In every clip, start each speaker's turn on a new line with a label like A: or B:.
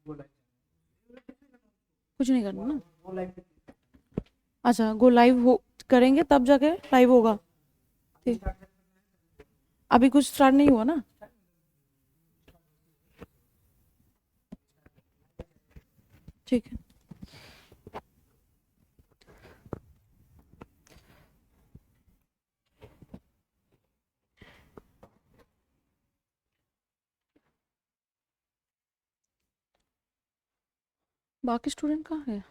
A: कुछ नहीं करना ना। अच्छा, गो लाइव हो करेंगे तब जाके लाइव होगा। ठीक, अभी कुछ स्टार्ट नहीं हुआ ना। ठीक है। बाकी स्टूडेंट कहाँ है?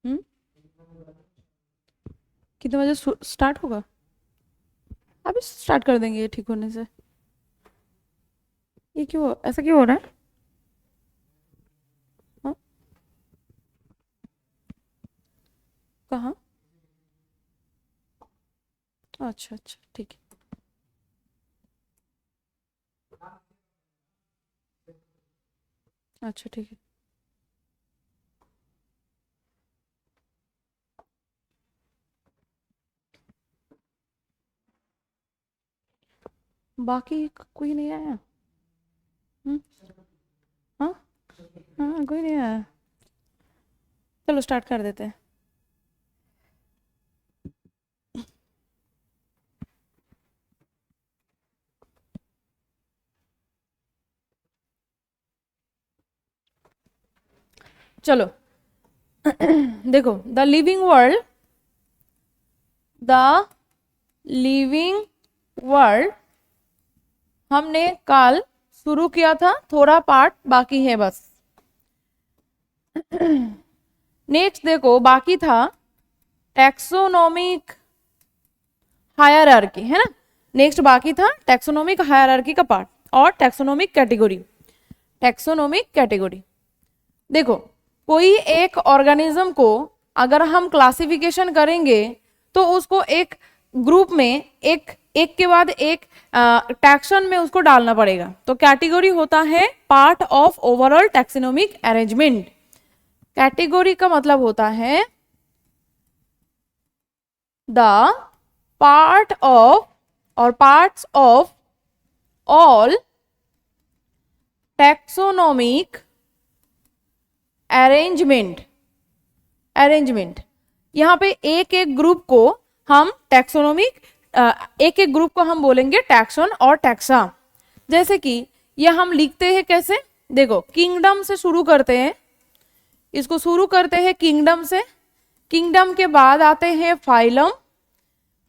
A: हम्म, कितने बजे स्टार्ट होगा? अभी स्टार्ट कर देंगे ये ठीक होने से। ये क्यों ऐसा क्यों हो रहा है? हाँ? कहाँ? अच्छा अच्छा ठीक है। अच्छा ठीक है। बाकी कोई नहीं आया? हम्म, हाँ हाँ कोई नहीं आया। चलो स्टार्ट कर देते हैं। चलो देखो, द लिविंग वर्ल्ड हमने कल शुरू किया था, थोड़ा पार्ट बाकी है बस। नेक्स्ट देखो, बाकी था टैक्सोनॉमिक हायरार्की, है ना। नेक्स्ट बाकी था टैक्सोनॉमिक हायरार्की का पार्ट और टैक्सोनॉमिक कैटेगरी। टैक्सोनॉमिक कैटेगरी देखो, कोई एक ऑर्गेनिज्म को अगर हम क्लासिफिकेशन करेंगे तो उसको एक ग्रुप में एक एक के बाद एक टैक्सन में उसको डालना पड़ेगा। तो कैटेगरी होता है part of overall taxonomic arrangement. Category का मतलब होता है द पार्ट ऑफ और parts of all taxonomic arrangement. यहाँ पे एक एक ग्रुप को हम टैक्सोनॉमिक, एक एक ग्रुप को हम बोलेंगे टैक्सोन और टैक्सा। जैसे कि ये हम लिखते हैं कैसे, देखो किंगडम से शुरू करते हैं, इसको शुरू करते हैं किंगडम से। किंगडम के बाद आते हैं फाइलम,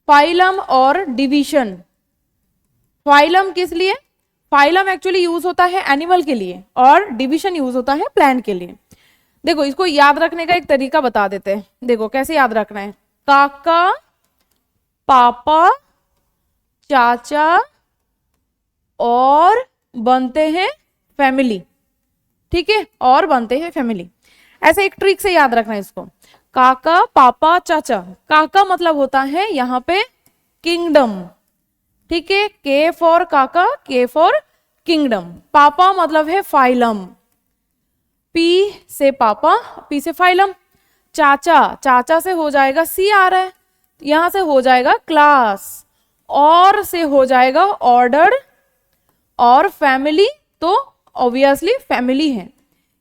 A: फाइलम और डिवीजन। फाइलम किस लिए? फाइलम एक्चुअली यूज होता है एनिमल के लिए और डिवीजन यूज होता है प्लांट के लिए। देखो इसको याद रखने का एक तरीका बता देते हैं, देखो कैसे याद रखना है। काका, पापा, चाचा और बनते हैं फैमिली। ठीक है, और बनते हैं फैमिली। ऐसे एक ट्रिक से याद रखना है इसको। काका, पापा, चाचा। काका मतलब होता है यहाँ पे किंगडम, ठीक है, के फॉर काका, के फॉर किंगडम। पापा मतलब है फाइलम, पी से पापा, पी से फाइलम। चाचा, चाचा से हो जाएगा, सी आ रहा है, यहां से हो जाएगा क्लास, और से हो जाएगा ऑर्डर, और फैमिली तो ऑब्वियसली फैमिली है।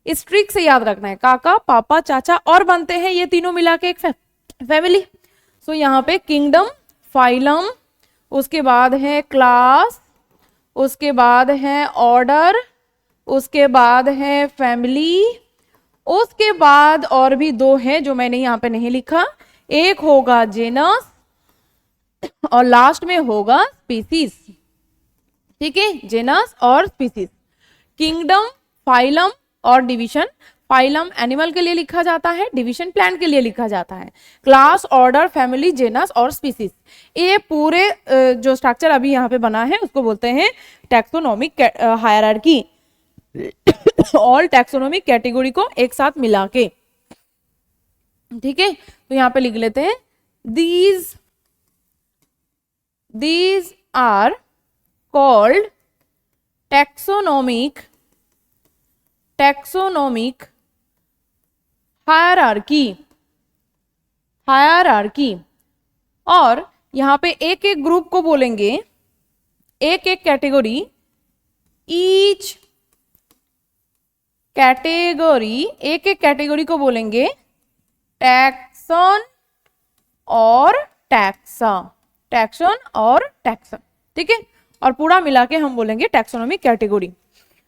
A: इस ट्रिक से याद रखना है, काका, पापा, चाचा और बनते हैं ये तीनों मिला के एक फैमिली। सो यहाँ पे किंगडम, फाइलम, उसके बाद है क्लास, उसके बाद है ऑर्डर, उसके बाद है फैमिली, उसके बाद और भी दो हैं जो मैंने यहाँ पे नहीं लिखा, एक होगा जेनस और लास्ट में होगा स्पीसीज। ठीक है, जेनस और स्पीसीज। किंगडम, फाइलम और डिवीजन। फाइलम एनिमल के लिए लिखा जाता है, डिवीजन प्लांट के लिए लिखा जाता है। क्लास, ऑर्डर, फैमिली, जेनस और स्पीसीज, ये पूरे जो स्ट्रक्चर अभी यहाँ पे बना है उसको बोलते हैं taxonomic hierarchy. All taxonomic category को एक साथ मिला के। ठीक है, तो यहाँ पे लिख लेते हैं these these are called taxonomic hierarchy. और यहां पे एक एक ग्रुप को बोलेंगे, एक एक कैटेगरी, ईच कैटेगरी, एक एक कैटेगरी को बोलेंगे टैक्सन और टैक्सा, टैक्सन और टैक्सा, ठीक है। और पूरा मिला के हम बोलेंगे टैक्सोनॉमी कैटेगरी।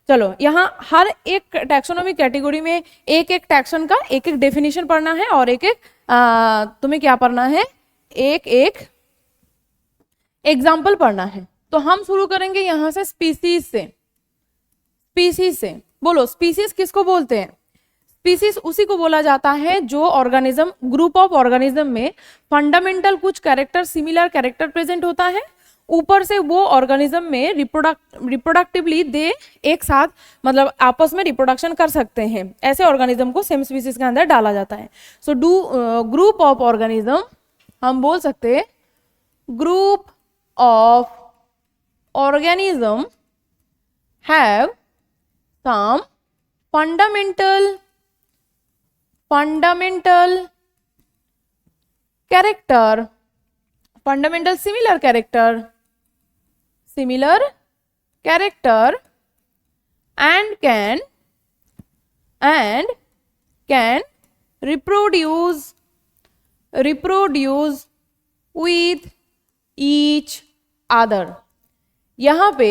A: चलो यहाँ हर एक टैक्सोनॉमी कैटेगरी में एक एक टैक्सन का एक एक डेफिनेशन पढ़ना है और एक एक तुम्हें क्या पढ़ना है, एक एक एग्जाम्पल पढ़ना है। तो हम शुरू करेंगे यहां से स्पीसीज से। स्पीसीज से बोलो, स्पीसीज किसको बोलते हैं? स्पीसीज उसी को बोला जाता है जो ऑर्गेनिज्म, ग्रुप ऑफ ऑर्गेनिज्म में फंडामेंटल कुछ कैरेक्टर, सिमिलर कैरेक्टर प्रेजेंट होता है, ऊपर से वो ऑर्गेनिज्म में रिप्रोडक्टिवली दे एक साथ मतलब आपस में रिप्रोडक्शन कर सकते हैं, ऐसे ऑर्गेनिज्म को सेम स्पीसीज के अंदर डाला जाता है। सो ग्रुप ऑफ ऑर्गेनिज्म हम बोल सकते हैं group of organism have some fundamental character, fundamental similar character and can reproduce with each other। यहाँ पे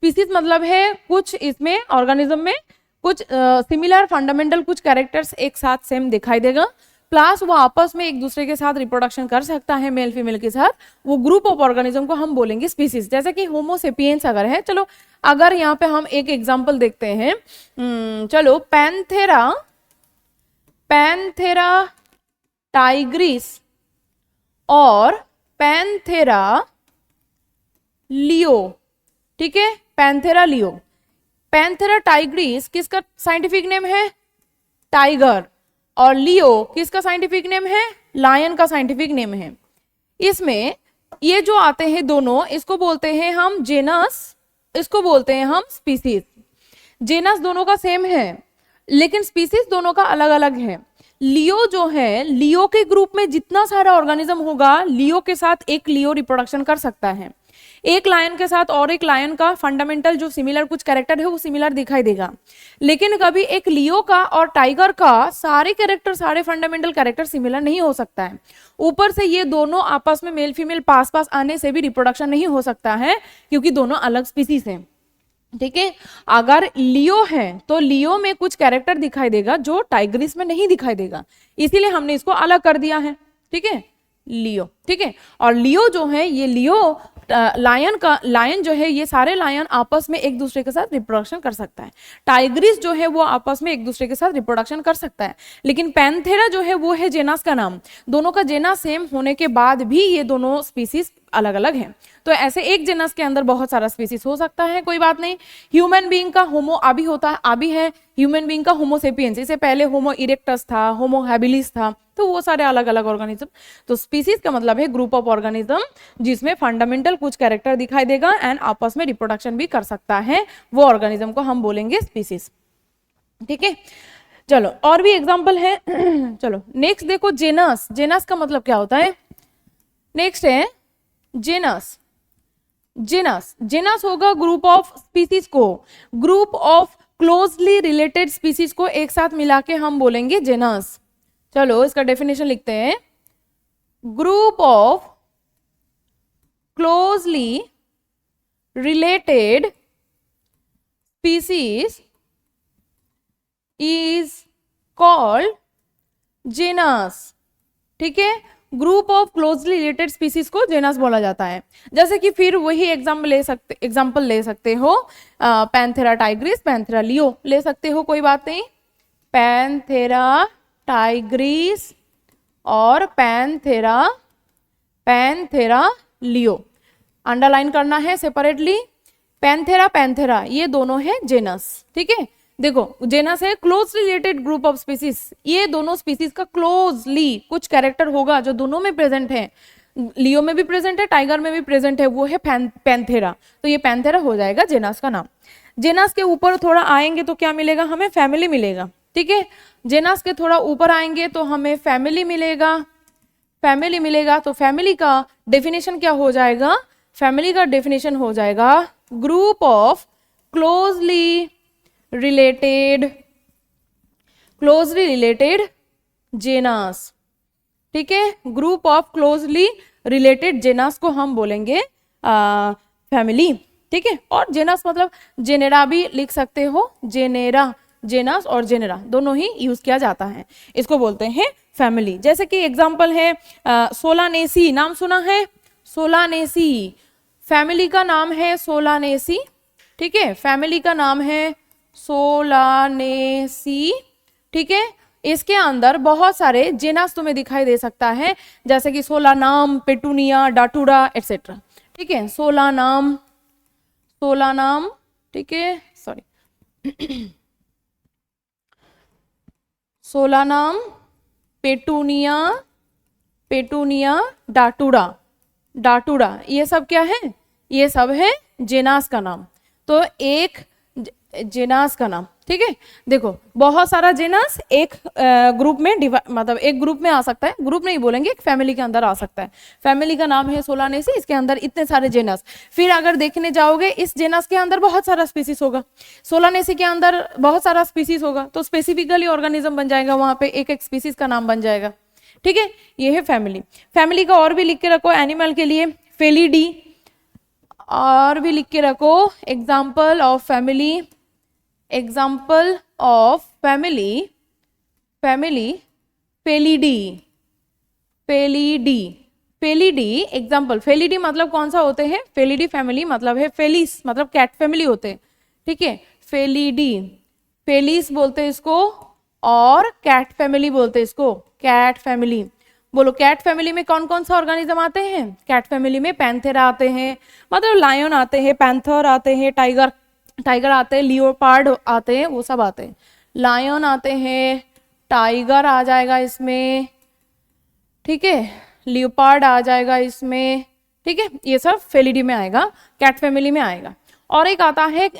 A: स्पीसीज मतलब है कुछ इसमें ऑर्गेनिज्म में कुछ सिमिलर फंडामेंटल कुछ कैरेक्टर्स एक साथ सेम दिखाई देगा, प्लस वो आपस में एक दूसरे के साथ रिप्रोडक्शन कर सकता है मेल फीमेल के साथ, वो ग्रुप ऑफ ऑर्गेनिज्म को हम बोलेंगे स्पीसीज। जैसे कि होमो सेपियंस अगर है, चलो अगर यहाँ पे हम एक एग्जांपल देखते हैं, चलो पैंथेरा टाइग्रिस और पैंथेरा लियो, ठीक है, पैंथेरा लियो। पैंथेरा टाइग्रिस किसका साइंटिफिक नेम है? टाइगर। और लियो किसका साइंटिफिक नेम है? लायन का साइंटिफिक नेम है। इसमें ये जो आते हैं दोनों, इसको बोलते हैं हम जेनस, इसको बोलते हैं हम स्पीसीज। जेनस दोनों का सेम है लेकिन स्पीसीज दोनों का अलग अलग है। लियो जो है, लियो के ग्रुप में जितना सारा ऑर्गेनिज्म होगा, लियो के साथ एक लियो रिप्रोडक्शन कर सकता है, एक लायन के साथ और एक लायन का फंडामेंटल जो सिमिलर कुछ कैरेक्टर है वो सिमिलर दिखाई देगा। लेकिन कभी एक लियो का और टाइगर का सारे कैरेक्टर, सारे फंडामेंटल कैरेक्टर सिमिलर नहीं हो सकता है। ऊपर से ये दोनों आपस में मेल फीमेल पास पास आने से भी रिप्रोडक्शन नहीं हो सकता है क्योंकि दोनों अलग स्पीसीज हैं, ठीक है। अगर लियो है तो लियो में कुछ कैरेक्टर दिखाई देगा जो टाइग्रिस में नहीं दिखाई देगा, इसीलिए हमने इसको अलग कर दिया है, ठीक है, लियो, ठीक है। और लियो जो है, ये लियो लायन जो है, ये सारे लायन आपस में एक दूसरे के साथ रिप्रोडक्शन कर सकता है। टाइग्रिस जो है वो आपस में एक दूसरे के साथ रिप्रोडक्शन कर सकता है। लेकिन पैंथेरा जो है वो है जेनस का नाम, दोनों का जेनस सेम होने के बाद भी ये दोनों स्पीसीज अलग अलग हैं। तो ऐसे एक जेनस के अंदर बहुत सारा स्पीसीज हो सकता है, कोई बात नहीं। ह्यूमन बीइंग का होमो अभी होता है, अभी है ह्यूमन बीइंग का होमो सेपियंस, इससे पहले होमो इरेक्टस था, होमो हैबिलिस था, तो वो सारे अलग अलग ऑर्गेनिज्म। तो स्पीसीज का मतलब है ग्रुप ऑफ ऑर्गेनिज्म जिसमें फंडामेंटल कुछ कैरेक्टर दिखाई देगा एंड आपस में रिप्रोडक्शन भी कर सकता है, वो ऑर्गेनिज्म को हम बोलेंगे स्पीसीज, ठीक है। चलो और भी एग्जांपल है। चलो नेक्स्ट देखो, जेनस। जेनस का मतलब क्या होता है? नेक्स्ट है जेनस। जेनस होगा ग्रुप ऑफ स्पीसीज को, group of closely related species को एक साथ मिला के हम बोलेंगे जेनस। चलो इसका डेफिनेशन लिखते हैं, group of closely related species is called genus, ठीक है। Group of closely related species को जेनस बोला जाता है। जैसे कि फिर वही एग्जाम्पल ले सकते हो, पैंथेरा टाइग्रिस, पैंथेरा लियो ले सकते हो, कोई बात नहीं। पैंथेरा टाइग्रिस और पैंथेरा लियो अंडरलाइन करना है सेपरेटली। पैंथेरा ये दोनों है जेनस, ठीक है। देखो जेनस है closely related group of species, ये दोनों स्पीसीज का क्लोजली कुछ कैरेक्टर होगा जो दोनों में प्रेजेंट है, लियो में भी प्रेजेंट है, टाइगर में भी प्रेजेंट है, वो है पैंथेरा। तो ये पैंथेरा हो जाएगा जेनस का नाम। जेनस के ऊपर थोड़ा आएंगे तो क्या मिलेगा हमें, फैमिली मिलेगा। ठीक है, जेनस के थोड़ा ऊपर आएंगे तो हमें फैमिली मिलेगा, फैमिली मिलेगा। तो फैमिली का डेफिनेशन क्या हो जाएगा, फैमिली का डेफिनेशन हो जाएगा group of closely related genus. ठीक है, group of closely related genus को हम बोलेंगे फैमिली। ठीक है, और जेनस मतलब जेनेरा भी लिख सकते हो, जेनेरा, जेनस और जेनेरा दोनों ही यूज किया जाता है, इसको बोलते हैं फैमिली। जैसे कि एग्जांपल है सोलानेसी, नाम सुना है, सोलानेसी, फैमिली का नाम है सोलानेसी। ठीक है, फैमिली का नाम है सोलानेसी। ठीक है, इसके अंदर बहुत सारे जेनस तुम्हें दिखाई दे सकता है, जैसे कि सोलानाम, पेटूनिया, डाटूरा एटसेट्रा। ठीक है, सोलानाम, ठीक है, सॉरी, सोलानाम, पेटूनिया, डाटूरा, ये सब क्या है, ये सब है जेनस का नाम। तो एक जेनस का नाम। ठीक है, देखो बहुत सारा जेनस एक ग्रुप में मतलब एक ग्रुप में आ सकता है, ग्रुप नहीं बोलेंगे, एक फैमिली के अंदर आ सकता है। फैमिली का नाम है सोलानेसी, इसके अंदर इतने सारे जेनस। फिर अगर देखने जाओगे इस जेनस के अंदर बहुत सारा स्पीसीज होगा, सोलानेसी के अंदर बहुत सारा स्पीसीज होगा, तो स्पेसिफिकली ऑर्गेनिज्म बन जाएगा, वहां पे एक एक स्पीसीज का नाम बन जाएगा। ठीक है, ये है फैमिली। फैमिली का और भी लिख के रखो एनिमल के लिए, फेलिडी, और भी लिख के रखो example of family, Felidae example. Felidae मतलब कौन सा होते हैं, फेलिडी फैमिली मतलब है फेलिस, मतलब कैट फैमिली होते हैं। ठीक है, फेलिडी, फेलिस बोलते हैं इसको, और कैट फैमिली बोलते हैं इसको, कैट फैमिली। बोलो कैट फैमिली में कौन कौन सा ऑर्गेनिज्म आते हैं, कैट फैमिली में पैंथेरा आते हैं, मतलब लायन आते हैं, पैंथर आते हैं, टाइगर आते हैं, लियोपार्ड आते हैं, वो सब आते हैं। लायन आते हैं, टाइगर आ जाएगा इसमें, ठीक है, लियोपार्ड आ जाएगा इसमें। ठीक है, ये सब फेलिडी में आएगा, कैट फैमिली में आएगा। और एक आता है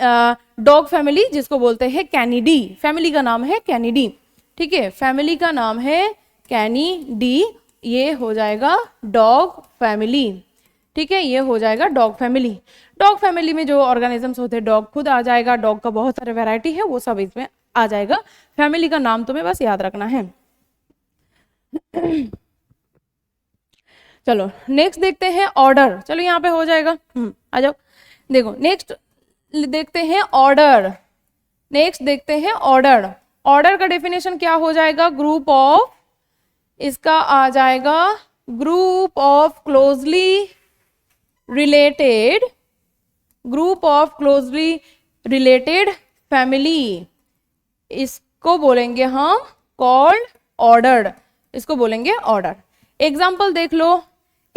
A: डॉग फैमिली, जिसको बोलते हैं कैनिडी, फैमिली का नाम है कैनिडी। ठीक है, फैमिली का नाम है कैनिडी, ये हो जाएगा डॉग फैमिली। ठीक है, ये हो जाएगा डॉग फैमिली। डॉग फैमिली में जो ऑर्गेनिजम्स होते हैं, डॉग खुद आ जाएगा, डॉग का बहुत सारे वैरायटी है, वो सब इसमें आ जाएगा। फैमिली का नाम तुम्हें बस याद रखना है। चलो नेक्स्ट देखते हैं ऑर्डर। चलो यहाँ पे हो जाएगा, आ जाओ। देखो नेक्स्ट देखते हैं ऑर्डर, नेक्स्ट देखते हैं ऑर्डर। ऑर्डर का डेफिनेशन क्या हो जाएगा, ग्रुप ऑफ, इसका आ जाएगा group of closely related family, इसको बोलेंगे हम कॉल्ड ऑर्डर, इसको बोलेंगे ऑर्डर। एग्जाम्पल देख लो,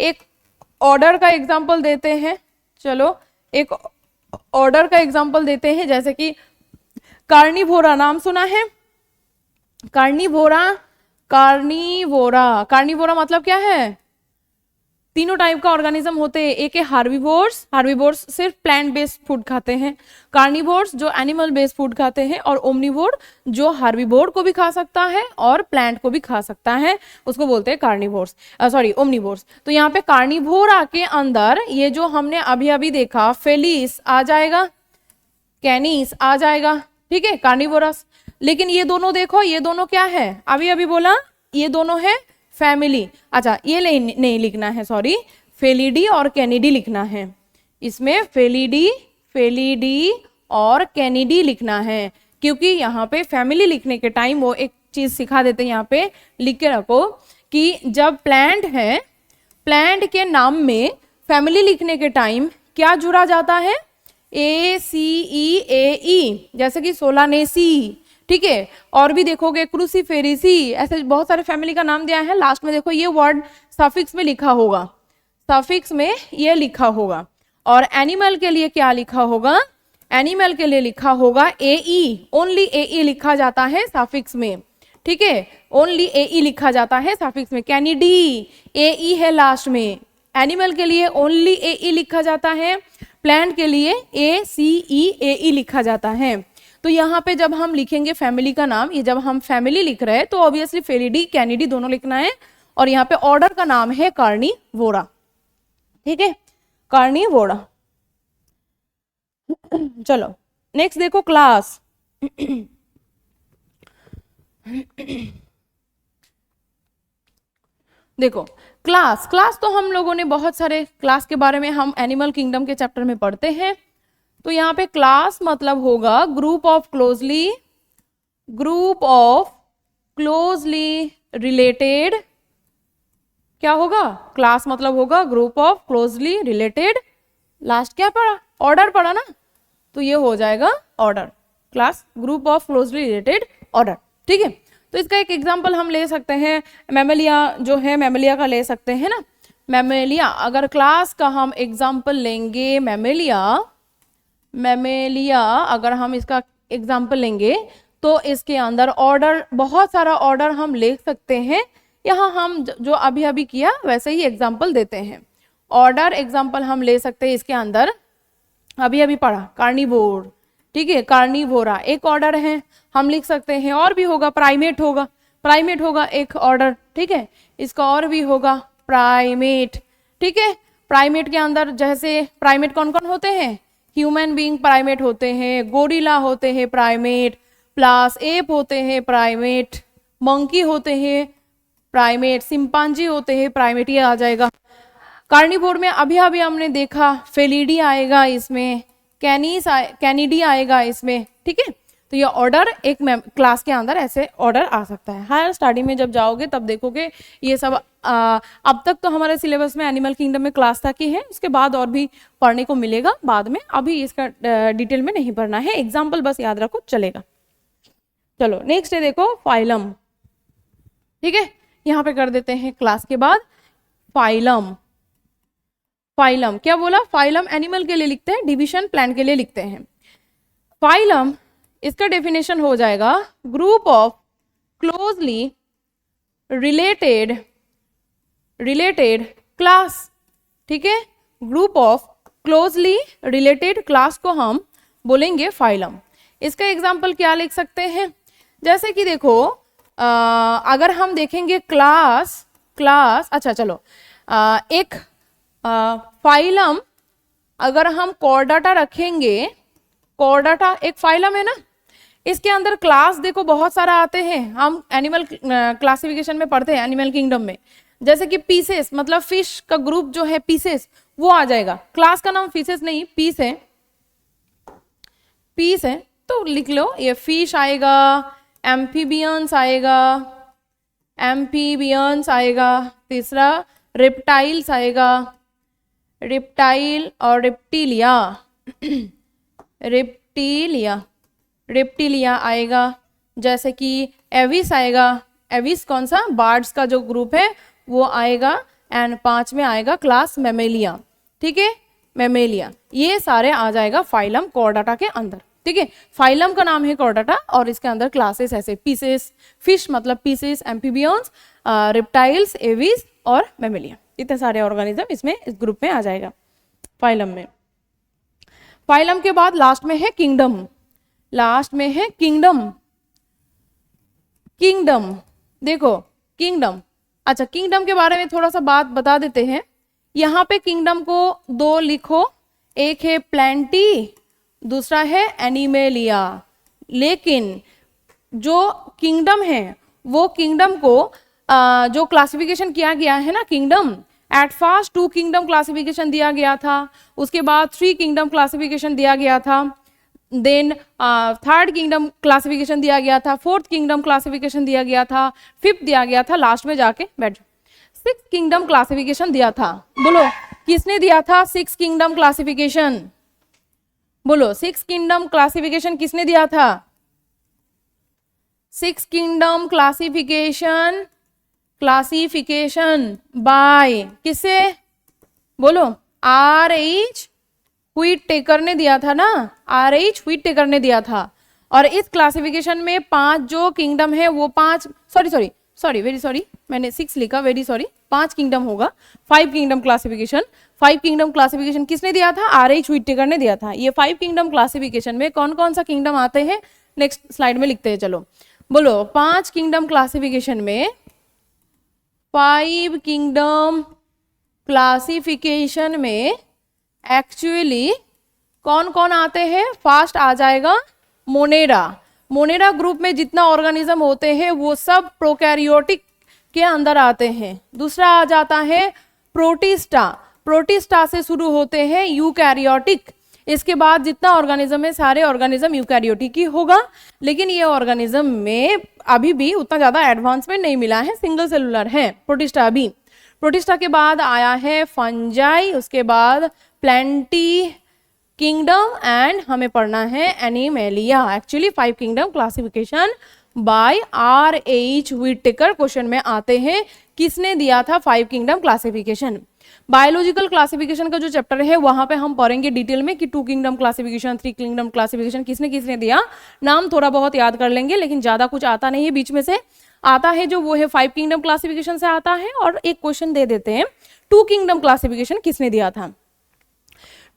A: एक ऑर्डर का एग्जाम्पल देते हैं। चलो एक ऑर्डर का एग्जाम्पल देते हैं, जैसे कि कार्निवोरा, नाम सुना है, कार्निवोरा मतलब क्या है, तीनों टाइप का ऑर्गेनिज्म होते हैं। एक है हार्बिवोर्स सिर्फ प्लांट बेस्ड फूड खाते हैं, कार्निवोर्स जो एनिमल बेस्ड फूड खाते हैं, और ओमनिवोर जो हार्बिवोर को भी खा सकता है और प्लांट को भी खा सकता है, उसको बोलते हैं कार्निवोर्स, ओमनिवोर्स। तो यहाँ पे कार्निवोरा के अंदर ये जो हमने अभी अभी देखा, फेलिस आ जाएगा, कैनिस आ जाएगा। ठीक है, कार्निवोरस। लेकिन ये दोनों देखो, ये दोनों क्या है, अभी अभी बोला, ये दोनों है फैमिली। अच्छा ये नहीं लिखना है, सॉरी, फेलिडी और कैनिडी लिखना है, इसमें फेलिडी और कैनिडी लिखना है, क्योंकि यहाँ पे फैमिली लिखने के टाइम वो एक चीज सिखा देते हैं, यहाँ पे लिख के रखो कि जब प्लांट है, प्लांट के नाम में फैमिली लिखने के टाइम क्या जुड़ा जाता है, ACEAE, जैसे कि सोलानेसी। ठीक है, और भी देखोगे क्रूसीफेरेसी, ऐसे बहुत सारे फैमिली का नाम दिया है। लास्ट में देखो ये वर्ड सफिक्स में लिखा होगा, सफिक्स में ये लिखा होगा। और एनिमल के लिए क्या लिखा होगा, एनिमल के लिए लिखा होगा AE, ओनली AE लिखा जाता है सफिक्स में। ठीक है, ओनली AE लिखा जाता है सफिक्स में। कैनिडी AE है लास्ट में, एनिमल के लिए ओनली ए लिखा जाता है, प्लांट के लिए ACE लिखा जाता है। तो यहाँ पे जब हम लिखेंगे फैमिली का नाम, ये जब हम फैमिली लिख रहे हैं तो ऑब्वियसली फेलिडी कैनिडी दोनों लिखना है, और यहाँ पे ऑर्डर का नाम है कार्निवोरा, ठीक है, कार्निवोरा। चलो नेक्स्ट देखो क्लास। देखो क्लास, क्लास तो हम लोगों ने बहुत सारे क्लास के बारे में हम एनिमल किंगडम के चैप्टर में पढ़ते हैं। तो यहाँ पे क्लास मतलब होगा ग्रुप ऑफ क्लोजली रिलेटेड, क्या होगा, क्लास मतलब होगा group of closely related, last क्या पढ़ा, ऑर्डर पढ़ा ना, तो ये हो जाएगा order, class group of closely related order, ठीक है। तो इसका एक एग्जांपल हम ले सकते हैं, मैमेलिया जो है, मैमेलिया का ले सकते हैं ना, मैमेलिया, अगर क्लास का हम एग्जांपल लेंगे मैमेलिया अगर हम इसका एग्जांपल लेंगे तो इसके अंदर ऑर्डर, बहुत सारा ऑर्डर हम ले सकते हैं। यहाँ हम जो अभी अभी किया वैसे ही एग्जांपल देते हैं, ऑर्डर एग्जांपल हम ले सकते हैं इसके अंदर, अभी अभी पढ़ा कार्निवोर, ठीक है, कार्निवोरा एक ऑर्डर है, हम लिख सकते हैं, और भी होगा, प्राइमेट होगा एक ऑर्डर, ठीक है, इसका और भी होगा प्राइमेट, ठीक है। प्राइमेट के अंदर जैसे प्राइमेट कौन कौन होते हैं, ह्यूमन बीइंग प्राइमेट होते हैं, गोरिल्ला होते हैं प्राइमेट, प्लस एप होते हैं प्राइमेट, मंकी होते हैं प्राइमेट, सिंपांजी होते हैं प्राइमेट, ये आ जाएगा। कार्निवोर में अभी अभी हमने देखा फेलिडी आएगा इसमें, कैनिडी आएगा इसमें, ठीक है। तो ये ऑर्डर एक क्लास के अंदर ऐसे ऑर्डर आ सकता है। हायर स्टडी में जब जाओगे तब देखोगे ये सब, अब तक तो हमारे सिलेबस में एनिमल किंगडम में क्लास तक ही है, उसके बाद और भी पढ़ने को मिलेगा बाद में, अभी इसका डिटेल में नहीं पढ़ना है, एग्जाम्पल बस याद रखो चलेगा। चलो नेक्स्ट है देखो फाइलम, ठीक है, यहाँ पे कर देते हैं क्लास के बाद फाइलम। फाइलम क्या बोला, फाइलम एनिमल के लिए लिखते हैं, डिवीजन प्लांट के लिए लिखते हैं। फाइलम इसका डेफिनेशन हो जाएगा group of closely related class, ठीक है, group of closely related class को हम बोलेंगे फाइलम। इसका एग्जाम्पल क्या लिख सकते हैं, जैसे कि देखो अगर हम देखेंगे क्लास, अच्छा चलो एक फाइलम अगर हम कॉर्डाटा रखेंगे, कॉर्डाटा एक फाइलम है ना, इसके अंदर क्लास देखो बहुत सारा आते हैं, हम एनिमल क्लासिफिकेशन में पढ़ते हैं एनिमल किंगडम में, जैसे कि पीसेस मतलब फिश का ग्रुप जो है पीसेस वो आ जाएगा, क्लास का नाम फिशेस नहीं पीस है, तो लिख लो ये फिश आएगा, एम्फीबियंस आएगा, तीसरा रेप्टाइल्स आएगा, रेप्टाइल और रेप्टिलिया आएगा, जैसे कि एविस आएगा, एविस कौन सा, बर्ड्स का जो ग्रुप है वो आएगा, एंड 5 में आएगा क्लास मैमेलिया, ठीक है, मैमेलिया, ये सारे आ जाएगा फाइलम कॉर्डाटा के अंदर, ठीक है। फाइलम का नाम है कॉर्डाटा और इसके अंदर क्लासेस ऐसे पीसेस, फिश मतलब पीसेस, एम्फीबियंस, रेप्टाइल्स, एविस और मैमेलिया, इतने सारे ऑर्गेनिज्म इसमें इस ग्रुप में आ जाएगा फाइलम में। फाइलम के बाद लास्ट में है किंगडम, किंगडम देखो किंगडम, अच्छा किंगडम के बारे में थोड़ा सा बात बता देते हैं। यहाँ पे किंगडम को 2 लिखो, एक है प्लांटी, दूसरा है एनिमेलिया, लेकिन जो किंगडम है वो किंगडम को जो क्लासिफिकेशन किया गया है ना, kingdom at first 2 kingdom classification दिया गया था, उसके बाद 3 किंगडम क्लासिफिकेशन दिया गया था, देन 3rd किंगडम क्लासिफिकेशन दिया गया था, 4th किंगडम क्लासिफिकेशन दिया गया था, 5th दिया गया था, लास्ट में जाके बैठ 6th किंगडम क्लासिफिकेशन दिया था। बोलो किसने दिया था 6 किंगडम क्लासिफिकेशन, बोलो 6 किंगडम क्लासिफिकेशन किसने दिया था, 6 किंगडम क्लासिफिकेशन बाय किससे, बोलो RH व्हीट टेकर ने दिया था ना, RH व्हीट टेकर ने दिया था। और इस क्लासिफिकेशन में 5 जो किंगडम है वो 5, सॉरी वेरी सॉरी, मैंने 6 लिखा, वेरी सॉरी, 5 किंगडम होगा, 5 किंगडम क्लासिफिकेशन। 5 किंगडम क्लासिफिकेशन किसने दिया था? R.H. व्हिटेकर ने दिया था। ये 5 किंगडम क्लासिफिकेशन में कौन कौन सा किंगडम आते हैं नेक्स्ट स्लाइड में लिखते हैं। चलो बोलो, 5 किंगडम क्लासिफिकेशन में, 5 किंगडम क्लासिफिकेशन में एक्चुअली कौन कौन आते हैं? फर्स्ट आ जाएगा मोनेरा। मोनेरा ग्रुप में जितना ऑर्गेनिज्म होते हैं वो सब प्रोकैरियोटिक के अंदर आते हैं। दूसरा आ जाता है प्रोटिस्टा। प्रोटिस्टा से शुरू होते हैं यूकैरियोटिक। इसके बाद जितना ऑर्गेनिज्म है सारे ऑर्गेनिज्म यूकैरियोटिक ही होगा, लेकिन ये ऑर्गेनिज्म में अभी भी उतना ज्यादा एडवांसमेंट नहीं मिला है, सिंगल सेलुलर है प्रोटिस्टा अभी। प्रोटिस्टा के बाद आया है फंजाई, उसके बाद प्लेंटी किंगडम एंड हमें पढ़ना है animalia. Actually 5 kingdom classification bye R.H. Whittaker question में आते हैं। किसने दिया था 5 किंगडम क्लासिफिकेशन? बायोलॉजिकल क्लासिफिकेशन का जो चैप्टर है वहां पे हम पढ़ेंगे डिटेल में कि 2 किंगडम क्लासिफिकेशन, 3 किंगडम क्लासिफिकेशन किसने किसने दिया। नाम थोड़ा बहुत याद कर लेंगे, लेकिन ज्यादा कुछ आता नहीं है। बीच में से आता है जो वो है 5 किंगडम क्लासिफिकेशन से आता है। और एक क्वेश्चन दे देते हैं, 2 किंगडम क्लासिफिकेशन किसने दिया था?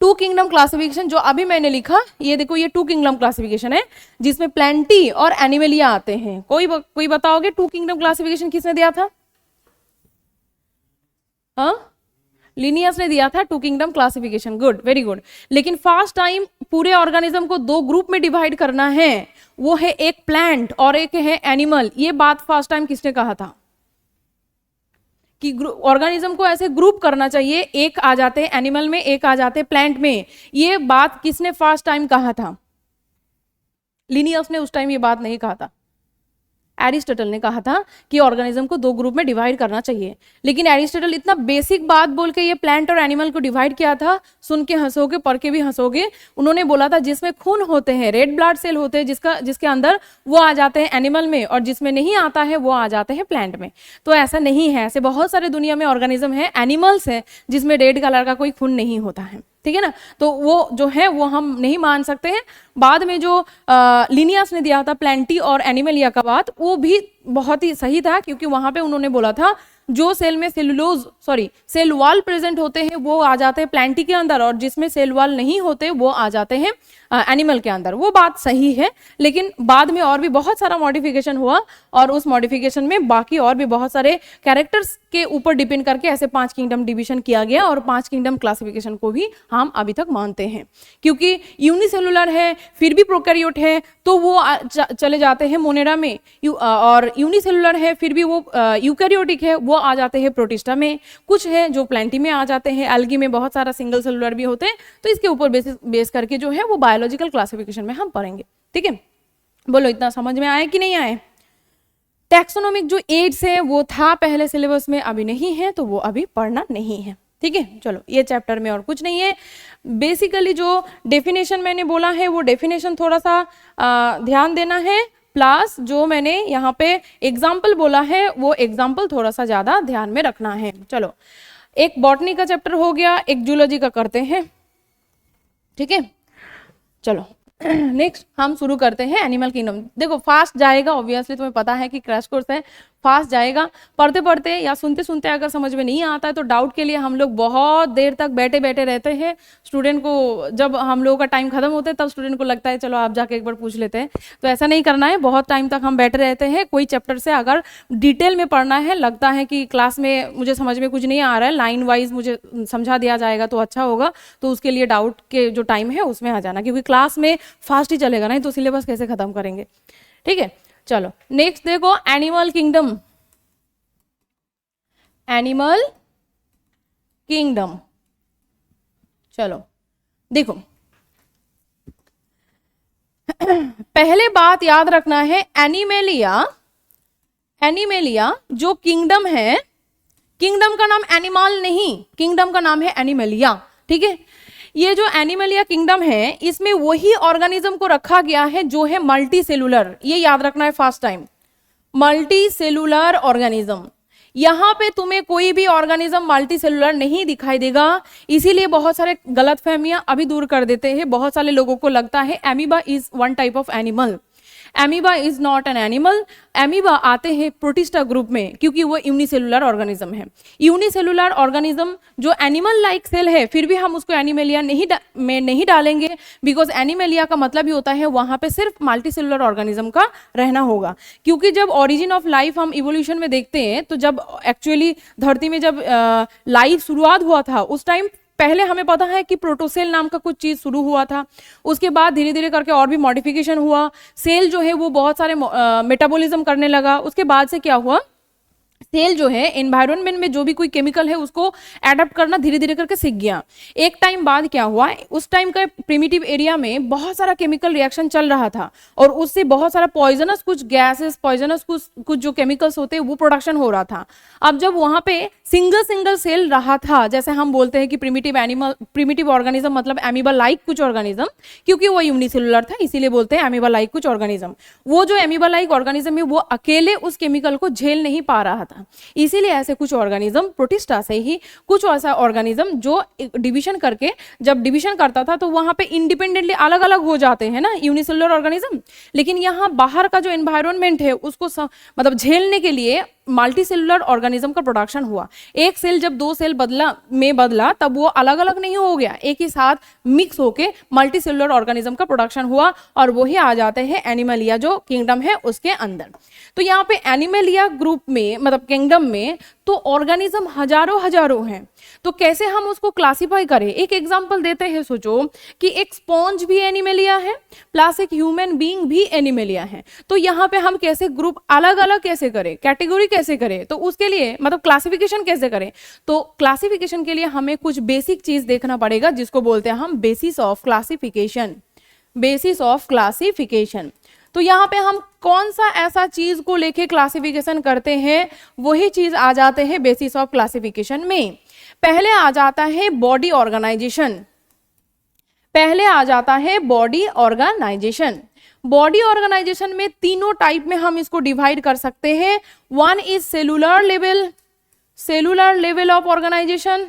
A: 2 किंगडम क्लासिफिकेशन जो अभी मैंने लिखा, ये देखो, ये 2 किंगडम क्लासिफिकेशन है जिसमें प्लेंटी और एनिमेलिया आते हैं। कोई बताओगे 2 किंगडम क्लासिफिकेशन किसने दिया था? हाँ, लिनियस ने दिया था 2 kingdom classification. Good, very good. लेकिन फर्स्ट टाइम पूरे ऑर्गेनिज्म को 2 ग्रुप में डिवाइड करना है, वो है एक प्लांट और एक है एनिमल। ये बात फर्स्ट टाइम किसने कहा था कि ऑर्गेनिज्म को ऐसे ग्रुप करना चाहिए, एक आ जाते हैं एनिमल में, एक आ जाते हैं प्लांट में। ये बात किसने फर्स्ट टाइम कहा था? लिनियस ने उस टाइम ये बात नहीं कहा था, एरिस्टोटल ने कहा था कि ऑर्गेनिज्म को 2 ग्रुप में डिवाइड करना चाहिए। लेकिन एरिस्टोटल इतना बेसिक बात बोल के ये प्लांट और एनिमल को डिवाइड किया था, सुन के हंसोगे, पढ़ के भी हंसोगे। उन्होंने बोला था जिसमें खून होते हैं, रेड ब्लड सेल होते हैं जिसके अंदर, वो आ जाते हैं एनिमल में, और जिसमें नहीं आता है वो आ जाते हैं प्लांट में। तो ऐसा नहीं है, ऐसे बहुत सारे दुनिया में ऑर्गेनिज्म है, एनिमल्स है जिसमें रेड कलर का कोई खून नहीं होता है, ठीक है ना। तो वो जो है वो हम नहीं मान सकते हैं। बाद में जो लिनियस ने दिया था प्लेंटी और एनिमेलिया का बात, वो भी बहुत ही सही था, क्योंकि वहां पे उन्होंने बोला था जो सेल में सेल वॉल प्रेजेंट होते हैं वो आ जाते हैं प्लेंटी के अंदर, और जिसमें सेल वॉल नहीं होते वो आ जाते हैं एनिमल के अंदर। वो बात सही है, लेकिन बाद में और भी बहुत सारा मॉडिफिकेशन हुआ, और उस मॉडिफिकेशन में बाकी और भी बहुत सारे कैरेक्टर्स के ऊपर डिपेंड करके ऐसे 5 किंगडम डिवीजन किया गया, और 5 किंगडम क्लासिफिकेशन को भी हम अभी तक मानते हैं। क्योंकि यूनिसेलुलर है फिर भी प्रोकैरियोट है तो वो चले जाते हैं मोनेरा में, और यूनिसेलुलर है फिर भी वो यूकैरियोटिक है, वो आ जाते हैं प्रोटिस्टा में। कुछ है जो प्लेंटी में आ जाते हैं, एल्गी में बहुत सारा सिंगल सेलुलर भी होते हैं। तो इसके ऊपर बेस करके जो है वो बायोलॉजिकल क्लासिफिकेशन में हम पढ़ेंगे, ठीक है। बोलो, इतना समझ में आए कि नहीं आए? टैक्सोनॉमिक जो एड्स है वो था पहले सिलेबस में, अभी नहीं है, तो वो अभी पढ़ना नहीं है, ठीक है। चलो, ये चैप्टर में और कुछ नहीं है। बेसिकली जो डेफिनेशन मैंने बोला है वो डेफिनेशन थोड़ा सा ध्यान देना है, प्लस जो मैंने यहाँ पे एग्जाम्पल बोला है वो एग्जाम्पल थोड़ा सा ज्यादा ध्यान में रखना है। चलो, एक बॉटनी का चैप्टर हो गया, एक जूलॉजी का करते हैं, ठीक है। चलो नेक्स्ट हम शुरू करते हैं एनिमल किंगडम। देखो फास्ट जाएगा, ऑब्वियसली तुम्हें पता है कि क्रैश कोर्स है, फास्ट जाएगा। पढ़ते पढ़ते या सुनते सुनते अगर समझ में नहीं आता है तो डाउट के लिए हम लोग बहुत देर तक बैठे बैठे रहते हैं। स्टूडेंट को जब हम लोगों का टाइम खत्म होता है तब स्टूडेंट को लगता है चलो आप जाके एक बार पूछ लेते हैं, तो ऐसा नहीं करना है। बहुत टाइम तक हम बैठे रहते हैं। कोई चैप्टर से अगर डिटेल में पढ़ना है, लगता है कि क्लास में मुझे समझ में कुछ नहीं आ रहा है, लाइन वाइज मुझे समझा दिया जाएगा तो अच्छा होगा, तो उसके लिए डाउट के जो टाइम है उसमें आ जाना, क्योंकि क्लास में फास्ट ही चलेगा, नहीं तो सिलेबस कैसे खत्म करेंगे, ठीक है। चलो नेक्स्ट देखो, एनिमल किंगडम। एनिमल किंगडम, चलो देखो पहले बात याद रखना है, एनिमेलिया जो किंगडम है, किंगडम का नाम एनिमल नहीं, किंगडम का नाम है एनिमेलिया, ठीक है। ये जो एनिमेलिया किंगडम है इसमें वही ऑर्गेनिज्म को रखा गया है जो है मल्टी सेलुलर, ये याद रखना है first time, multi cellular organism. यहां पे तुम्हें कोई भी ऑर्गेनिज्म मल्टी सेलुलर नहीं दिखाई देगा, इसीलिए बहुत सारे गलतफहमियां अभी दूर कर देते हैं। बहुत सारे लोगों को लगता है amoeba is one type of animal. Amoeba is not an animal. Amoeba आते हैं प्रोटिस्टा ग्रुप में क्योंकि वो यूनिसेलुलर ऑर्गेनिज्म है। यूनिसेलुलर ऑर्गेनिज्म जो एनिमल लाइक सेल है, फिर भी हम उसको एनिमेलिया में नहीं डालेंगे, बिकॉज एनिमेलिया का मतलब ही होता है वहां पे सिर्फ मल्टीसेलुलर ऑर्गेनिज्म का रहना होगा। क्योंकि जब ओरिजिन ऑफ लाइफ हम इवोल्यूशन में देखते हैं, तो जब एक्चुअली धरती में जब लाइफ शुरुआत हुआ था, उस टाइम पहले हमें पता है कि प्रोटोसेल नाम का कुछ चीज शुरू हुआ था। उसके बाद धीरे धीरे करके और भी मॉडिफिकेशन हुआ, सेल जो है वो बहुत सारे मेटाबॉलिज्म करने लगा। उसके बाद से क्या हुआ, सेल जो है एनवायरनमेंट में जो भी कोई केमिकल है उसको एडप्ट करना धीरे धीरे करके सीख गया। एक टाइम बाद क्या हुआ, उस टाइम का प्रिमिटिव एरिया में बहुत सारा केमिकल रिएक्शन चल रहा था और उससे बहुत सारा पॉइजनस कुछ गैसेस, पॉइजनस कुछ जो केमिकल्स होते हैं वो प्रोडक्शन हो रहा था। अब जब वहां पे सिंगल सेल रहा था, जैसे हम बोलते हैं कि प्रिमिटिव ऑर्गेनिज्म मतलब एमीबा लाइक कुछ ऑर्गेनिज्म, क्योंकि वो यूनिसेलुलर था इसीलिए बोलते हैं एमीबा लाइक कुछ ऑर्गेनिज्म। वो जो एमीबा लाइक ऑर्गेनिज्म है वो अकेले उस केमिकल को झेल नहीं पा रहा था, इसीलिए ऐसे कुछ ऑर्गेनिज्म, प्रोटिस्टा से ही कुछ ऐसा ऑर्गेनिज्म जो डिवीजन करके जब डिवीजन करता था तो वहां पे इंडिपेंडेंटली अलग अलग हो जाते हैं ना यूनिसेलुलर ऑर्गेनिज्म। लेकिन यहाँ बाहर का जो एनवायरनमेंट है उसको मतलब झेलने के लिए मल्टीसेलुलर ऑर्गेनिज्म का प्रोडक्शन हुआ। एक सेल जब दो सेल बदला तब वो अलग अलग नहीं हो गया, एक ही साथ मिक्स होके मल्टीसेलुलर ऑर्गेनिज्म का प्रोडक्शन हुआ और वही आ जाते हैं एनिमलिया जो किंगडम है उसके अंदर। तो यहाँ पे एनिमलिया ग्रुप में मतलब किंगडम में तो ऑर्गेनिज्म हजारों हैं। तो कैसे हम उसको क्लासिफाई करें, एक एग्जांपल देते हैं। सोचो कि एक स्पॉन्ज भी एनिमलिया है प्लस एक ह्यूमन बीइंग भी एनिमलिया है, तो यहाँ पे हम कैसे ग्रुप अलग अलग कैसे करें, कैटेगरी कैसे करें, तो उसके लिए मतलब क्लासिफिकेशन कैसे करें। तो क्लासिफिकेशन के लिए हमें कुछ बेसिक चीज देखना पड़ेगा जिसको बोलते हैं हम basis of classification. Basis of classification, तो यहाँ पे हम कौन सा ऐसा चीज को लेके क्लासिफिकेशन करते हैं, वही चीज आ जाते हैं बेसिस ऑफ क्लासिफिकेशन में। पहले आ जाता है बॉडी ऑर्गेनाइजेशन। पहले आ जाता है बॉडी ऑर्गेनाइजेशन। बॉडी ऑर्गेनाइजेशन में तीनों टाइप में हम इसको डिवाइड कर सकते हैं। One is cellular level, cellular level of organisation,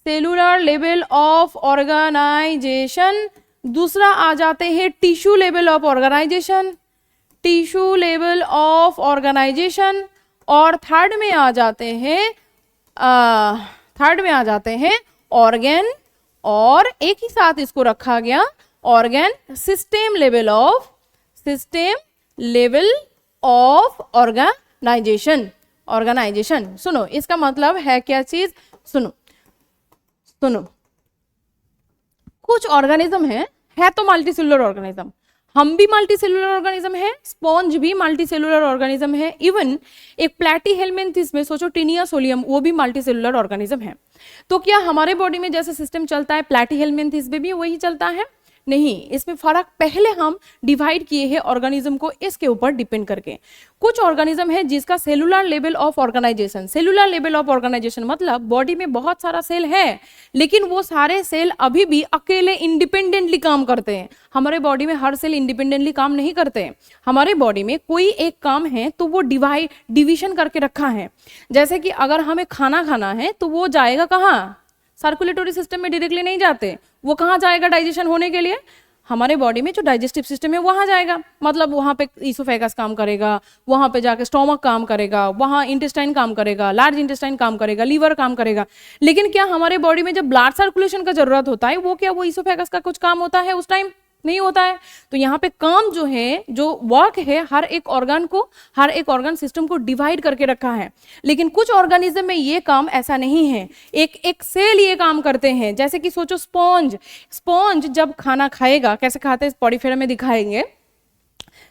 A: cellular level of organisation. दूसरा आ जाते हैं tissue level of organisation, tissue level of organisation. और थर्ड में आ जाते हैं ऑर्गेन, और एक ही साथ इसको रखा गया organ system level of organisation. Organisation सुनो, इसका मतलब है क्या चीज, सुनो कुछ ऑर्गेनिज्म है तो मल्टीसेलुलर ऑर्गेनिज्म, हम भी मल्टीसेलुलर ऑर्गेनिज्म है, स्पॉन्ज भी मल्टीसेलुलर ऑर्गेनिज्म है। इवन एक प्लैटीहेल्मिन्थिस में सोचो टिनिया सोलियम, वो भी मल्टीसेलुलर ऑर्गेनिज्म है। तो क्या हमारे बॉडी में जैसे सिस्टम चलता है प्लैटीहेल्मिन्थिस में भी वही चलता है? नहीं, इसमें फर्क पहले हम डिवाइड किए हैं ऑर्गेनिज्म को इसके ऊपर डिपेंड करके। कुछ ऑर्गेनिज्म है जिसका cellular level of organisation, cellular level of organisation मतलब बॉडी में बहुत सारा सेल है लेकिन वो सारे सेल अभी भी अकेले इंडिपेंडेंटली काम करते हैं। हमारे बॉडी में हर सेल इंडिपेंडेंटली काम नहीं करते। हमारे बॉडी में कोई एक काम है तो वो डिवीजन करके रखा है। जैसे कि अगर हमें खाना खाना है तो वो जाएगा कहाँ, सर्कुलेटरी सिस्टम में डायरेक्टली नहीं जाते, वो कहाँ जाएगा डाइजेशन होने के लिए, हमारे बॉडी में जो डाइजेस्टिव सिस्टम है वहां जाएगा। मतलब वहां पे ईसोफेगस काम करेगा, वहां पे जाके स्टोमक काम करेगा, वहां इंटेस्टाइन काम करेगा, लार्ज इंटेस्टाइन काम करेगा, लीवर काम करेगा। लेकिन क्या हमारे बॉडी में जब ब्लड सर्कुलेशन का जरूरत होता है वो क्या वो ईसोफेगस का कुछ काम होता है उस टाइम? नहीं होता है। तो यहाँ पे काम जो है, जो वर्क है, हर एक ऑर्गन सिस्टम को डिवाइड करके रखा है। लेकिन कुछ ऑर्गेनिज्म में ये काम ऐसा नहीं है, एक एक सेल ये काम करते हैं। जैसे कि सोचो स्पॉन्ज जब खाना खाएगा, कैसे खाते हैं पॉडीफेरा में दिखाएंगे,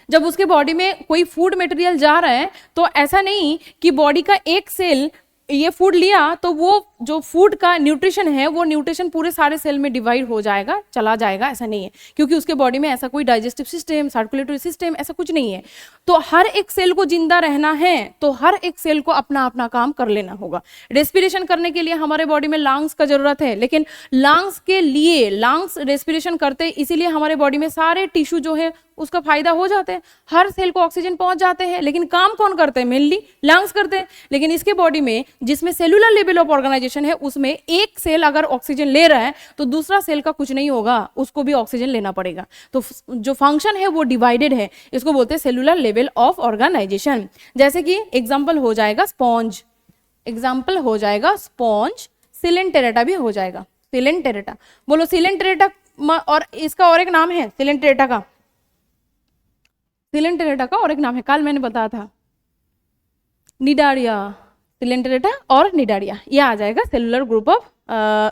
A: जब उसके बॉडी में कोई फूड मटेरियल जा रहा है तो ऐसा नहीं कि बॉडी का एक सेल ये फूड लिया तो वो जो फूड का न्यूट्रिशन है वो न्यूट्रिशन पूरे सारे सेल में डिवाइड हो जाएगा, चला जाएगा, ऐसा नहीं है। क्योंकि उसके बॉडी में ऐसा कोई डाइजेस्टिव सिस्टम, सर्कुलेटरी सिस्टम ऐसा कुछ नहीं है। तो हर एक सेल को जिंदा रहना है तो हर एक सेल को अपना अपना काम कर लेना होगा। रेस्पिरेशन करने के लिए हमारे बॉडी में लंग्स का जरूरत है, लेकिन लंग्स रेस्पिरेशन करते इसीलिए हमारे बॉडी में सारे टिश्यू जो है उसका फायदा हो जाते हैं, हर सेल को ऑक्सीजन पहुंच जाते हैं। लेकिन काम कौन करते हैं? मेनली लंग्स करते हैं। लेकिन इसके बॉडी में जिसमें cellular level of organisation organisation है उसमें एक सेल अगर ऑक्सीजन ले रहा है तो दूसरा सेल का कुछ नहीं होगा, उसको भी ऑक्सीजन लेना पड़ेगा। तो जो फंक्शन है वो डिवाइडेड है, इसको बोलते हैं सेलुलर लेवल ऑफ ऑर्गेनाइजेशन। जैसे कि एग्जाम्पल हो जाएगा स्पॉन्ज, एग्जाम्पल हो जाएगा स्पॉन्ज, सिलेंटेरेटा भी हो जाएगा, सिलेंटेरेटा। बोलो सिलेंटेरेटा, और इसका और एक नाम है सिलेंटेरेटा का, सिलेंटेरेटा का और एक नाम है, कल मैंने बताया था, निडारिया, सिलेंटेरेटा और निडारिया, ये आ जाएगा cellular group of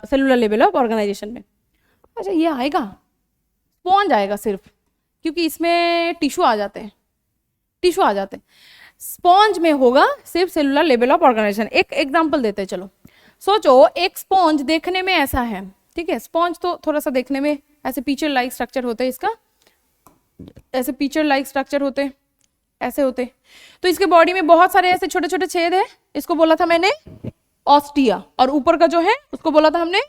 A: cellular level of organisation में। अच्छा ये आएगा, स्पॉन्ज आएगा सिर्फ, क्योंकि इसमें टिश्यू आ जाते हैं, टिश्यू आ जाते हैं। स्पॉन्ज में होगा सिर्फ सेलुलर लेवल ऑफ ऑर्गेनाइजेशन। एक एग्जांपल देते हैं, चलो सोचो एक स्पॉन्ज देखने में ऐसा है, ठीक है, स्पॉन्ज तो थोड़ा सा देखने में ऐसे पिक्चर लाइक स्ट्रक्चर होते हैं, इसका ऐसे पिक्चर लाइक स्ट्रक्चर होते हैं, ऐसे होते। तो इसके बॉडी में बहुत सारे ऐसे छोटे छोटे छेद है, इसको बोला था मैंने ऑस्टिया, और ऊपर का जो है उसको बोला था हमने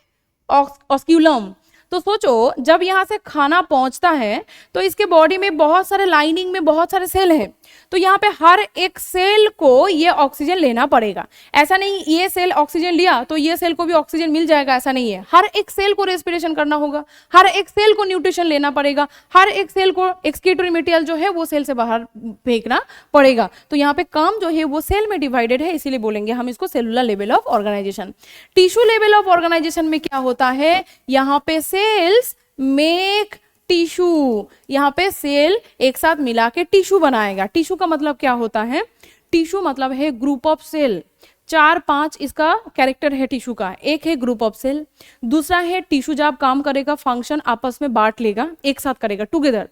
A: ऑस्क्यूलम। तो सोचो जब यहाँ से खाना पहुंचता है तो इसके बॉडी में बहुत सारे लाइनिंग में बहुत सारे सेल हैं, तो यहाँ पे हर एक सेल को ये ऑक्सीजन लेना पड़ेगा। ऐसा नहीं ये सेल ऑक्सीजन लिया तो ये सेल को भी ऑक्सीजन मिल जाएगा, ऐसा नहीं है। हर एक सेल को रेस्पिरेशन करना होगा, हर एक सेल को न्यूट्रिशन लेना पड़ेगा, हर एक सेल को एक्सक्रीटरी मटेरियल जो है वो सेल से बाहर फेंकना पड़ेगा। तो यहाँ पे काम जो है वो सेल में डिवाइडेड है, इसीलिए बोलेंगे हम इसको cellular level of organisation. Tissue level of organisation में क्या होता है, यहाँ पे सेल्स मेक टिश्यू, यहाँ पे सेल एक साथ मिला के टिश्यू बनाएगा। टिश्यू का मतलब क्या होता है, टिश्यू मतलब है ग्रुप ऑफ सेल, 4-5 इसका कैरेक्टर है टिश्यू का। एक है ग्रुप ऑफ सेल, दूसरा है टिश्यू जब काम करेगा फंक्शन आपस में बांट लेगा, एक साथ करेगा टुगेदर।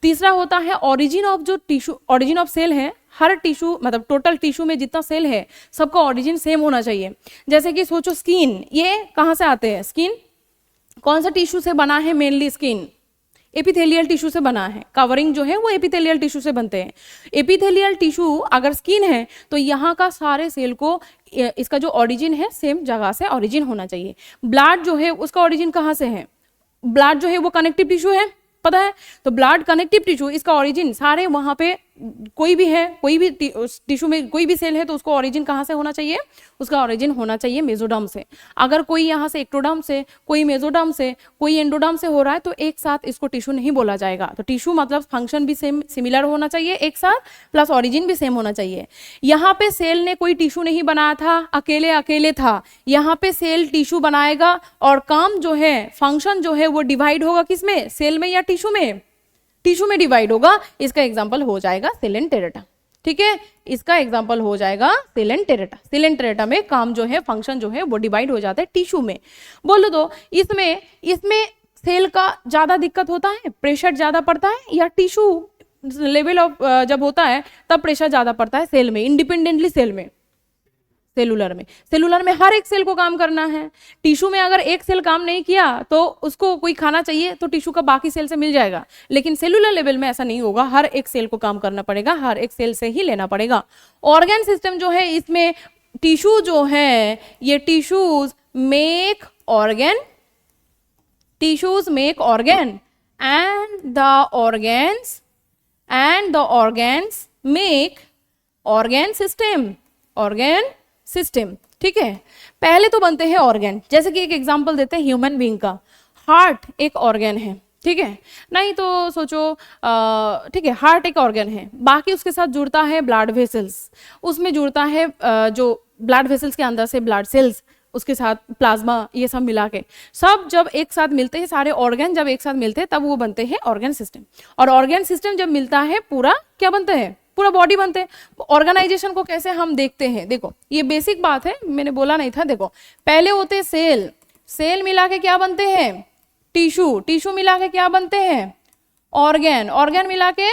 A: तीसरा होता है ओरिजिन ऑफ जो टिश्यू, ओरिजिन ऑफ सेल है, हर टिश्यू मतलब टोटल टिश्यू में जितना सेल है सबका ओरिजिन सेम होना चाहिए। जैसे कि सोचो स्किन, ये कहाँ से आते हैं, स्किन कौन सा टिश्यू से बना है, मेनली स्किन एपिथेलियल टिश्यू से बना है, कवरिंग जो है वो एपिथेलियल टिश्यू से बनते हैं। एपिथेलियल टिश्यू अगर स्किन है तो यहाँ का सारे सेल को इसका जो ओरिजिन है सेम जगह से ओरिजिन होना चाहिए। ब्लड जो है उसका ओरिजिन कहाँ से है, ब्लड जो है वो कनेक्टिव टिश्यू है, पता है, तो ब्लड कनेक्टिव टिश्यू, इसका ओरिजिन सारे वहां पे कोई भी है, कोई भी टिश्यू में कोई भी सेल है तो उसको ओरिजिन कहाँ से होना चाहिए, उसका ओरिजिन होना चाहिए मेसोडर्म से। अगर कोई यहाँ से एक्टोडर्म से, कोई मेसोडर्म से, कोई एंडोडर्म से हो रहा है तो एक साथ इसको टिश्यू नहीं बोला जाएगा। तो टिश्यू मतलब फंक्शन भी सेम सिमिलर होना चाहिए एक साथ, प्लस ओरिजिन भी सेम होना चाहिए। यहाँ पे सेल ने कोई टिश्यू नहीं बनाया था, अकेले अकेले था, यहाँ पे सेल टिश्यू बनाएगा और काम जो है फंक्शन जो है वो डिवाइड होगा किसमें, सेल में या टिश्यू में, टिश्यू में डिवाइड होगा। इसका एग्जांपल हो जाएगा सिलेंटेरेटा, ठीक है, इसका एग्जांपल हो जाएगा सिलेंटेरेटा। सिलेंटेरेटा में काम जो है फंक्शन जो है वो डिवाइड हो जाता है टिश्यू में। बोलो तो इसमें सेल का ज्यादा दिक्कत होता है, प्रेशर ज्यादा पड़ता है, या टिश्यू लेवल ऑफ जब होता है तब प्रेशर ज्यादा पड़ता है सेल में, इंडिपेंडेंटली सेल में, सेलुलर में हर एक सेल को काम करना है। टिश्यू में अगर एक सेल काम नहीं किया तो उसको कोई खाना चाहिए तो टिश्यू का बाकी सेल से मिल जाएगा, लेकिन सेलुलर लेवल में ऐसा नहीं होगा, हर एक सेल को काम करना पड़ेगा, हर एक सेल से ही लेना पड़ेगा। ऑर्गन सिस्टम जो है इसमें टिश्यू जो है ये tissues make organ, tissues make organ and the organs make organ system, ठीक है। पहले तो बनते हैं ऑर्गन, जैसे कि एक एग्जांपल देते हैं ह्यूमन बीइंग का, हार्ट एक ऑर्गन है, ठीक है, नहीं तो सोचो ठीक है हार्ट एक ऑर्गन है, बाकी उसके साथ जुड़ता है ब्लड वेसल्स, उसमें जुड़ता है जो ब्लड वेसल्स के अंदर से ब्लड सेल्स, उसके साथ प्लाज्मा, ये सब मिला के सब जब एक साथ मिलते हैं, सारे ऑर्गन जब एक साथ मिलते हैं तब वो बनते हैं ऑर्गन सिस्टम। और ऑर्गन सिस्टम जब मिलता है पूरा क्या बनता है, पूरा बॉडी बनते हैं। ऑर्गेनाइजेशन को कैसे हम देखते हैं, देखो ये बेसिक बात है, मैंने बोला नहीं था, देखो पहले होते सेल, सेल मिला के क्या बनते हैं, टिश्यू, टिश्यू मिला के क्या बनते हैं, ऑर्गन, ऑर्गन मिला के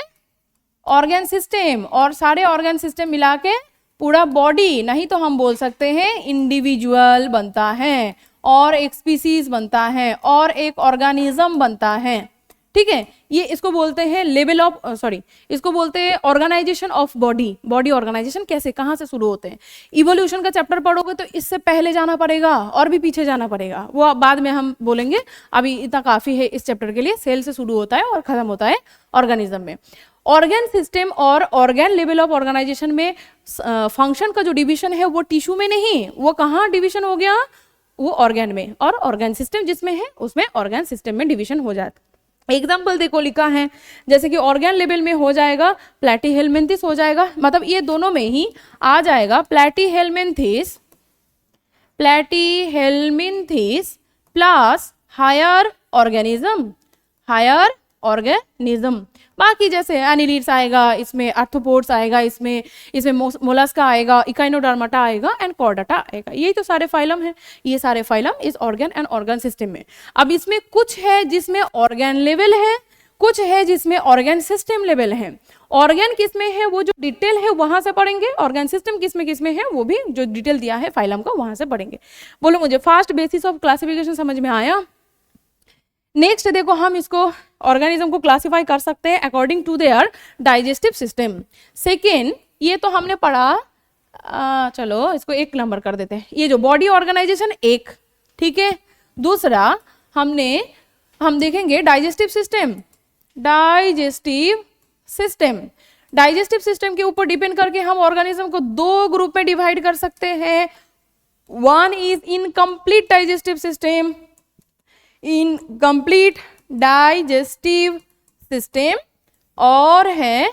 A: ऑर्गन सिस्टम, और सारे ऑर्गन सिस्टम मिला के पूरा बॉडी, नहीं तो हम बोल सकते हैं इंडिविजुअल बनता है, और एक स्पीसीज बनता है, और एक ऑर्गेनिज्म बनता है, ठीक है। ये इसको बोलते हैं लेवल ऑफ इसको बोलते हैं organisation of body. Body organisation कैसे कहाँ से शुरू होते हैं, इवोल्यूशन का चैप्टर पढ़ोगे तो इससे पहले जाना पड़ेगा और भी पीछे जाना पड़ेगा, वो बाद में हम बोलेंगे, अभी इतना काफी है इस चैप्टर के लिए। सेल से शुरू होता है और खत्म होता है ऑर्गेनिज्म में। ऑर्गन सिस्टम और ऑर्गन लेवल ऑफ ऑर्गेनाइजेशन में फंक्शन का जो डिवीजन है वो टिश्यू में नहीं, वो कहाँ डिवीजन हो गया, वो ऑर्गन में, और ऑर्गन सिस्टम जिसमें है उसमें ऑर्गन सिस्टम में डिवीजन हो जाता है। एग्जाम्पल देखो लिखा है, जैसे कि ऑर्गन लेवल में हो जाएगा प्लैटीहेलमिन्थिस हो जाएगा, मतलब ये दोनों में ही आ जाएगा प्लैटीहेलमिन्थिस प्लस हायर ऑर्गेनिज्म। बाकी जैसे एनिलीड्स आएगा, इसमें आर्थ्रोपोड्स आएगा, इसमें मोलस्का आएगा, इकाइनोडर्माटा आएगा एंड कॉर्डाटा आएगा। यही तो सारे फाइलम हैं, ये सारे फाइलम इस ऑर्गन एंड ऑर्गन सिस्टम में। अब इसमें कुछ है जिसमें ऑर्गन लेवल है, कुछ है जिसमें ऑर्गन सिस्टम लेवल है। ऑर्गन किसमें है वो जो डिटेल है वहां से पढ़ेंगे, ऑर्गन सिस्टम किसमें है वो भी जो डिटेल दिया है फाइलम का वहां से पढ़ेंगे। बोलो मुझे फास्ट बेसिस ऑफ क्लासिफिकेशन समझ में आया। नेक्स्ट देखो, हम इसको ऑर्गेनिज्म को क्लासिफाई कर सकते हैं according to their digestive system. Second, ये तो हमने पढ़ा, चलो इसको 1 नंबर कर देते हैं, ये जो बॉडी ऑर्गेनाइजेशन 1, ठीक है। दूसरा हम देखेंगे डाइजेस्टिव सिस्टम। डाइजेस्टिव सिस्टम के ऊपर डिपेंड करके हम ऑर्गेनिज्म को 2 ग्रुप में डिवाइड कर सकते हैं। One is incomplete digestive system, incomplete digestive system, और है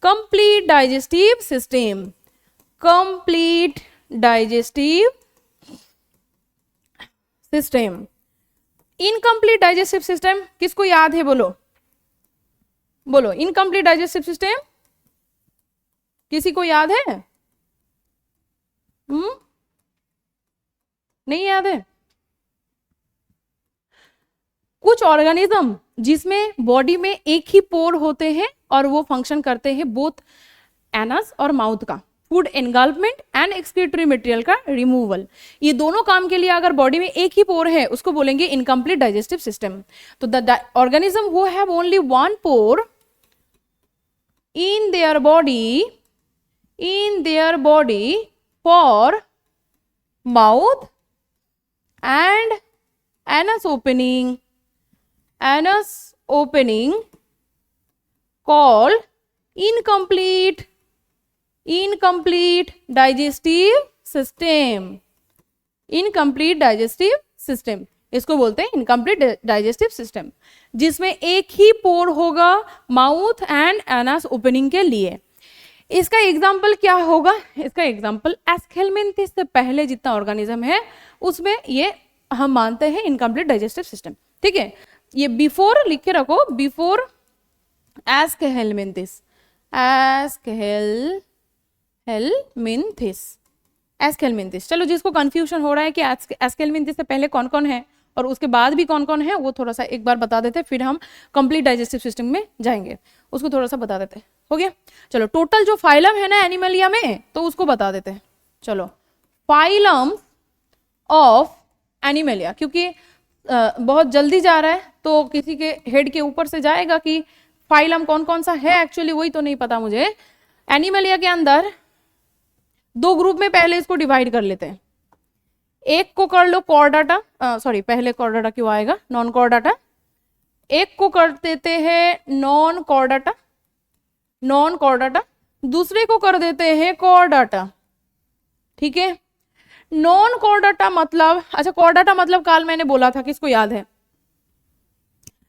A: complete digestive system. Complete digestive system, incomplete digestive system किसको याद है? बोलो इनकम्प्लीट डाइजेस्टिव सिस्टम किसी को याद है? नहीं याद है? कुछ ऑर्गेनिज्म जिसमें बॉडी में एक ही पोर होते हैं और वो फंक्शन करते हैं बोथ एनस और माउथ का, फूड एनगल्फमेंट एंड एक्सक्रीटरी मटेरियल का रिमूवल। ये दोनों काम के लिए अगर बॉडी में एक ही पोर है उसको बोलेंगे इनकम्प्लीट डाइजेस्टिव सिस्टम। तो the organism who have only one pore in their body for mouth and anus opening called incomplete digestive system। Incomplete digestive system इसको बोलते हैं इनकम्प्लीट डाइजेस्टिव सिस्टम, जिसमें एक ही पोर होगा माउथ एंड एनस ओपनिंग के लिए। इसका एग्जाम्पल क्या होगा? इसका एग्जाम्पल एस्केलमेंथिस से पहले जितना ऑर्गेनिज्म है उसमें ये हम मानते हैं इनकम्प्लीट डाइजेस्टिव सिस्टम, ठीक है। ये बिफोर लिख के रखो, बिफोर एस्केलमेंथिस एस्केलमेंथिस। चलो जिसको कंफ्यूजन हो रहा है कि एस्केलमेंथिस से पहले कौन कौन है और उसके बाद भी कौन कौन है वो थोड़ा सा एक बार बता देते, फिर हम कंप्लीट डाइजेस्टिव सिस्टम में जाएंगे, उसको थोड़ा सा बता देते। हो गया? चलो टोटल जो फाइलम है ना एनिमलिया में तो उसको बता देते हैं। चलो फाइलम ऑफ एनिमलिया, क्योंकि बहुत जल्दी जा रहा है तो किसी के हेड के ऊपर से जाएगा कि फाइलम कौन कौन सा है, एक्चुअली वही तो नहीं पता मुझे। एनिमलिया के अंदर 2 ग्रुप में पहले इसको डिवाइड कर लेते हैं। एक को कर लो कॉर्डाटा, सॉरी पहले कॉर्डाटा क्यों आएगा, नॉन कॉर्डाटा। एक को कर देते हैं नॉन कॉर्डाटा, दूसरे को कर देते हैं कॉर्डाटा, ठीक है। नॉन कॉर्डाटा मतलब, अच्छा कॉर्डाटा मतलब काल मैंने बोला था, किसको याद है?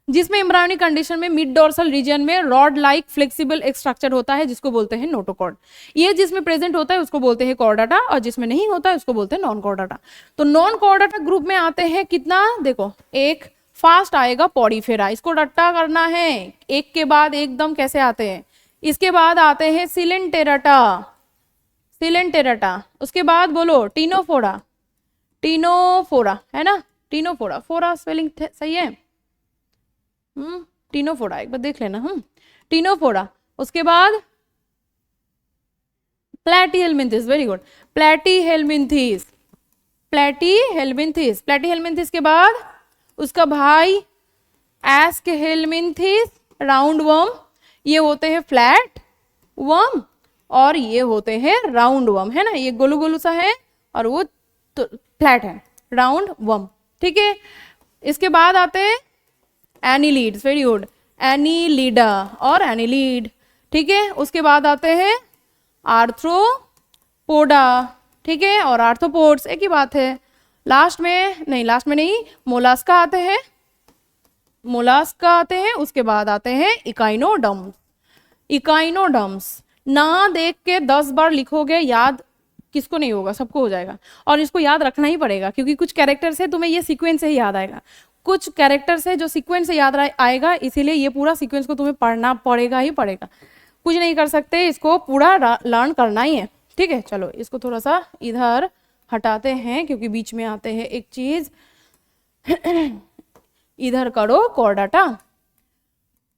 A: जिसमें एम्ब्रायोनिक कंडीशन में मिड डोर्सल रीजन में रॉड लाइक फ्लेक्सिबल एक स्ट्रक्चर होता है जिसको बोलते हैं नोटोकॉर्ड। ये जिसमें प्रेजेंट होता है उसको बोलते हैं कॉर्डाटा और जिसमें नहीं होता है उसको बोलते हैं नॉन कॉर्डाटा। तो नॉन कॉर्डाटा ग्रुप में आते हैं कितना, देखो एक फास्ट आएगा पॉडीफेरा, इसको रट्टा करना है, एक के बाद एकदम कैसे आते हैं। इसके बाद आते हैं सिलेंटेराटा, उसके बाद बोलो टीनोफोरा है ना, टीनोफोरा, फोरा स्पेलिंग सही है, टीनोफोरा एक बार देख लेना। टीनोफोरा, उसके बाद प्लैटीहेलमिन्थिस, वेरी गुड, प्लैटीहेलमिन्थिस के बाद उसका भाई एस्केहेलमिन्थिस राउंड वर्म, ये होते हैं फ्लैट वर्म और ये होते हैं राउंड वर्म, है ना, ये गोलू गोलू सा है और वो तो फ्लैट है, राउंड वर्म, ठीक है। इसके बाद आते हैं एनिलीड्स, वेरी गुड, एनिलीडा और एनिलीड, ठीक है। उसके बाद आते हैं आर्थ्रोपोडा, ठीक है, और आर्थ्रोपोड्स एक ही बात है। लास्ट में नहीं, मोलास्का आते हैं, मोलास्का आते हैं, उसके बाद आते हैं इकाइनोडर्म्स। इकाइनोडर्म्स ना देख के 10 बार लिखोगे, याद किसको नहीं होगा, सबको हो जाएगा। और इसको याद रखना ही पड़ेगा क्योंकि कुछ कैरेक्टर्स है तुम्हें ये सीक्वेंस से ही याद आएगा, कुछ कैरेक्टर्स है जो सीक्वेंस से याद आएगा, इसीलिए ये पूरा सीक्वेंस को तुम्हें पढ़ना पड़ेगा ही पड़ेगा, कुछ नहीं कर सकते, इसको पूरा लर्न करना ही है। ठीक है, चलो इसको थोड़ा सा इधर हटाते हैं क्योंकि बीच में आते हैं एक चीज। इधर करो कॉर्डाटा।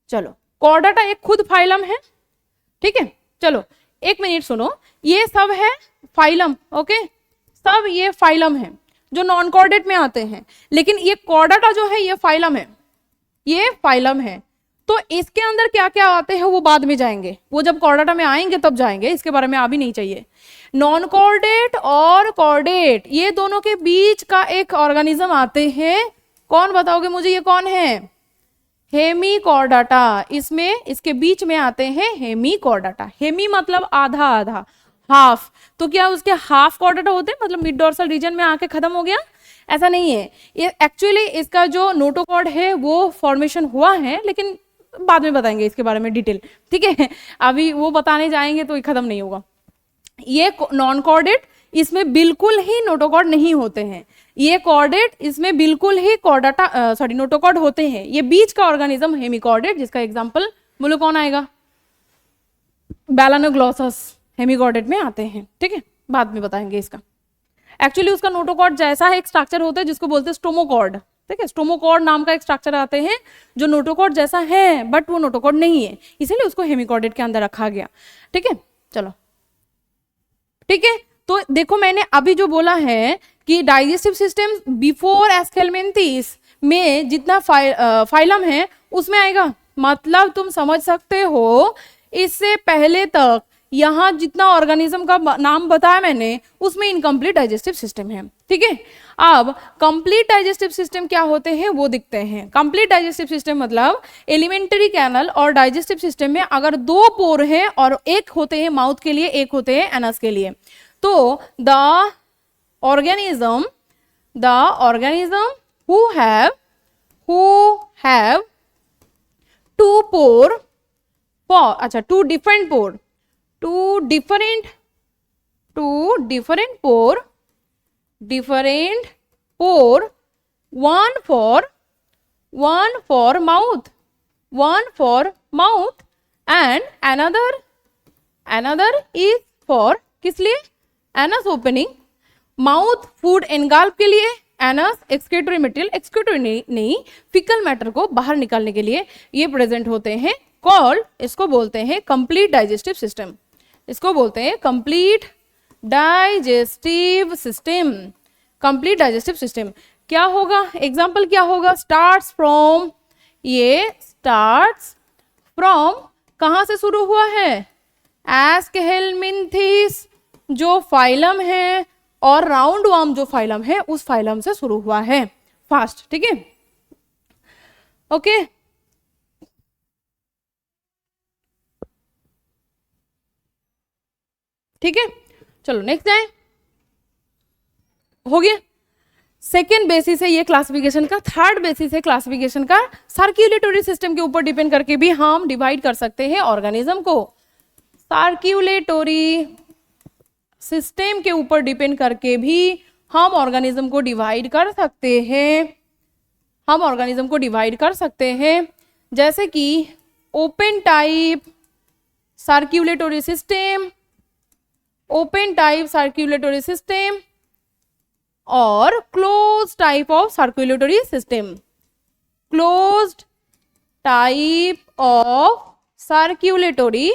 A: चलो कॉर्डाटा एक खुद फाइलम है, ठीक है। चलो एक मिनट सुनो, ये सब है फाइलम, ओके, सब ये फाइलम है जो नॉन कॉर्डेट में आते हैं, लेकिन ये कॉर्डाटा जो है ये फाइलम है, ये फाइलम है। तो इसके अंदर क्या क्या आते हैं वो बाद में जाएंगे, वो जब कॉर्डाटा में आएंगे तब जाएंगे, इसके बारे में अभी नहीं चाहिए। नॉन कॉर्डेट और कॉर्डेट ये दोनों के बीच का एक ऑर्गेनिज्म आते हैं, कौन बताओगे मुझे ये कौन है? हेमीकॉर्डाटा। इसमें इसके बीच में आते हैं हेमीकॉर्डाटा। हेमी मतलब आधा आधा, हाफ। तो क्या उसके हाफ कॉर्डाटा होते हैं, मतलब मिड डोर्सल रीजन में आके खत्म हो गया? ऐसा नहीं है, ये एक्चुअली इसका जो नोटोकॉर्ड है वो फॉर्मेशन हुआ है, लेकिन बाद में बताएंगे इसके बारे में डिटेल, ठीक है। अभी वो बताने जाएंगे तो ये खत्म नहीं होगा। ये नॉन कॉर्डेट, इसमें बिल्कुल ही नोटोकॉर्ड नहीं होते हैं। ये कॉर्डेट, इसमें बिल्कुल ही कॉर्डाटा नोटोकॉर्ड होते हैं। ये बीच का ऑर्गेनिज्म हेमीकॉर्डेट, जिसका एग्जांपल बोलो कौन आएगा? बैलानोग्लोसस हेमीकॉर्डेट में आते हैं, ठीक है, बाद में बताएंगे इसका। एक्चुअली उसका नोटोकॉर्ड जैसा है एक स्ट्रक्चर होता है जिसको बोलते हैं स्टोमोकॉर्ड, ठीक है। स्टोमोकॉर्ड नाम का एक स्ट्रक्चर आते हैं जो नोटोकॉर्ड जैसा है बट वो नोटोकॉर्ड नहीं है, इसीलिए उसको हेमीकॉर्डेट के अंदर रखा गया, ठीक है। चलो ठीक है, तो देखो मैंने अभी जो बोला है कि डाइजेस्टिव सिस्टम बिफोर एस्केलमेंथिस में जितना फाइलम है उसमें आएगा, मतलब तुम समझ सकते हो इससे पहले तक यहाँ जितना ऑर्गेनिज्म का नाम बताया मैंने उसमें इनकम्प्लीट डाइजेस्टिव सिस्टम है, ठीक है। अब कंप्लीट डाइजेस्टिव सिस्टम क्या होते हैं वो दिखते हैं। कंप्लीट डाइजेस्टिव सिस्टम मतलब एलिमेंट्री कैनल और डाइजेस्टिव सिस्टम में अगर 2 पोर हैं और एक होते हैं माउथ के लिए, एक होते हैं एनस के लिए, तो the organism who have 2 pore for, अच्छा 2 different pour, 2 different pour, one for mouth and another is for किस लिए? एनस ओपनिंग, माउथ फूड एनगाल्प के लिए, एनस एक्सक्रीटरी मटेरियल, एक्सक्रीटरी नहीं फिकल मैटर को बाहर निकालने के लिए ये प्रेजेंट होते हैं। कॉल्ड, इसको बोलते हैं कंप्लीट डाइजेस्टिव सिस्टम, इसको बोलते हैं complete digestive system. Complete digestive system क्या होगा? एग्जाम्पल क्या होगा? स्टार्ट्स फ्रॉम, ये स्टार्ट्स फ्रॉम कहां से शुरू हुआ है? एस्केलमेंथिस जो फाइलम है और राउंड वर्म जो फाइलम है उस फाइलम से शुरू हुआ है फास्ट, ठीक है, ओके। ठीक है, चलो नेक्स्ट जाए, हो गया। सेकेंड बेसिस है ये क्लासिफिकेशन का। थर्ड बेसिस है क्लासिफिकेशन का सर्कुलेटरी सिस्टम के ऊपर डिपेंड करके भी हम डिवाइड कर सकते हैं ऑर्गेनिज्म को। सर्कुलेटरी सिस्टम के ऊपर डिपेंड करके भी हम ऑर्गेनिज्म को डिवाइड कर सकते हैं, हम ऑर्गेनिज्म को डिवाइड कर सकते हैं, जैसे कि open type circulatory system, open type circulatory system और close type of circulatory system. Closed type of circulatory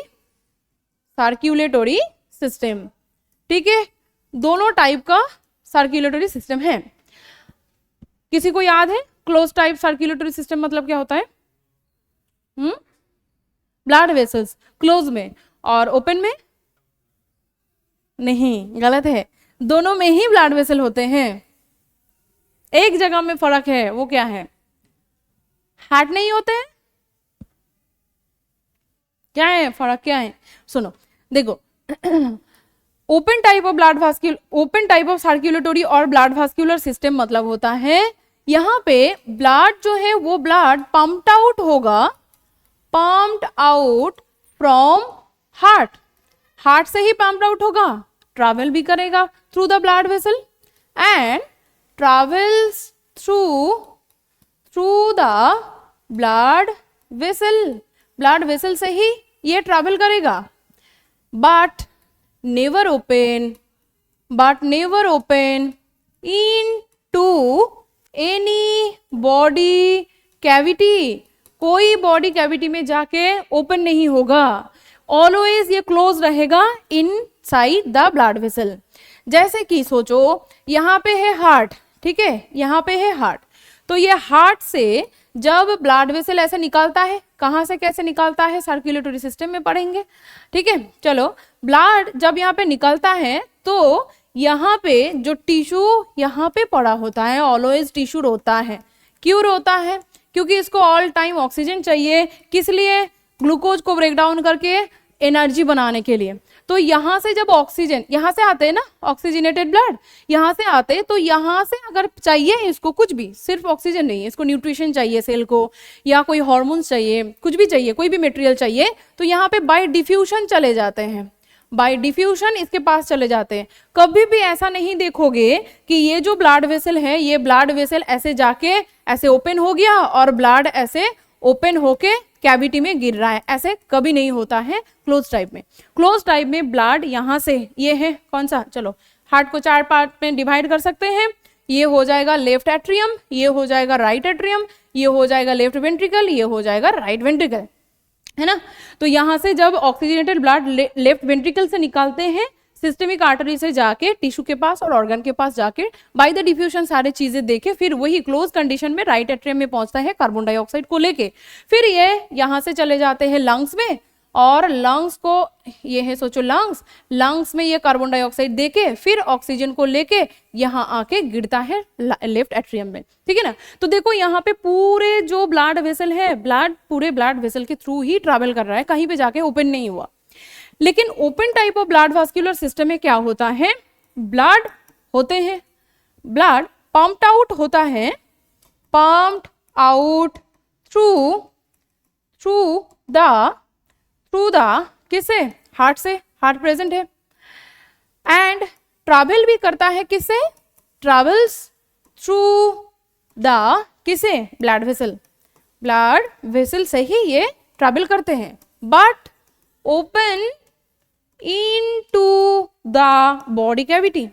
A: system, ठीक है, दोनों टाइप का सर्कुलेटरी सिस्टम है। किसी को याद है क्लोज टाइप सर्कुलेटरी सिस्टम मतलब क्या होता है? ब्लड वेसल्स क्लोज में और ओपन में नहीं, गलत है, दोनों में ही ब्लड वेसल होते हैं। एक जगह में फर्क है, वो क्या है? हार्ट नहीं होते हैं, क्या है फर्क, क्या है? सुनो देखो ओपन टाइप ऑफ सर्कुलेटरी और ब्लड वास्कुलर सिस्टम मतलब होता है यहाँ पे ब्लड जो है वो ब्लड पंप्ड आउट होगा, pumped out from heart, heart से ही पम्प्ड आउट होगा, ट्रैवल भी करेगा through the blood vessel and travels through the blood vessel से ही ये ट्रैवल करेगा, but never open into any body cavity, कोई बॉडी कैविटी में जाके ओपन नहीं होगा, ऑलवेज ये क्लोज रहेगा इनसाइड द ब्लड वेसल। जैसे कि सोचो यहाँ पे है हार्ट, ठीक है, यहाँ पे है हार्ट, तो ये हार्ट से जब ब्लड वेसल ऐसे निकालता है, कहाँ से कैसे निकालता है सर्कुलेटरी सिस्टम में पढ़ेंगे, ठीक है। चलो, ब्लड जब यहाँ पे निकलता है तो यहाँ पे जो टिश्यू यहाँ पे पड़ा होता है, ऑलवेज टिश्यू रोता है। क्यों रोता है? क्योंकि इसको ऑल टाइम ऑक्सीजन चाहिए, किस लिए? ग्लूकोज को ब्रेक डाउन करके एनर्जी बनाने के लिए। तो यहाँ से जब ऑक्सीजन यहाँ से आते हैं ना, ऑक्सीजनेटेड ब्लड यहाँ से आते हैं, तो यहाँ से अगर चाहिए इसको कुछ भी, सिर्फ ऑक्सीजन नहीं है, इसको न्यूट्रिशन चाहिए सेल को, या कोई हार्मोन्स चाहिए, कुछ भी चाहिए, कोई भी मटेरियल चाहिए, तो यहाँ पे बाय डिफ्यूजन चले जाते हैं, बाय डिफ्यूजन इसके पास चले जाते हैं। कभी भी ऐसा नहीं देखोगे कि ये जो ब्लड वेसल है, ये ब्लड वेसल ऐसे जाके ऐसे ओपन हो गया और ब्लड ऐसे ओपन होके कैविटी में गिर रहा है, ऐसे कभी नहीं होता है क्लोज टाइप में। क्लोज टाइप में ब्लड यहाँ से, ये है कौन सा, चलो हार्ट को 4 पार्ट में डिवाइड कर सकते हैं, ये हो जाएगा लेफ्ट एट्रियम, ये हो जाएगा राइट एट्रियम, ये हो जाएगा लेफ्ट वेंट्रिकल, ये हो जाएगा राइट वेंट्रिकल, है ना। तो यहाँ से जब ऑक्सीजनेटेड ब्लड लेफ्ट वेंट्रिकल से निकालते हैं, सिस्टेमिक आर्टरी से जाके टिश्यू के पास और ऑर्गन के पास जाके बाय द डिफ्यूजन सारे चीजें देखे, फिर वही क्लोज कंडीशन में राइट एट्रियम में पहुंचता है कार्बन डाइऑक्साइड को लेके, फिर ये यहाँ से चले जाते हैं लंग्स में, और लंग्स को, ये है सोचो लंग्स में ये कार्बन डाइऑक्साइड देके फिर ऑक्सीजन को लेके यहाँ आके गिरता है लेफ्ट एट्रियम में, ठीक है ना। तो देखो यहाँ पे पूरे जो ब्लड वेसल है, ब्लड पूरे ब्लड वेसल के थ्रू ही ट्रैवल कर रहा है, कहीं पे जाके ओपन नहीं हुआ। लेकिन open type of blood vascular system में क्या होता है, ब्लड होते हैं, ब्लड पंप्ड आउट होता है, पंप्ड आउट थ्रू द किससे, हार्ट से, हार्ट प्रेजेंट है, एंड ट्रैवल भी करता है किससे, ट्रैवल्स थ्रू द किसे, ब्लड वेसल से ही ये ट्रैवल करते हैं, but open into the body cavity,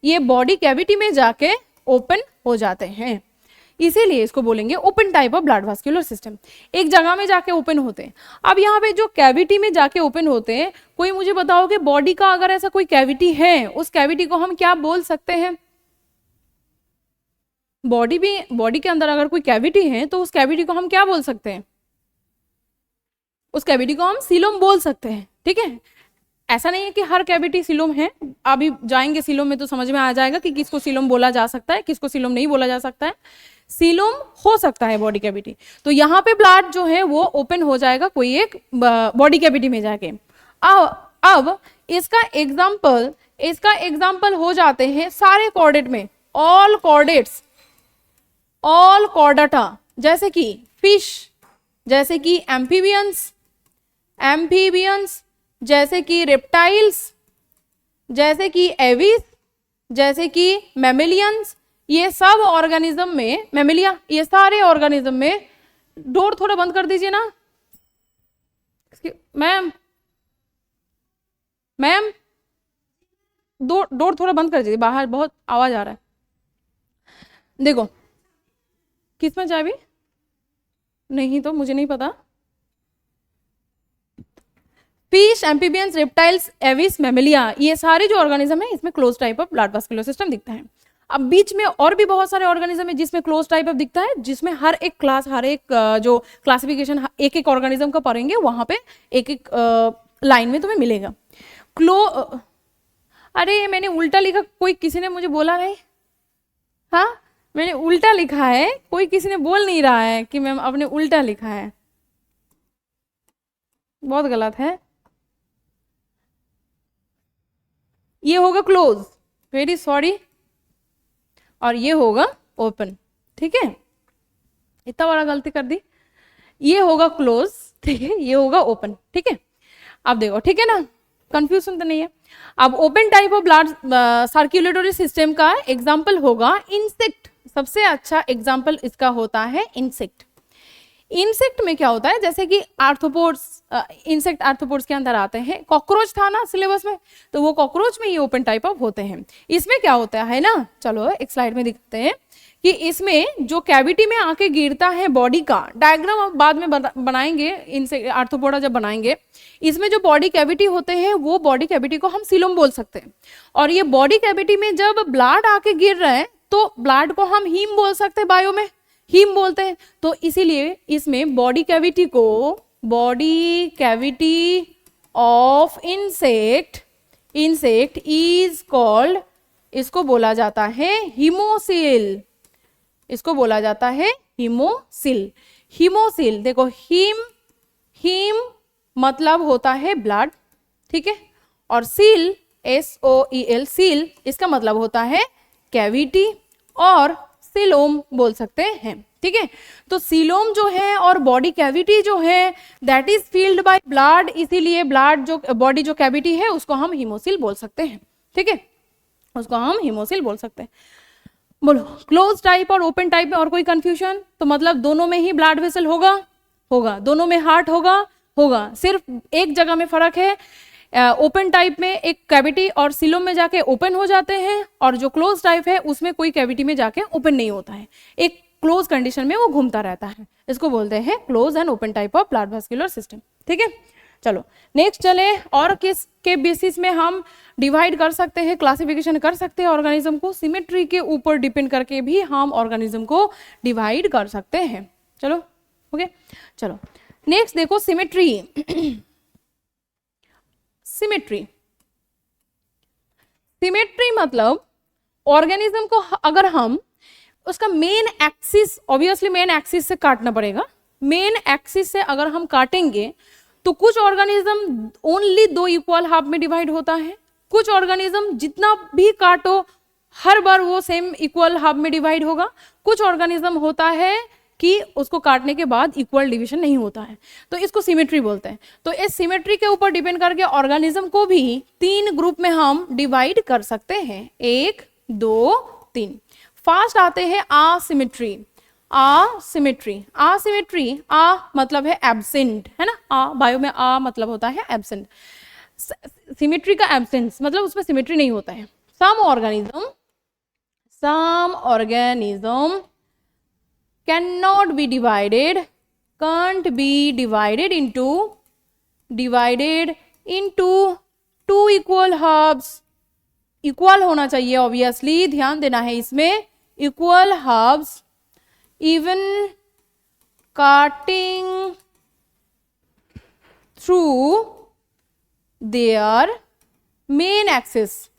A: ये बॉडी कैविटी में जाके ओपन हो जाते हैं, इसीलिए इसको बोलेंगे open type of blood vascular system. एक जगह में जाके ओपन होते हैं। अब यहाँ पे जो कैविटी में जाके ओपन होते हैं, कोई मुझे बताओ कि बॉडी का अगर ऐसा कोई कैविटी है, उस कैविटी को हम क्या बोल सकते हैं? बॉडी के अंदर अगर कोई कैविटी है तो उस कैविटी को हम क्या बोल सकते हैं? उस कैविटी को हम सीलोम बोल सकते हैं, ठीक है। ऐसा नहीं है कि हर कैविटी सीलोम है, अभी जाएंगे सीलोम में तो समझ में आ जाएगा कि किसको सीलोम बोला जा सकता है, किसको सीलोम नहीं बोला जा सकता है। सीलोम हो सकता है बॉडी कैविटी। तो यहाँ पे ब्लड जो है वो ओपन हो जाएगा कोई एक बॉडी कैविटी में जाके। अब इसका एग्जाम्पल हो जाते हैं सारे कॉर्डेट में, ऑल कॉर्डेटा, जैसे कि फिश, जैसे कि एम्फीबियंस, जैसे कि रेप्टाइल्स, जैसे कि एविस, जैसे कि मैमेलियंस, ये सब ऑर्गेनिज्म में, मैमेलिया, ये सारे ऑर्गेनिज्म में, डोर थोड़ा बंद कर दीजिए ना मैम, डोर थोड़ा बंद कर दीजिए, बाहर बहुत आवाज आ रहा है। देखो किसमें चाबी नहीं, तो मुझे नहीं पता। Fish, amphibians, reptiles, Aves, Mammalia, ये सारे जो ऑर्गेनिज्म है इसमें close type of blood vascular system दिखता है। अब बीच में और भी बहुत सारे ऑर्गेनिज्म है जिसमें क्लोज टाइप ऑफ दिखता है, जिसमें हर एक क्लास, हर एक जो क्लासिफिकेशन एक एक ऑर्गेनिज्म का पढ़ेंगे वहां पे एक एक लाइन में तुम्हें मिलेगा। अरे मैंने उल्टा लिखा, कोई किसी ने मुझे बोला नहीं, हाँ मैंने उल्टा लिखा है, कोई किसी ने बोल नहीं रहा है कि मैम आपने उल्टा लिखा है, बहुत गलत है ये होगा क्लोज, वेरी सॉरी, और ये होगा ओपन। ठीक है, इतना बड़ा गलती कर दी। ये होगा क्लोज, ठीक है, ये होगा ओपन। ठीक है, अब देखो, ठीक है ना, कंफ्यूजन तो नहीं है। अब open type of blood circulatory system का एग्जांपल होगा इंसेक्ट। सबसे अच्छा एग्जांपल इसका होता है इंसेक्ट। इंसेक्ट में क्या होता है, जैसे कि आर्थ्रोपोड्स, इंसेक्ट आर्थ्रोपोड्स के अंदर आते हैं। कॉकरोच था ना सिलेबस में, तो वो कॉकरोच में ये ओपन टाइप ऑफ होते हैं। इसमें क्या होता है ना, चलो एक स्लाइड में दिखते हैं कि इसमें जो कैविटी में आके गिरता है बॉडी का डायग्राम अब बाद में बनाएंगे, इनसे आर्थ्रोपोडा जब बनाएंगे। इसमें जो बॉडी कैविटी होते हैं वो बॉडी कैविटी को हम सीलोम बोल सकते हैं। और ये बॉडी कैविटी में जब ब्लड आके गिर रहा है तो ब्लड को हम हीम बोल सकते हैं, बायो में हीम बोलते हैं। तो इसीलिए इसमें बॉडी कैविटी को, body cavity of insect, insect is called, इसको बोला जाता है हीमोसिल, इसको बोला जाता है हीमोसिल। हीमोसिल देखो, हीम, हीम मतलब होता है ब्लड, ठीक है, और सील, SOEL, सील, इसका मतलब होता है कैविटी और सीलोम बोल सकते हैं। ठीक है, तो सीलोम जो है और बॉडी कैविटी जो है that is field by blood, इसीलिए ब्लड जो बॉडी जो कैविटी है उसको हम हीमोसिल बोल सकते हैं। ठीक है, उसको हम हीमोसिल बोल सकते हैं। बोलो, क्लोज टाइप और ओपन टाइप में और कोई कंफ्यूजन? तो मतलब दोनों में ही ब्लड वेसल होगा, होगा, दोनों में हार्ट होगा, होगा, सिर्फ एक जगह में फर्क है। ओपन टाइप में एक कैविटी और सीलोम में जाके ओपन हो जाते हैं, और जो क्लोज टाइप है उसमें कोई कैविटी में जाके ओपन नहीं होता है, एक क्लोज कंडीशन में वो घूमता रहता है। इसको बोलते हैं close and open type of blood vascular system. ठीक है, चलो नेक्स्ट चले, और किस के बेसिस में हम डिवाइड कर सकते हैं, क्लासिफिकेशन कर सकते हैं ऑर्गेनिज्म को? सिमेट्री के ऊपर डिपेंड करके भी हम ऑर्गेनिज्म को डिवाइड कर सकते हैं। चलो ओके, चलो नेक्स्ट देखो सिमेट्री। सिमेट्री, सिमेट्री मतलब ऑर्गेनिज्म को अगर हम उसका main axis, obviously main axis से काटना पड़ेगा, मेन एक्सिस से अगर हम काटेंगे तो कुछ ऑर्गेनिज्म ओनली 2 इक्वल हाफ में डिवाइड होता है, कुछ ऑर्गेनिज्म जितना भी काटो हर बार वो सेम इक्वल हाफ में डिवाइड होगा, कुछ ऑर्गेनिज्म होता है कि उसको काटने के बाद इक्वल डिवीजन नहीं होता है, तो इसको सिमेट्री बोलते हैं। तो इस सिमेट्री के ऊपर डिपेंड करके ऑर्गेनिज्म को भी 3 ग्रुप में हम डिवाइड कर सकते हैं, 1 2 3। फर्स्ट आते हैं आसिमेट्री। आसिमेट्री, आसिमेट्री, आ मतलब है एब्सेंट, है ना, आ बायो में आ मतलब होता है एब्सेंट। सिमेट्री का एब्सेंस मतलब उसमें सिमेट्री नहीं होता है। Some organism cannot be divided, can't be divided into 2 equal halves। Equal होना चाहिए ऑब्वियसली, ध्यान देना है इसमें, equal halves, even cutting through their main axis,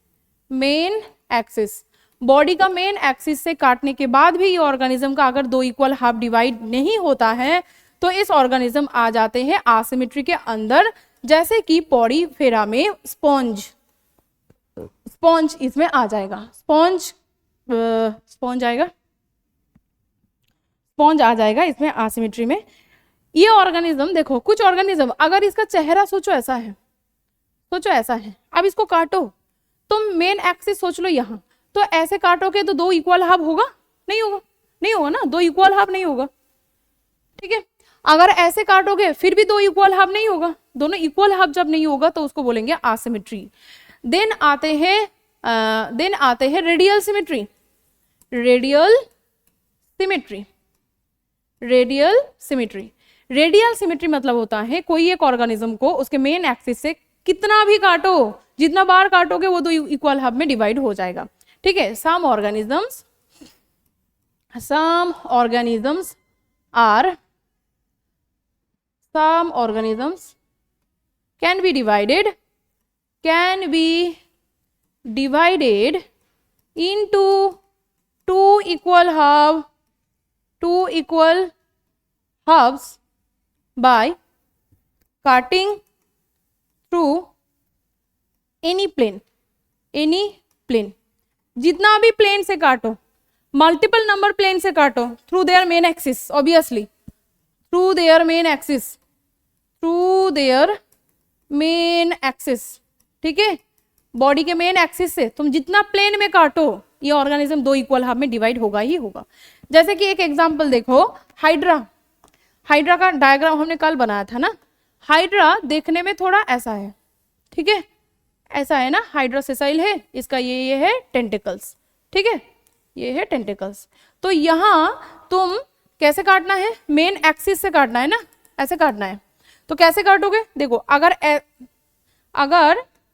A: main axis, body का मेन एक्सिस से काटने के बाद भी ये ऑर्गेनिज्म का अगर 2 इक्वल हाफ डिवाइड नहीं होता है तो इस ऑर्गेनिज्म आ जाते हैं आसिमेट्री के अंदर, जैसे कि पॉडीफेरा में स्पॉन्ज, स्पॉन्ज इसमें आ जाएगा, स्पॉन्ज आएगा, स्पॉन्ज आ जाएगा इसमें आसिमेट्री में। ये ऑर्गेनिज्म देखो, कुछ ऑर्गेनिज्म अगर इसका चेहरा सोचो ऐसा है, सोचो ऐसा है, अब इसको काटो तो मेन एक्सिस सोच लो यहाँ, तो ऐसे काटोगे तो 2 इक्वल हाफ होगा? नहीं होगा, नहीं होगा ना, 2 इक्वल हाफ नहीं होगा। ठीक है, अगर ऐसे काटोगे फिर भी 2 इक्वल हाफ नहीं होगा, दोनों इक्वल हाफ जब नहीं होगा तो उसको बोलेंगे आसिमेट्री। देन आते हैं radial symmetry. Radial symmetry, radial symmetry, radial symmetry मतलब होता है कोई एक ऑर्गेनिज्म को उसके मेन एक्सिस से कितना भी काटो, जितना बार काटोगे वो 2 इक्वल हाफ में डिवाइड हो जाएगा। ठीक है, some organisms can be divided into 2 equal halves by cutting through any plane, any plane, जितना भी प्लेन से काटो, मल्टीपल नंबर प्लेन से काटो through their main axis, obviously through their main axis, through their main axis, ठीक है, body के main axis से तुम जितना प्लेन में काटो ये ऑर्गेनिज्म दो इक्वल हाफ में डिवाइड होगा ही होगा। जैसे कि एक एग्जांपल देखो, हाइड्रा, हाइड्रा का डायग्राम हमने कल बनाया था ना। हाइड्रा देखने में थोड़ा ऐसा है, ठीक है, ऐसा है ना, हाइड्रा सेसाइल है, इसका ये है टेंटिकल्स, ठीक है, ये है टेंटिकल्स। तो यहाँ तुम कैसे काटना है, मेन एक्सिस से काटना है ना, ऐसे काटना है। तो कैसे काटोगे, देखो अगर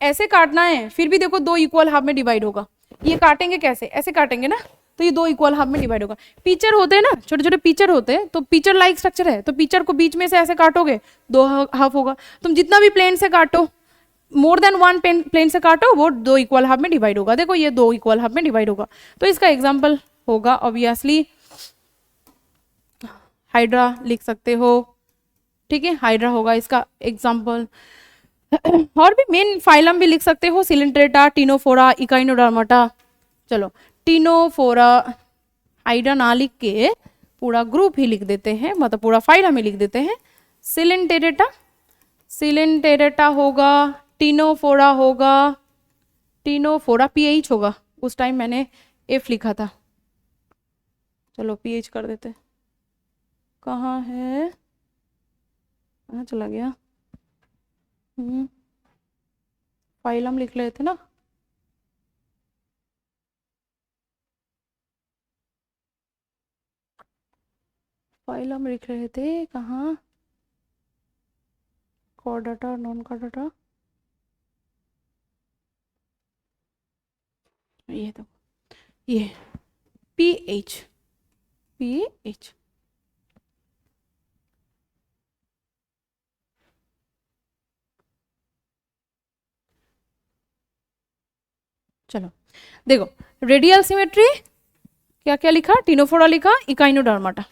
A: ऐसे काटना है फिर भी देखो दो इक्वल हाफ में डिवाइड होगा। ये काटेंगे कैसे, ऐसे काटेंगे ना, तो ये दो इक्वल हाफ में डिवाइड होगा। पीचर होते हैं ना, छोटे छोटे पीचर होते हैं, तो पीचर लाइक स्ट्रक्चर है, तो पीचर को बीच में से ऐसे काटोगे दो हाफ होगा। तुम जितना भी प्लेन से काटो, मोर देन वन प्लेन से काटो, वो दो इक्वल हाफ में डिवाइड होगा। देखो ये दो इक्वल हाफ में डिवाइड होगा। तो इसका एग्जाम्पल होगा ऑब्वियसली हाइड्रा लिख सकते हो, ठीक है, हाइड्रा होगा इसका एग्जाम्पल। और भी मेन फाइलम भी लिख सकते हो, सिलेंट्रेटा, टिनोफोरा, इकाइनोडर्माटा। चलो टिनोफोरा, हाइड्रा ना लिख के पूरा ग्रुप ही लिख देते हैं, मतलब पूरा फाइलम ही लिख देते हैं। सिलेंटेरेटा, सिलेंटेरेटा होगा, टिनोफोरा होगा, टिनोफोरा पीएच होगा, उस टाइम मैंने एफ लिखा था, चलो पीएच कर देते। कहाँ है, कहाँ चला गया, फाइलम लिख रहे थे ना, फाइलम लिख रहे थे कहाँ, कॉर्डाटा, नॉन कॉर्डाटा, ये तो ये पीएच, पीएच। चलो देखो, रेडियल सिमेट्री क्या क्या लिखा, टिनोफोरा लिखा, इकाइनोडर्माटा,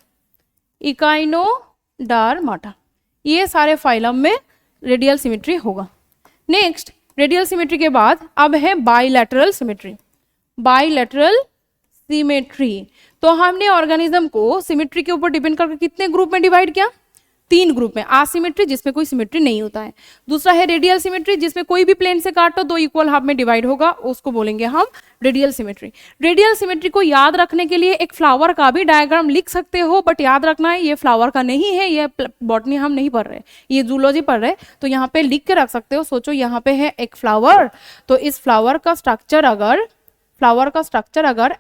A: इकाइनोडर्माटा, ये सारे फाइलम में रेडियल सिमेट्री होगा। नेक्स्ट रेडियल सिमेट्री के बाद अब है बाइलैटरल सिमेट्री। बाइलैटरल सिमेट्री, तो हमने ऑर्गेनिज्म को सिमेट्री के ऊपर डिपेंड करके कितने ग्रुप में डिवाइड किया, तीन ग्रुप में। आसिमेट्री जिसमें कोई सिमेट्री नहीं होता है, दूसरा है रेडियल सिमेट्री जिसमें कोई भी प्लेन से काटो दो इक्वल हाफ में डिवाइड होगा, उसको बोलेंगे हम रेडियल सिमेट्री। रेडियल सिमेट्री को याद रखने के लिए एक फ्लावर का भी डायग्राम लिख सकते हो, बट याद रखना है ये फ्लावर का नहीं है, ये बॉटनी हम नहीं पढ़ रहे, ये जूलॉजी पढ़ रहे, तो यहाँ पे लिख के रख सकते हो। सोचो यहाँ पे है एक फ्लावर, तो इस फ्लावर का स्ट्रक्चर अगर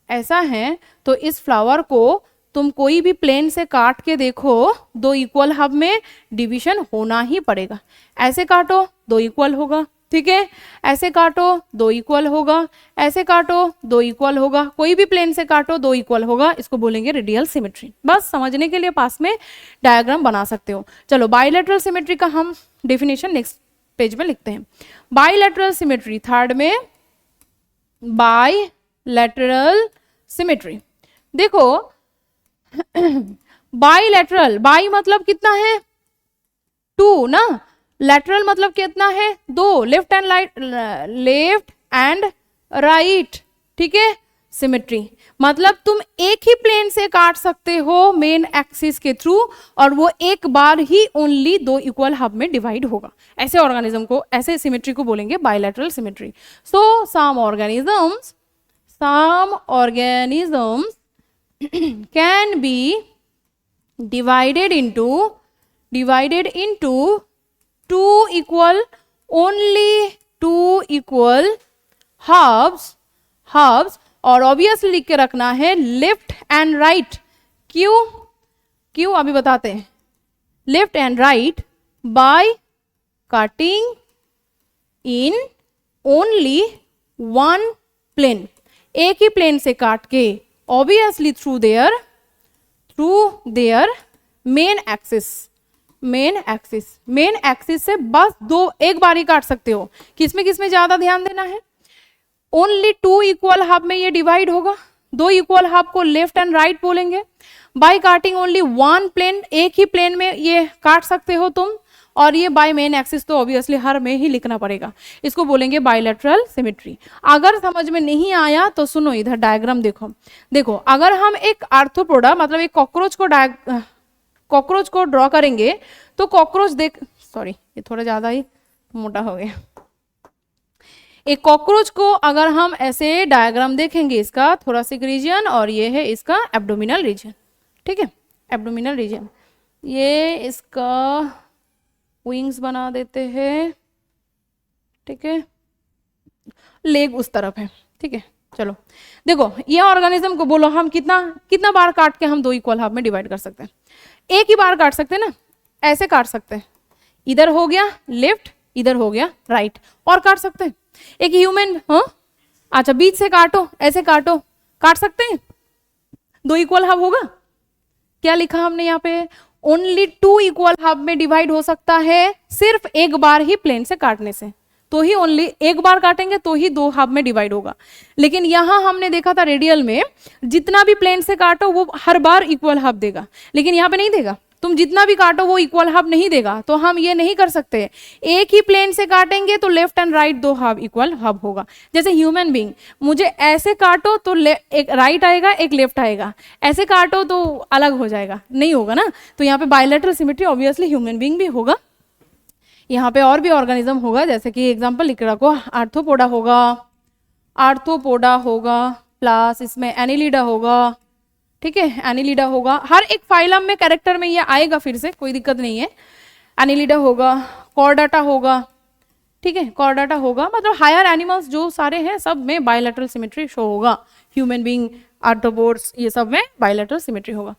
A: ऐसा है तो इस फ्लावर को तुम कोई भी प्लेन से काट के देखो दो इक्वल हाफ में डिवीजन होना ही पड़ेगा। ऐसे काटो दो इक्वल होगा, ठीक है, ऐसे काटो दो इक्वल होगा, ऐसे काटो दो इक्वल होगा, कोई भी प्लेन से काटो दो इक्वल होगा, इसको बोलेंगे रेडियल सिमेट्री। बस समझने के लिए पास में डायग्राम बना सकते हो। चलो बाइलैटरल सिमेट्री का हम डेफिनेशन नेक्स्ट पेज में लिखते हैं। बाइलैटरल सिमेट्री, थर्ड में बाइलैटरल सिमेट्री। देखो बाइलैटरल, बाई मतलब कितना है, टू ना, लैटरल मतलब कितना है, दो, लेफ्ट एंड राइट, ठीक है। सिमेट्री मतलब तुम एक ही प्लेन से काट सकते हो मेन एक्सिस के थ्रू, और वो एक बार ही ओनली दो इक्वल हाफ में डिवाइड होगा। ऐसे ऑर्गेनिज्म को, ऐसे सिमेट्री को बोलेंगे bilateral symmetry. So some organisms can be divided into two equal halves, और ऑब्वियसली लिख के रखना है लेफ्ट एंड राइट। क्यों अभी बताते हैं। Left and right by cutting in only one plane, एक ही प्लेन से काट के, obviously through their main axis से बस दो, एक बार ही काट सकते हो। किसमें ज्यादा ध्यान देना है, ओनली टू इक्वल हाफ में ये डिवाइड होगा, दो इक्वल हाफ को लेफ्ट एंड राइट बोलेंगे। By cutting only one plane, एक ही प्लेन में ये काट सकते हो तुम, और ये बाय मेन एक्सिस तो ऑब्वियसली हर में ही लिखना पड़ेगा, इसको बोलेंगे बायलैटरल सिमेट्री। अगर समझ में नहीं आया तो सुनो, इधर डायग्राम देखो। देखो अगर हम एक आर्थ्रोपोडा मतलब एक कॉकरोच को ड्रॉ करेंगे तो कॉकरोच सॉरी ये थोड़ा ज्यादा ही मोटा हो गया। एक कॉकरोच को अगर हम ऐसे डायग्राम देखेंगे, इसका थोरासिक रीजन और ये है इसका एब्डोमिनल रीजन, ठीक है, एब्डोमिनल रीजन, ये इसका विंग्स बना देते हैं, ठीक है, लेग उस तरफ है, ठीक है। चलो देखो ये ऑर्गेनिज्म को बोलो हम कितना बार काट के हम दो इक्वल हाफ में डिवाइड कर सकते हैं? एक ही बार काट सकते हैं ना, ऐसे काट सकते हैं, इधर हो गया लेफ्ट, इधर हो गया राइट, और काट सकते हैं। एक ह्यूमन, हाँ अच्छा बीच से काटो, ऐसे काटो, काट सकते हैं, दो इक्वल हाफ होगा। क्या लिखा हमने यहाँ पे? ओनली 2 इक्वल हाफ में डिवाइड हो सकता है सिर्फ एक बार ही प्लेन से काटने से, तो ही ओनली एक बार काटेंगे तो ही 2 हाफ में डिवाइड होगा। लेकिन यहां हमने देखा था रेडियल में जितना भी प्लेन से काटो वो हर बार इक्वल हाफ देगा, लेकिन यहाँ पे नहीं देगा, तुम जितना भी काटो वो इक्वल हाफ नहीं देगा। तो हम ये नहीं कर सकते, एक ही प्लेन से काटेंगे तो left and right 2 half equal half होगा। जैसे ह्यूमन बीइंग, मुझे ऐसे काटो तो एक राइट आएगा एक लेफ्ट आएगा, ऐसे काटो तो अलग हो जाएगा, नहीं होगा ना। तो यहाँ पे bilateral symmetry obviously human being भी होगा, यहाँ पे और भी ऑर्गेनिज्म होगा, जैसे कि एग्जांपल लिख रखो, आर्थ्रोपोडा होगा प्लस इसमें एनिलिडा होगा, ठीक है, एनिलिडा होगा। हर एक फाइलम में कैरेक्टर में ये आएगा, फिर से कोई दिक्कत नहीं है। एनिलिडा होगा, कॉर्डाटा होगा, ठीक है, कॉर्डाटा होगा, मतलब हायर एनिमल्स जो सारे हैं सब में बायलैटरल सिमेट्री शो होगा। ह्यूमन बीइंग, आर्थ्रोपोड्स, ये सब में बायलैटरल सिमेट्री होगा।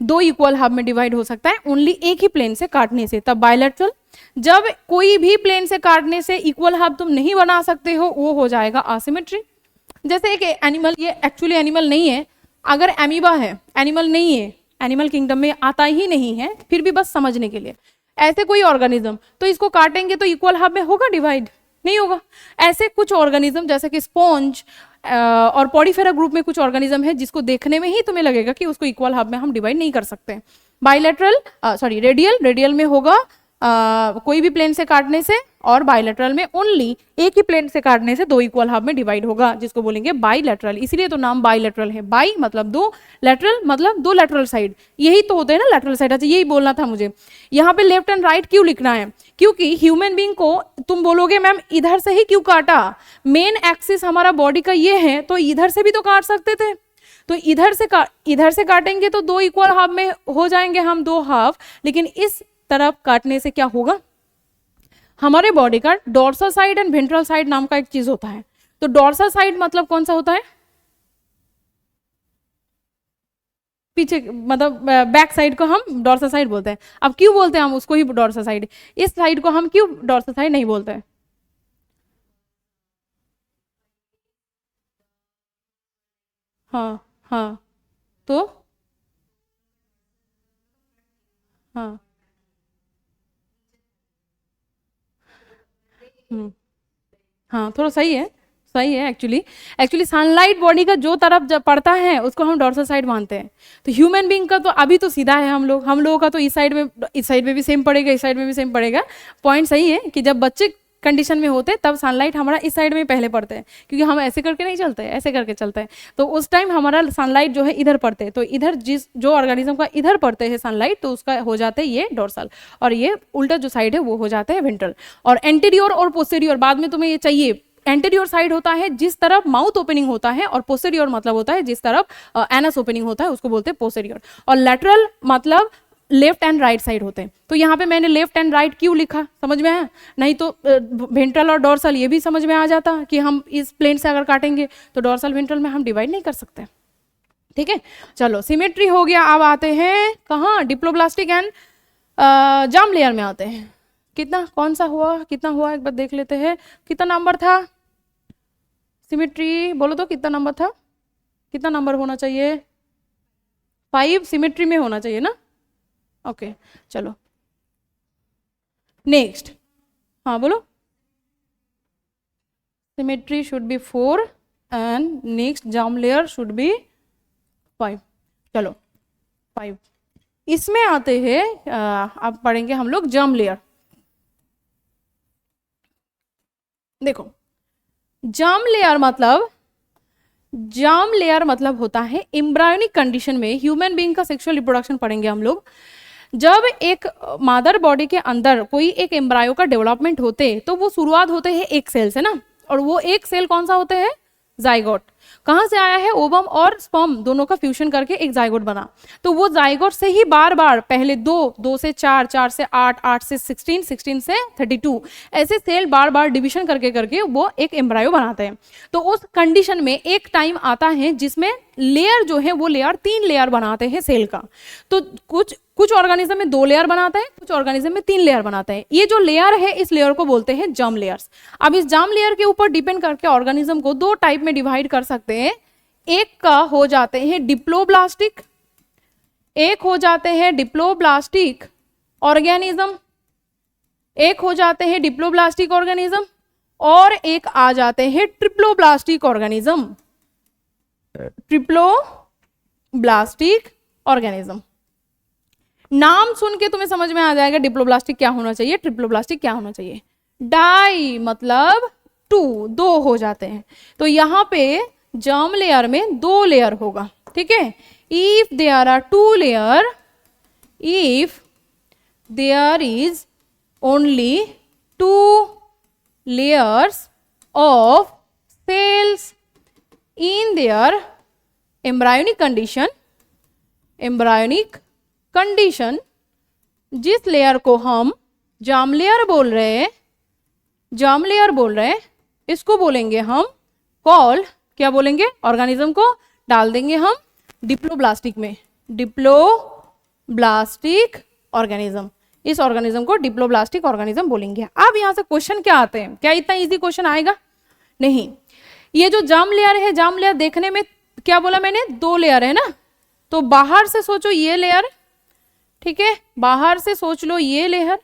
A: 2 इक्वल हाफ में डिवाइड हो सकता है ओनली एक ही प्लेन से काटने से, तब बायलैटरल। जब कोई भी प्लेन से काटने से इक्वल हाफ तुम नहीं बना सकते हो, वो हो जाएगा असिमेट्री। जैसे एक एनिमल, ये एक्चुअली एनिमल नहीं है, अगर एमीबा है, एनिमल नहीं है, एनिमल किंगडम में आता ही नहीं है, फिर भी बस समझने के लिए, ऐसे कोई ऑर्गेनिज्म तो इसको काटेंगे तो इक्वल हाफ में होगा डिवाइड? नहीं होगा। ऐसे कुछ ऑर्गेनिज्म जैसे कि स्पॉन्ज और पॉडीफेरा ग्रुप में कुछ ऑर्गेनिज्म है जिसको देखने में ही तुम्हें लगेगा कि उसको इक्वल हाफ में हम डिवाइड नहीं कर सकते। बायलैटरल सॉरी रेडियल में होगा कोई भी प्लेन से काटने से, और बायलैटरल में ओनली एक ही प्लेन से काटने से 2 इक्वल हाफ में डिवाइड होगा, जिसको बोलेंगे बायलैटरल। इसीलिए तो नाम बायलैटरल है, बाई मतलब 2, लैटरल मतलब 2 लैटरल साइड, यही तो होते हैं ना लैटरल साइड। अच्छा यही बोलना था मुझे, यहाँ पे लेफ्ट एंड राइट क्यों लिखना है? क्योंकि ह्यूमन बीइंग को तुम बोलोगे मैम इधर से ही क्यों काटा, मेन एक्सिस हमारा बॉडी का ये है तो इधर से भी तो काट सकते थे, तो इधर से काटेंगे तो 2 इक्वल हाफ में हो जाएंगे हम 2 हाफ। लेकिन इस तरफ काटने से क्या होगा, हमारे बॉडी का dorsal side and ventral side नाम का एक चीज होता है। तो डोर्सल साइड मतलब कौन सा होता है? पीछे, मतलब बैक साइड को हम डोर्सल साइड बोलते हैं। अब क्यों बोलते हैं हम उसको ही डोर्सल साइड, इस साइड को हम क्यों डोर्सल साइड नहीं बोलते हैं? हाँ हाँ, तो हाँ, हम्म, हाँ थोड़ा सही है, सही है। एक्चुअली सनलाइट बॉडी का जो तरफ जब पड़ता है उसको हम डोर्सल साइड मानते हैं। तो ह्यूमन बीइंग का तो अभी तो सीधा है, हम लोगों का तो इस साइड में भी सेम पड़ेगा, इस साइड में भी सेम पड़ेगा। पॉइंट सही है कि जब बच्चे कंडीशन में होते तब सनलाइट हमारा इस साइड में पहले पड़ते हैं, क्योंकि हम ऐसे करके नहीं चलते, ऐसे करके चलते हैं। तो उस टाइम हमारा सनलाइट जो है इधर पड़ते हैं, तो इधर जो ऑर्गेनिज्म का इधर पड़ते हैं सनलाइट तो उसका हो जाते हैं ये डोर्सल, और ये उल्टा जो साइड है वो हो जाता है वेंट्रल। और एंटीरियर और पोस्टीरियर बाद में तुम्हें ये चाहिए। एंटीरियर साइड होता है जिस तरफ माउथ ओपनिंग होता है, और पोस्टीरियर मतलब होता है जिस तरफ एनस ओपनिंग होता है, उसको बोलते हैं पोस्टीरियर। और लैटरल मतलब लेफ्ट एंड राइट साइड होते हैं। तो यहाँ पे मैंने लेफ्ट एंड राइट क्यों लिखा, समझ में आया? नहीं तो वेंट्रल और डोर्सल ये भी समझ में आ जाता कि हम इस प्लेन से अगर काटेंगे तो डोर्सल वेंट्रल में हम डिवाइड नहीं कर सकते, ठीक है। चलो सिमेट्री हो गया, अब आते हैं कहाँ, डिप्लोब्लास्टिक एंड जार्म लेयर में आते हैं। कितना, कौन सा हुआ, कितना हुआ एक बार देख लेते हैं। कितना नंबर था सिमेट्री, बोलो तो कितना नंबर था, कितना नंबर होना चाहिए? 5 सिमेट्री में होना चाहिए ना। ओके चलो नेक्स्ट, हाँ बोलो। Symmetry should be 4 and next germ layer should be 5। चलो 5 इसमें आते हैं, अब पढ़ेंगे हम लोग जार्म लेयर। देखो, जर्म लेयर मतलब होता है एम्ब्रायोनिक कंडीशन में ह्यूमन बीइंग का सेक्सुअल रिप्रोडक्शन पढ़ेंगे हम लोग। जब एक मदर बॉडी के अंदर कोई एक एम्ब्रायो का डेवलपमेंट होते तो वो शुरुआत होते हैं एक सेल से ना, और वो एक सेल कौन सा होते हैं? जाइगोट। कहाँ से आया है? ओवम और स्पर्म दोनों का फ्यूजन करके एक जाइगोट बना। तो वो जाइगोट से ही बार बार पहले 2 से 4, 4 से 8, 8 से 16, 16 से 32 ऐसे सेल बार बार डिविजन करके करके वो एक एम्ब्रायो बनाते हैं। तो उस कंडीशन में एक टाइम आता है जिसमें लेयर जो है वो लेयर 3 लेयर बनाते हैं सेल का। तो कुछ ऑर्गेनिज्म में 2 लेयर बनाते हैं, कुछ ऑर्गेनिज्म में 3 लेयर बनाते हैं। ये जो लेयर है इस लेयर को बोलते हैं जर्म लेयर्स। अब इस जर्म लेयर के ऊपर डिपेंड करके ऑर्गेनिज्म को 2 टाइप में डिवाइड कर सकते हैं। एक का हो जाते हैं डिप्लोब्लास्टिक, एक हो जाते हैं डिप्लोब्लास्टिक ऑर्गेनिज्म, एक हो जाते हैं डिप्लोब्लास्टिक ऑर्गेनिज्म, और एक आ जाते हैं ट्रिप्लोब्लास्टिक ऑर्गेनिज्म। ट्रिप्लोब्लास्टिक ऑर्गेनिज्म नाम सुन के तुम्हें समझ में आ जाएगा डिप्लोब्लास्टिक क्या होना चाहिए, ट्रिप्लोब्लास्टिक क्या होना चाहिए। डाई मतलब 2 हो जाते हैं। तो यहाँ पे जर्म लेयर में 2 लेयर होगा, ठीक है। If there are 2 layer, if there is only 2 layers of cells in their embryonic condition, जिस लेयर को हम जर्म लेयर बोल रहे हैं, इसको बोलेंगे हम कॉल, क्या बोलेंगे? ऑर्गेनिज्म को डाल देंगे हम डिप्लोब्लास्टिक में, डिप्लोब्लास्टिक ऑर्गेनिज्म। इस ऑर्गेनिज्म को डिप्लोब्लास्टिक ऑर्गेनिज्म बोलेंगे। अब यहां से क्वेश्चन क्या आते हैं? क्या इतना इजी क्वेश्चन आएगा? नहीं। ये जो जर्म लेयर है, जर्म लेयर देखने में क्या बोला मैंने? 2 लेयर है ना। तो बाहर से सोचो ये लेयर, ठीक है, बाहर से सोच लो ये लेयर,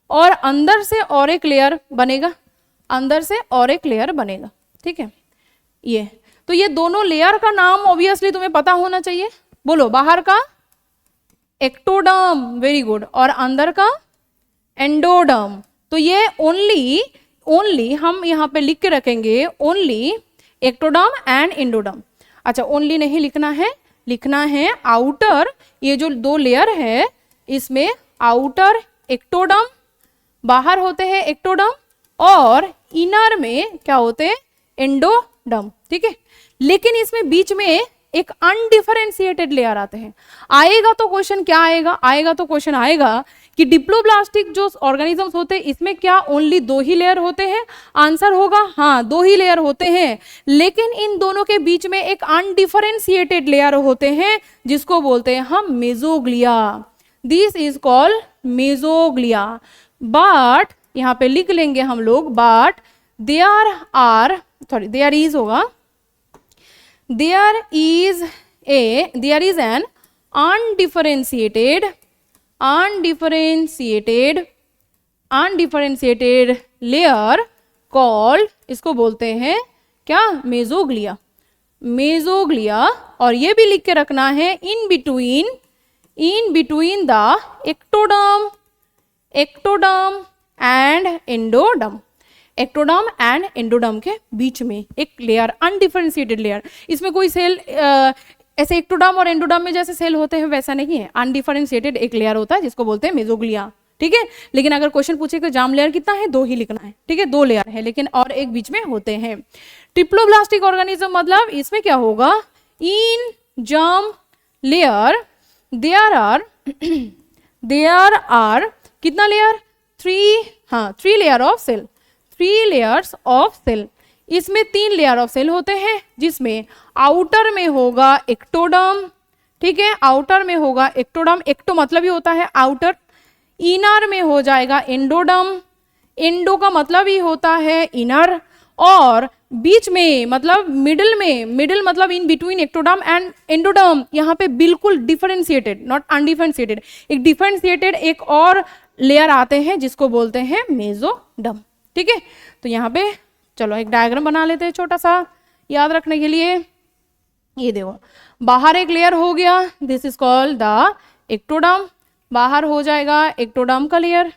A: और अंदर से और एक लेयर बनेगा, अंदर से और एक लेयर बनेगा, ठीक है। ये तो ये दोनों लेयर का नाम ऑब्वियसली तुम्हें पता होना चाहिए। बोलो, बाहर का एक्टोडर्म, वेरी गुड, और अंदर का एंडोडर्म। तो ये ओनली हम यहाँ पे लिख के रखेंगे ओनली एक्टोडर्म एंड एंडोडर्म। अच्छा, ओनली नहीं लिखना है, लिखना है आउटर, ये जो 2 लेयर है इसमें आउटर एक्टोडर्म, बाहर होते हैं एक्टोडर्म, और इनर में क्या होते हैं? एंडोडर्म, ठीक है। लेकिन इसमें बीच में एक अनडिफरेंशिएटेड लेयर आते हैं। आएगा तो क्वेश्चन क्या आएगा? आएगा तो क्वेश्चन आएगा कि डिप्लोब्लास्टिक जो ऑर्गेनिजम्स होते हैं इसमें क्या ओनली 2 ही लेयर होते हैं? आंसर होगा हाँ, 2 ही लेयर होते हैं, लेकिन इन दोनों के बीच में एक अनडिफरेंशिएटेड लेयर होते हैं जिसको बोलते हैं हम mesoglea. This is called mesoglea. But यहां पे लिख लेंगे हम लोग, बट देयर इज होगा, there is an undifferentiated layer called, इसको बोलते हैं क्या? मेसोग्लिया। और ये भी लिख के रखना है in between the ectoderm and endoderm. Ectoderm and endoderm के बीच में एक लेयर, अनडिफरेंशिएटेड लेयर। इसमें कोई सेल ऐसे एक्टोडर्म और एंडोडर्म में जैसे सेल होते हैं वैसा नहीं है, अनडिफरेंशिएटेड एक लेयर होता है जिसको बोलते हैं मेसोग्लिया, ठीक है। लेकिन अगर क्वेश्चन पूछे कि जर्म लेयर कितना है? 2 ही लिखना है, ठीक है, 2 लेयर है, लेकिन और एक बीच में होते हैं। ट्रिप्लोब्लास्टिक ऑर्गेनिज्म मतलब इसमें क्या होगा? In germ layer there are कितना layer? 3 layer of cell, 3 layers of cell. इसमें 3 लेयर ऑफ सेल होते हैं जिसमें आउटर में होगा एक्टोडर्म, ठीक है, आउटर में होगा एक्टोडर्म, एक्टो मतलब ही होता है आउटर। इनर में हो जाएगा एंडोडर्म, एंडो का मतलब ही होता है इनर, और बीच में मतलब मिडिल मतलब in between ectoderm and endoderm, यहाँ पे बिल्कुल डिफरेंशिएटेड, नॉट अनडिफरेंशिएटेड, एक डिफरेंशिएटेड एक और लेयर आते हैं जिसको बोलते हैं मेसोडर्म, ठीक है। तो यहाँ पे चलो एक डायग्राम बना लेते हैं छोटा सा याद रखने के लिए। ये देखो, बाहर एक लेयर हो गया, this is called the ectoderm, बाहर हो जाएगा एक्टोडर्म का लेयर।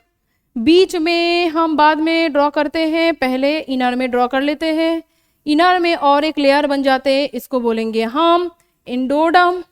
A: बीच में हम बाद में ड्रॉ करते हैं, पहले इनर में ड्रॉ कर लेते हैं। इनर में और एक लेयर बन जाते हैं, इसको बोलेंगे हम एंडोडर्म।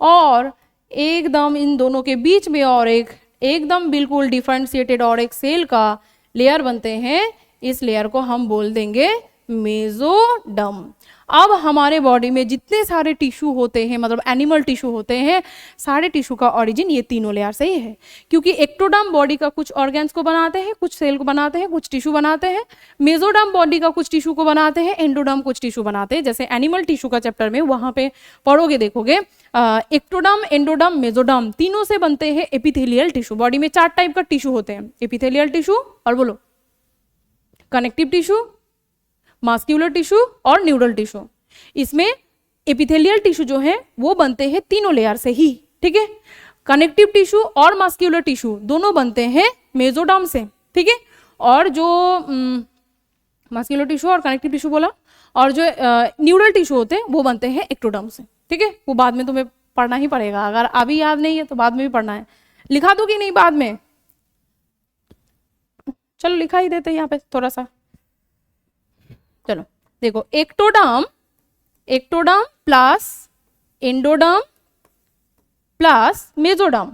A: और एकदम इन दोनों के बीच में और एक एकदम बिल्कुल डिफरेंशिएटेड और एक सेल का लेयर बनते हैं, इस लेयर को हम बोल देंगे मेसोडर्म। अब हमारे बॉडी में जितने सारे टिश्यू होते हैं, मतलब एनिमल टिश्यू होते हैं, सारे टिश्यू का ओरिजिन ये तीनों लेयर से ही है। क्योंकि एक्टोडर्म बॉडी का कुछ ऑर्गेन्स को बनाते हैं, कुछ सेल को बनाते हैं, कुछ टिश्यू बनाते हैं। मेसोडर्म बॉडी का कुछ टिश्यू को बनाते हैं, एंडोडर्म कुछ टिश्यू बनाते हैं। जैसे एनिमल टिश्यू का चैप्टर में वहां पे पढ़ोगे, देखोगे एक्टोडर्म, एंडोडर्म, मेसोडर्म तीनों से बनते हैं एपिथेलियल टिश्यू। बॉडी में 4 टाइप का टिश्यू होते हैं, एपिथेलियल टिश्यू, और बोलो कनेक्टिव टिश्यू, मस्क्यूलर टिश्यू और न्यूरल टिश्यू। इसमें एपिथेलियल टिश्यू जो है वो बनते हैं तीनों लेयर से ही, ठीक है। कनेक्टिव टिश्यू और मस्क्यूलर टिश्यू दोनों बनते हैं मेसोडर्म से, ठीक है। और जो मस्क्यूलर टिश्यू और कनेक्टिव टिश्यू बोला, और जो न्यूरल टिश्यू होते हैं वो बनते हैं एक्टोडर्म से, ठीक है। वो बाद में तुम्हें पढ़ना ही पड़ेगा, अगर अभी याद नहीं है तो बाद में भी पढ़ना है। लिखा दो कि नहीं बाद में? चलो लिखा ही देते हैं यहाँ पे थोड़ा सा। चलो देखो, ectoderm, ectoderm plus endoderm plus mesoderm,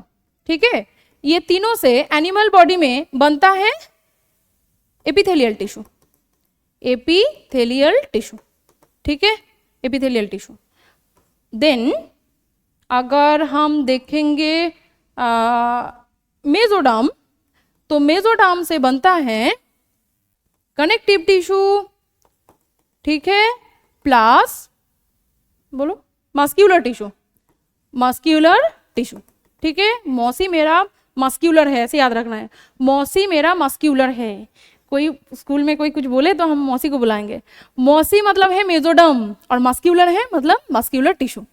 A: ठीक है। ये तीनों से एनिमल बॉडी में बनता है एपिथेलियल टिश्यू, एपिथेलियल टिश्यू, ठीक है, एपिथेलियल टिश्यू। देन अगर हम देखेंगे मेसोडर्म, तो मेसोडर्म से बनता है कनेक्टिव टिश्यू, ठीक है, प्लस बोलो मस्क्यूलर टिश्यू, मस्क्यूलर टिश्यू, ठीक है। मौसी मेरा मस्क्यूलर है, ऐसे याद रखना है, मौसी मेरा मस्क्यूलर है। कोई स्कूल में कोई कुछ बोले तो हम मौसी को बुलाएंगे। मौसी मतलब है मेसोडर्म और मस्क्यूलर है मतलब मस्क्यूलर टिश्यू।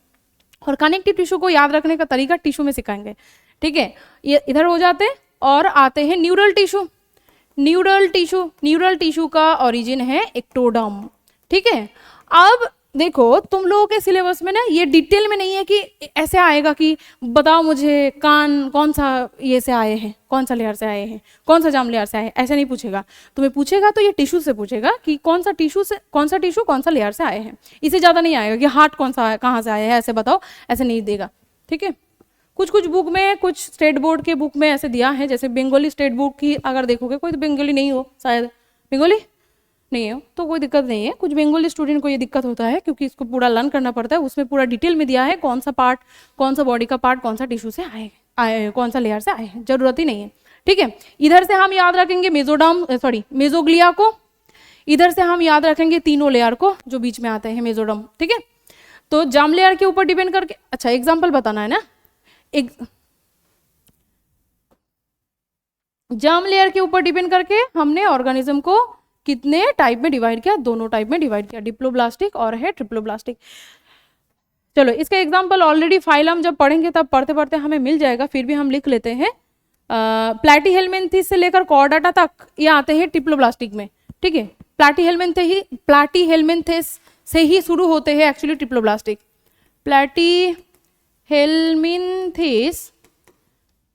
A: और कनेक्टिव टिश्यू को याद रखने का तरीका टिश्यू में सिखाएंगे, ठीक है। ये इधर हो जाते और आते हैं neural tissue. Neural tissue, neural tissue का ओरिजिन है एक्टोडर्म, ठीक है। अब देखो तुम लोगों के सिलेबस में ना ये डिटेल में नहीं है कि ऐसे आएगा कि बताओ मुझे कान कौन सा ये से आए हैं, कौन सा लेयर से आए हैं, कौन सा जाम लेयर से आए हैं, ऐसे नहीं पूछेगा। तुम्हें पूछेगा तो ये टिश्यू से पूछेगा कि कौन सा टिश्यू से, कौन सा टिश्यू कौन सा लेयर से आए हैं। इसे ज़्यादा नहीं आएगा कि हार्ट कौन सा कहाँ से आया है, ऐसे बताओ, ऐसे नहीं देगा, ठीक है। कुछ कुछ बुक में, कुछ स्टेट बोर्ड के बुक में ऐसे दिया है। जैसे बंगाली स्टेट बुक की अगर देखोगे, कोई तो बंगाली नहीं हो, शायद बंगाली नहीं हो तो कोई दिक्कत नहीं है। कुछ बंगाली स्टूडेंट को ये दिक्कत होता है क्योंकि इसको पूरा लर्न करना पड़ता है। उसमें पूरा डिटेल में दिया है कौन सा पार्ट, कौन सा बॉडी का पार्ट कौन सा टिश्यू से आए, कौन सा लेयर से आए हैं, जरूरत ही नहीं है, ठीक है। इधर से हम याद रखेंगे मेसोग्लिया को, इधर से हम याद रखेंगे तीनों लेयर को जो बीच में आते हैं मेसोडर्म, ठीक है। तो जाम लेयर के ऊपर डिपेंड करके, अच्छा एग्जाम्पल बताना है ना, एक जाम लेयर के ऊपर डिपेंड करके हमने ऑर्गेनिज्म को कितने टाइप में डिवाइड किया, दोनों टाइप में डिवाइड किया, डिप्लोब्लास्टिक और है ट्रिप्लोब्लास्टिक। चलो इसका एग्जांपल ऑलरेडी फाइलम जब पढ़ेंगे तब पढ़ते पढ़ते हमें मिल जाएगा, फिर भी हम लिख लेते हैं। प्लैटीहेल्मिन्थेस से लेकर कॉर्डाटा तक ये आते हैं ट्रिप्लोब्लास्टिक में, ठीक है। प्लैटीहेल्मिन्थेस से ही शुरू होते हैं actually triploblastic. Platyhelminthes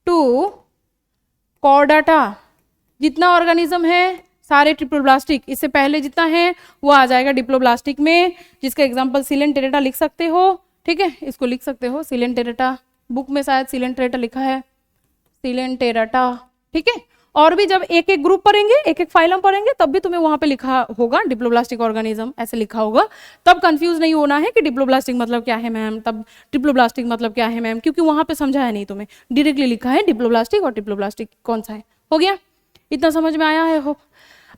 A: to Chordata जितना ऑर्गेनिज्म है सारे ट्रिप्लोब्लास्टिक, इससे पहले जितना है वो आ जाएगा डिप्लोब्लास्टिक में, जिसका एग्जांपल सिलेंटेरेटा लिख सकते हो, ठीक है। इसको लिख सकते हो सिलेंटेरेटा, बुक में शायद सिलेंटेरेटा लिखा है, सिलेंटेरेटा, ठीक है। और भी जब एक एक ग्रुप पढ़ेंगे, एक एक फाइलम पढ़ेंगे, तब भी तुम्हें वहां पे लिखा होगा डिप्लोब्लास्टिक ऑर्गेनिज्म, ऐसे लिखा होगा। तब कंफ्यूज नहीं होना है कि डिप्लोब्लास्टिक मतलब क्या है मैम, तब ट्रिप्लोब्लास्टिक मतलब क्या है मैम, क्योंकि वहां पे समझाया नहीं तुम्हें, डायरेक्टली लिखा है डिप्लोब्लास्टिक और ट्रिप्लोब्लास्टिक कौन सा है। हो गया, इतना समझ में आया है होप।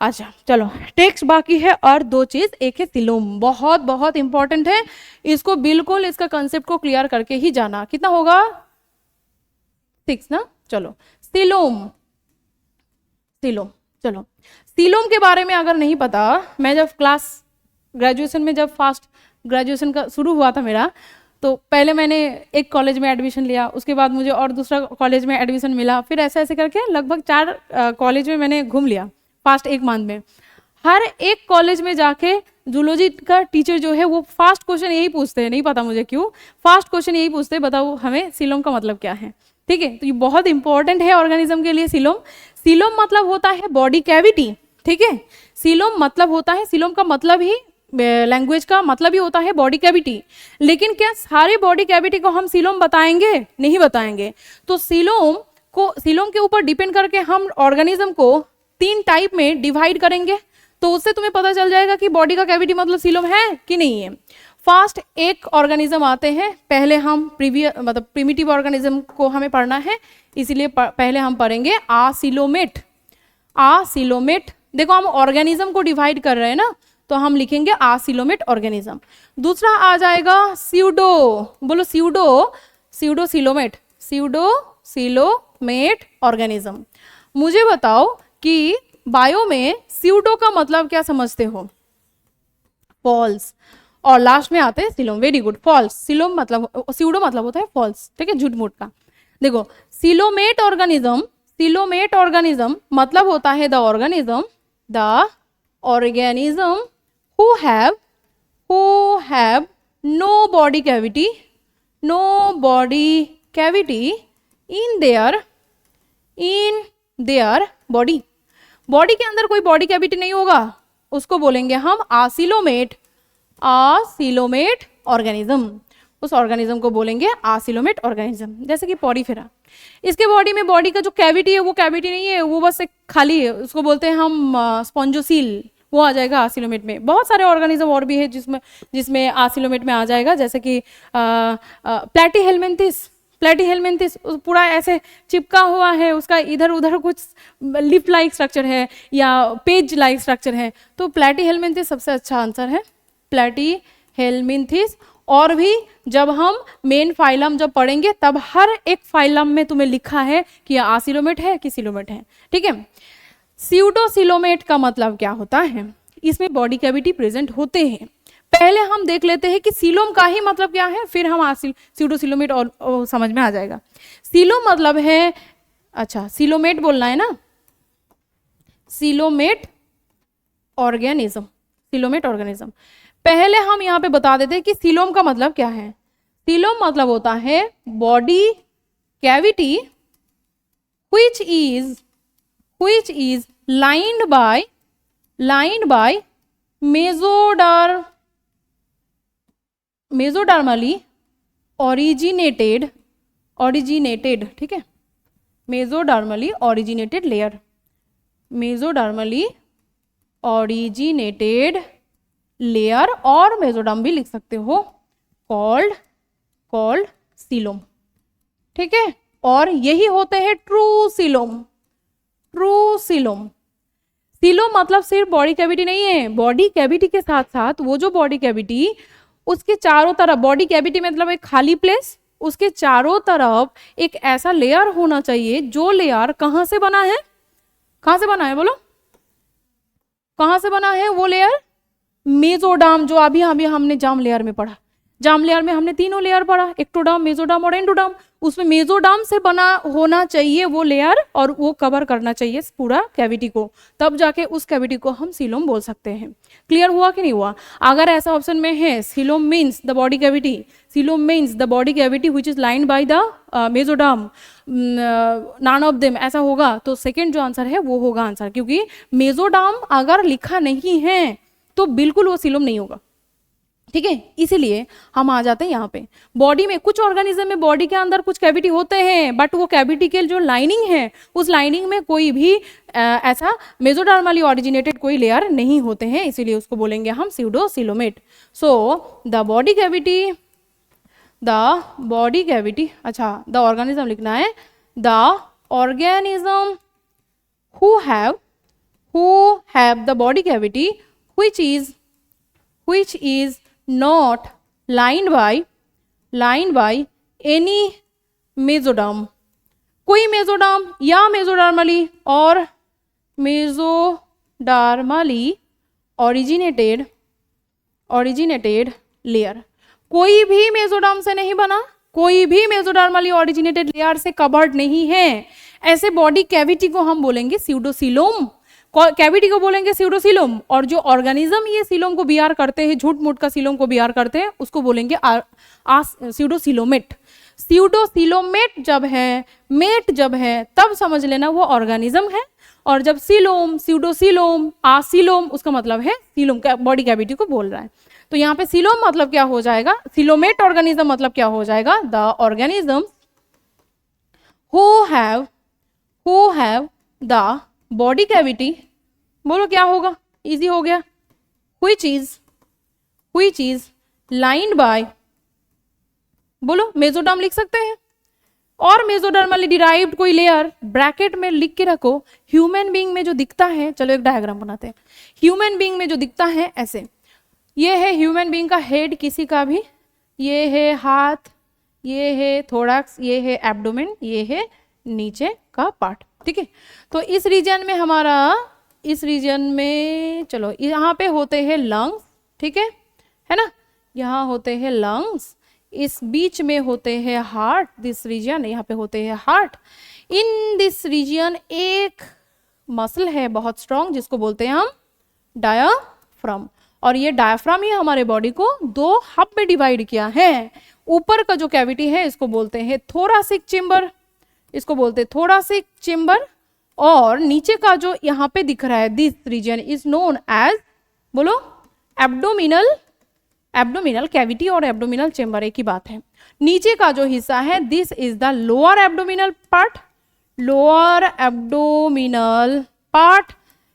A: अच्छा चलो टेक्स्ट बाकी है और दो चीज, एक है सिलोम, बहुत बहुत इंपॉर्टेंट है, इसको बिल्कुल इसका कंसेप्ट को क्लियर करके ही जाना। कितना होगा 6 ना। चलो सिलोम, सिलोम, चलो सिलोम के बारे में अगर नहीं पता, मैं जब क्लास ग्रेजुएशन में जब फर्स्ट ग्रेजुएशन का शुरू हुआ था मेरा, तो पहले मैंने एक कॉलेज में एडमिशन लिया, उसके बाद मुझे और दूसरा कॉलेज में एडमिशन मिला, फिर ऐसे ऐसे करके लगभग 4 कॉलेज में मैंने घूम लिया फास्ट एक मंथ में। हर एक कॉलेज में जाके जूलॉजी का टीचर जो है वो फास्ट क्वेश्चन यही पूछते हैं, नहीं पता मुझे क्यों, फास्ट क्वेश्चन यही पूछते हैं, बताओ हमें सिलोम का मतलब क्या है, ठीक है। तो ये बहुत इंपॉर्टेंट है ऑर्गेनिज्म के लिए सिलोम। सीलोम मतलब होता है बॉडी कैविटी, ठीक है। सीलोम मतलब होता है, सीलोम का मतलब ही, लैंग्वेज का मतलब ही होता है बॉडी कैविटी। लेकिन क्या सारे बॉडी कैविटी को हम सीलोम बताएंगे? नहीं बताएंगे। तो सीलोम के ऊपर डिपेंड करके हम ऑर्गेनिज्म को 3 टाइप में डिवाइड करेंगे, तो उससे तुम्हें पता चल जाएगा कि बॉडी का कैविटी मतलब सीलोम है कि नहीं है। फर्स्ट एक ऑर्गेनिज्म आते हैं, पहले हम प्रिमिटिव ऑर्गेनिज्म को हमें पढ़ना है, इसीलिए पहले हम पढ़ेंगे आसिलोमेट। आसिलोमेट, देखो हम ऑर्गेनिज्म को डिवाइड कर रहे हैं ना, तो हम लिखेंगे आसिलोमेट ऑर्गेनिज्म। दूसरा आ जाएगा स्यूडो, बोलो स्यूडो, स्यूडोसिलोमेट, स्यूडोसिलोमेट ऑर्गेनिज्म। मुझे बताओ कि बायो में स्यूडो का मतलब क्या समझते हो? फॉल्स, और लास्ट में आते हैं coelom. Very good, false. Coelom मतलब, स्यूडो मतलब होता है फॉल्स, ठीक है, झूठ मूठ का। देखो सिलोमेट ऑर्गेनिज्म, सिलोमेट ऑर्गेनिज्म मतलब होता है the organism who have no body cavity in their body। Body के अंदर कोई बॉडी कैविटी नहीं होगा, उसको बोलेंगे हम आसिलोमेट ऑर्गेनिज्म। उस ऑर्गेनिज्म को बोलेंगे आसिलोमेट ऑर्गेनिज्म। जैसे कि पॉरीफेरा, इसके बॉडी में बॉडी का जो कैविटी है वो कैविटी नहीं है, वो बस एक खाली है, उसको बोलते हैं हम स्पॉन्जोसील, वो आ जाएगा आसिलोमेट में। बहुत सारे ऑर्गेनिज्म और भी है जिसमें आसिलोमेट में आ जाएगा, जैसे कि प्लेटीहेलमिन्थिस पूरा ऐसे चिपका हुआ है, उसका इधर उधर कुछ लिप लाइक स्ट्रक्चर है या पेज लाइक स्ट्रक्चर है, तो प्लेटीहेलमिन्थिस सबसे अच्छा आंसर है, प्लेटीहेलमिन्थिस। और भी जब हम मेन फाइलम जब पढ़ेंगे तब हर एक फाइलम में तुम्हें लिखा है कि आसिलोमेट है कि सिलोमेट है, ठीक है। स्यूडोसिलोमेट का मतलब क्या होता है? इसमें बॉडी कैविटी प्रेजेंट होते हैं। पहले हम देख लेते हैं कि सीलोम का ही मतलब क्या है, फिर हम स्यूडोसिलोमेट और समझ में आ जाएगा। सीलोम मतलब है, अच्छा सिलोमेट बोलना है ना, सिलोमेट ऑर्गेनिज्म, सिलोमेट ऑर्गेनिज्म। पहले हम यहाँ पे बता देते हैं कि सीलोम का मतलब क्या है। सीलोम मतलब होता है body cavity which is lined by mesodermally originated, ठीक है, mesodermally originated layer, mesodermally originated layer, और मेसोडर्म भी लिख सकते हो, कॉल्ड सीलोम, ठीक है। और यही होते हैं ट्रू सीलोम। सीलोम मतलब सिर्फ बॉडी कैविटी नहीं है, बॉडी कैविटी के साथ साथ वो जो बॉडी कैविटी, उसके चारों तरफ, बॉडी कैविटी मतलब एक खाली प्लेस, उसके चारों तरफ एक ऐसा लेयर होना चाहिए जो लेयर कहां से बना है, बोलो कहां से बना है वो लेयर? मेसोडर्म, जो अभी हमने जार्म लेयर में पढ़ा, जार्म लेयर में हमने तीनों लेयर पढ़ा, एक्टोडर्म, मेसोडर्म और एंडोडर्म। उसमें मेसोडर्म से बना होना चाहिए वो लेयर, और वो कवर करना चाहिए पूरा कैविटी को, तब जाके उस कैविटी को हम सीलोम बोल सकते हैं। क्लियर हुआ कि नहीं हुआ? अगर ऐसा ऑप्शन में है coelom means the body cavity, coelom means the body cavity which is lined by the mesoderm, none of them, ऐसा होगा तो सेकेंड जो आंसर है वो होगा आंसर, क्योंकि मेसोडर्म अगर लिखा नहीं है तो बिल्कुल वो सीलोम नहीं होगा, ठीक है। इसीलिए हम आ जाते हैं यहाँ पे। बॉडी में कुछ ऑर्गेनिज्म में बॉडी के अंदर कुछ कैविटी होते हैं, बट वो कैविटी के जो लाइनिंग है उस लाइनिंग में कोई भी ऐसा मेसोडर्मली ऑरिजिनेटेड कोई लेयर नहीं होते हैं, इसीलिए उसको बोलेंगे हम pseudocoelomate. So the body cavity, अच्छा द ऑर्गेनिज्म लिखना है, the organism who have the body cavity which is not lined by any mesoderm, कोई मेसोडर्म या मेसोडर्मली और मेसोडर्मली ऑरिजिनेटेड लेयर, कोई भी मेसोडर्म से नहीं बना, कोई भी मेसोडर्मली ऑरिजिनेटेड लेयर से कवर्ड नहीं है, ऐसे बॉडी कैविटी को हम बोलेंगे स्यूडोसिलोम, कैविटी को बोलेंगे स्यूडोसिलोम। और जो ऑर्गेनिज्म ये सीलोम को बीआर करते हैं, झूठ मूठ का सीलोम को बीआर करते हैं, उसको बोलेंगे स्यूडोसिलोमेट। स्यूडोसिलोमेट जब है, मेट जब है, तब समझ लेना वो ऑर्गेनिज्म है, और जब सीलोम, स्यूडोसीलोम, आसीलोम, उसका मतलब है सीलोम बॉडी कैविटी को बोल रहा है। तो यहाँ पे सीलोम मतलब क्या हो जाएगा, सीलोमेट ऑर्गेनिज्म मतलब क्या हो जाएगा, the organism who have the body cavity, बोलो क्या होगा, इजी हो गया, which is lined by, बोलो मेसोडर्म लिख सकते हैं, और मेसोडर्मली डिराइव्ड कोई लेयर ब्रैकेट में लिख के रखो। ह्यूमन बीइंग में जो दिखता है, चलो एक डायग्राम बनाते हैं, ह्यूमन बीइंग में जो दिखता है ऐसे, ये है ह्यूमन बीइंग का हेड किसी का भी, ये है हाथ, ये है थोरैक्स, ये है एब्डोमेन, ये है नीचे का पार्ट, ठीक है। तो इस रीजन में हमारा, इस रीजन में चलो यहाँ पे होते हैं लंग्स, ठीक है ना, यहाँ होते हैं लंग्स, इस बीच में होते हैं हार्ट, दिस रीजन, यहाँ पे होते हैं हार्ट। इन दिस रीजन एक मसल है बहुत स्ट्रॉन्ग जिसको बोलते हैं हम डायाफ्राम, और ये डायाफ्राम ही हमारे बॉडी को दो हब में डिवाइड किया है। ऊपर का जो कैविटी है इसको बोलते हैं थोरासिक चेम्बर, इसको बोलते हैं थोरासिक चेम्बर, और नीचे का जो यहाँ पे दिख रहा है this region is known as, बोलो एब्डोमिनल कैविटी और एब्डोमिनल चेम्बर एक ही बात है। नीचे का जो हिस्सा है this is the lower abdominal part, lower abdominal part,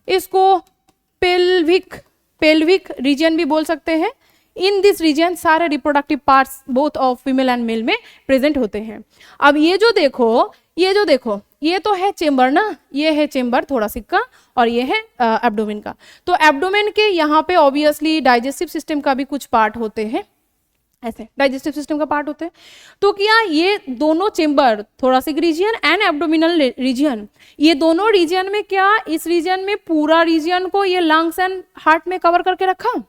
A: इसको पेल्विक रीजन भी बोल सकते हैं। इन दिस रीजन सारे reproductive parts both of female and male में प्रेजेंट होते हैं। अब ये जो देखो ये तो है चेम्बर ना, ये है चेम्बर थोरासिक का, और ये है एब्डोमेन का। तो एब्डोमेन के यहाँ पे ऑब्वियसली डाइजेस्टिव सिस्टम का भी कुछ पार्ट होते हैं, ऐसे डाइजेस्टिव सिस्टम का पार्ट होते हैं। तो क्या ये दोनों chamber, thoracic region and abdominal region, ये दोनों रीजन में क्या इस रीजन में पूरा रीजन को ये लंग्स एंड हार्ट में कवर करके रखा,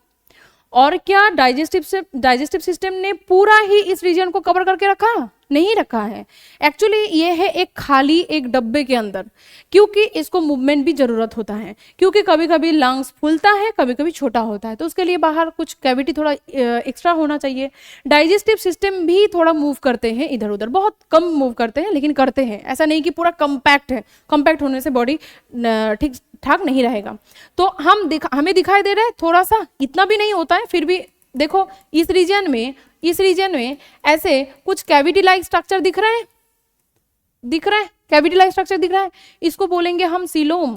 A: और क्या डाइजेस्टिव सिस्टम ने पूरा ही इस रीजन को कवर करके रखा, नहीं रखा है। एक्चुअली ये है एक खाली एक डब्बे के अंदर, क्योंकि इसको मूवमेंट भी जरूरत होता है, क्योंकि कभी कभी लंग्स फूलता है, कभी कभी छोटा होता है, तो उसके लिए बाहर कुछ कैविटी थोड़ा एक्स्ट्रा होना चाहिए। डाइजेस्टिव सिस्टम भी थोड़ा मूव करते हैं इधर उधर, बहुत कम मूव करते हैं लेकिन करते हैं, ऐसा नहीं कि पूरा कंपैक्ट है, कंपैक्ट होने से बॉडी ठीक ठाक नहीं रहेगा। तो हमें दिखाई दे रहा है थोड़ा सा, इतना भी नहीं होता है, फिर भी देखो इस रीजन में ऐसे कुछ कैविटी लाइक स्ट्रक्चर दिख रहा है, कैविटी लाइक स्ट्रक्चर दिख रहा है, इसको बोलेंगे हम सीलोम।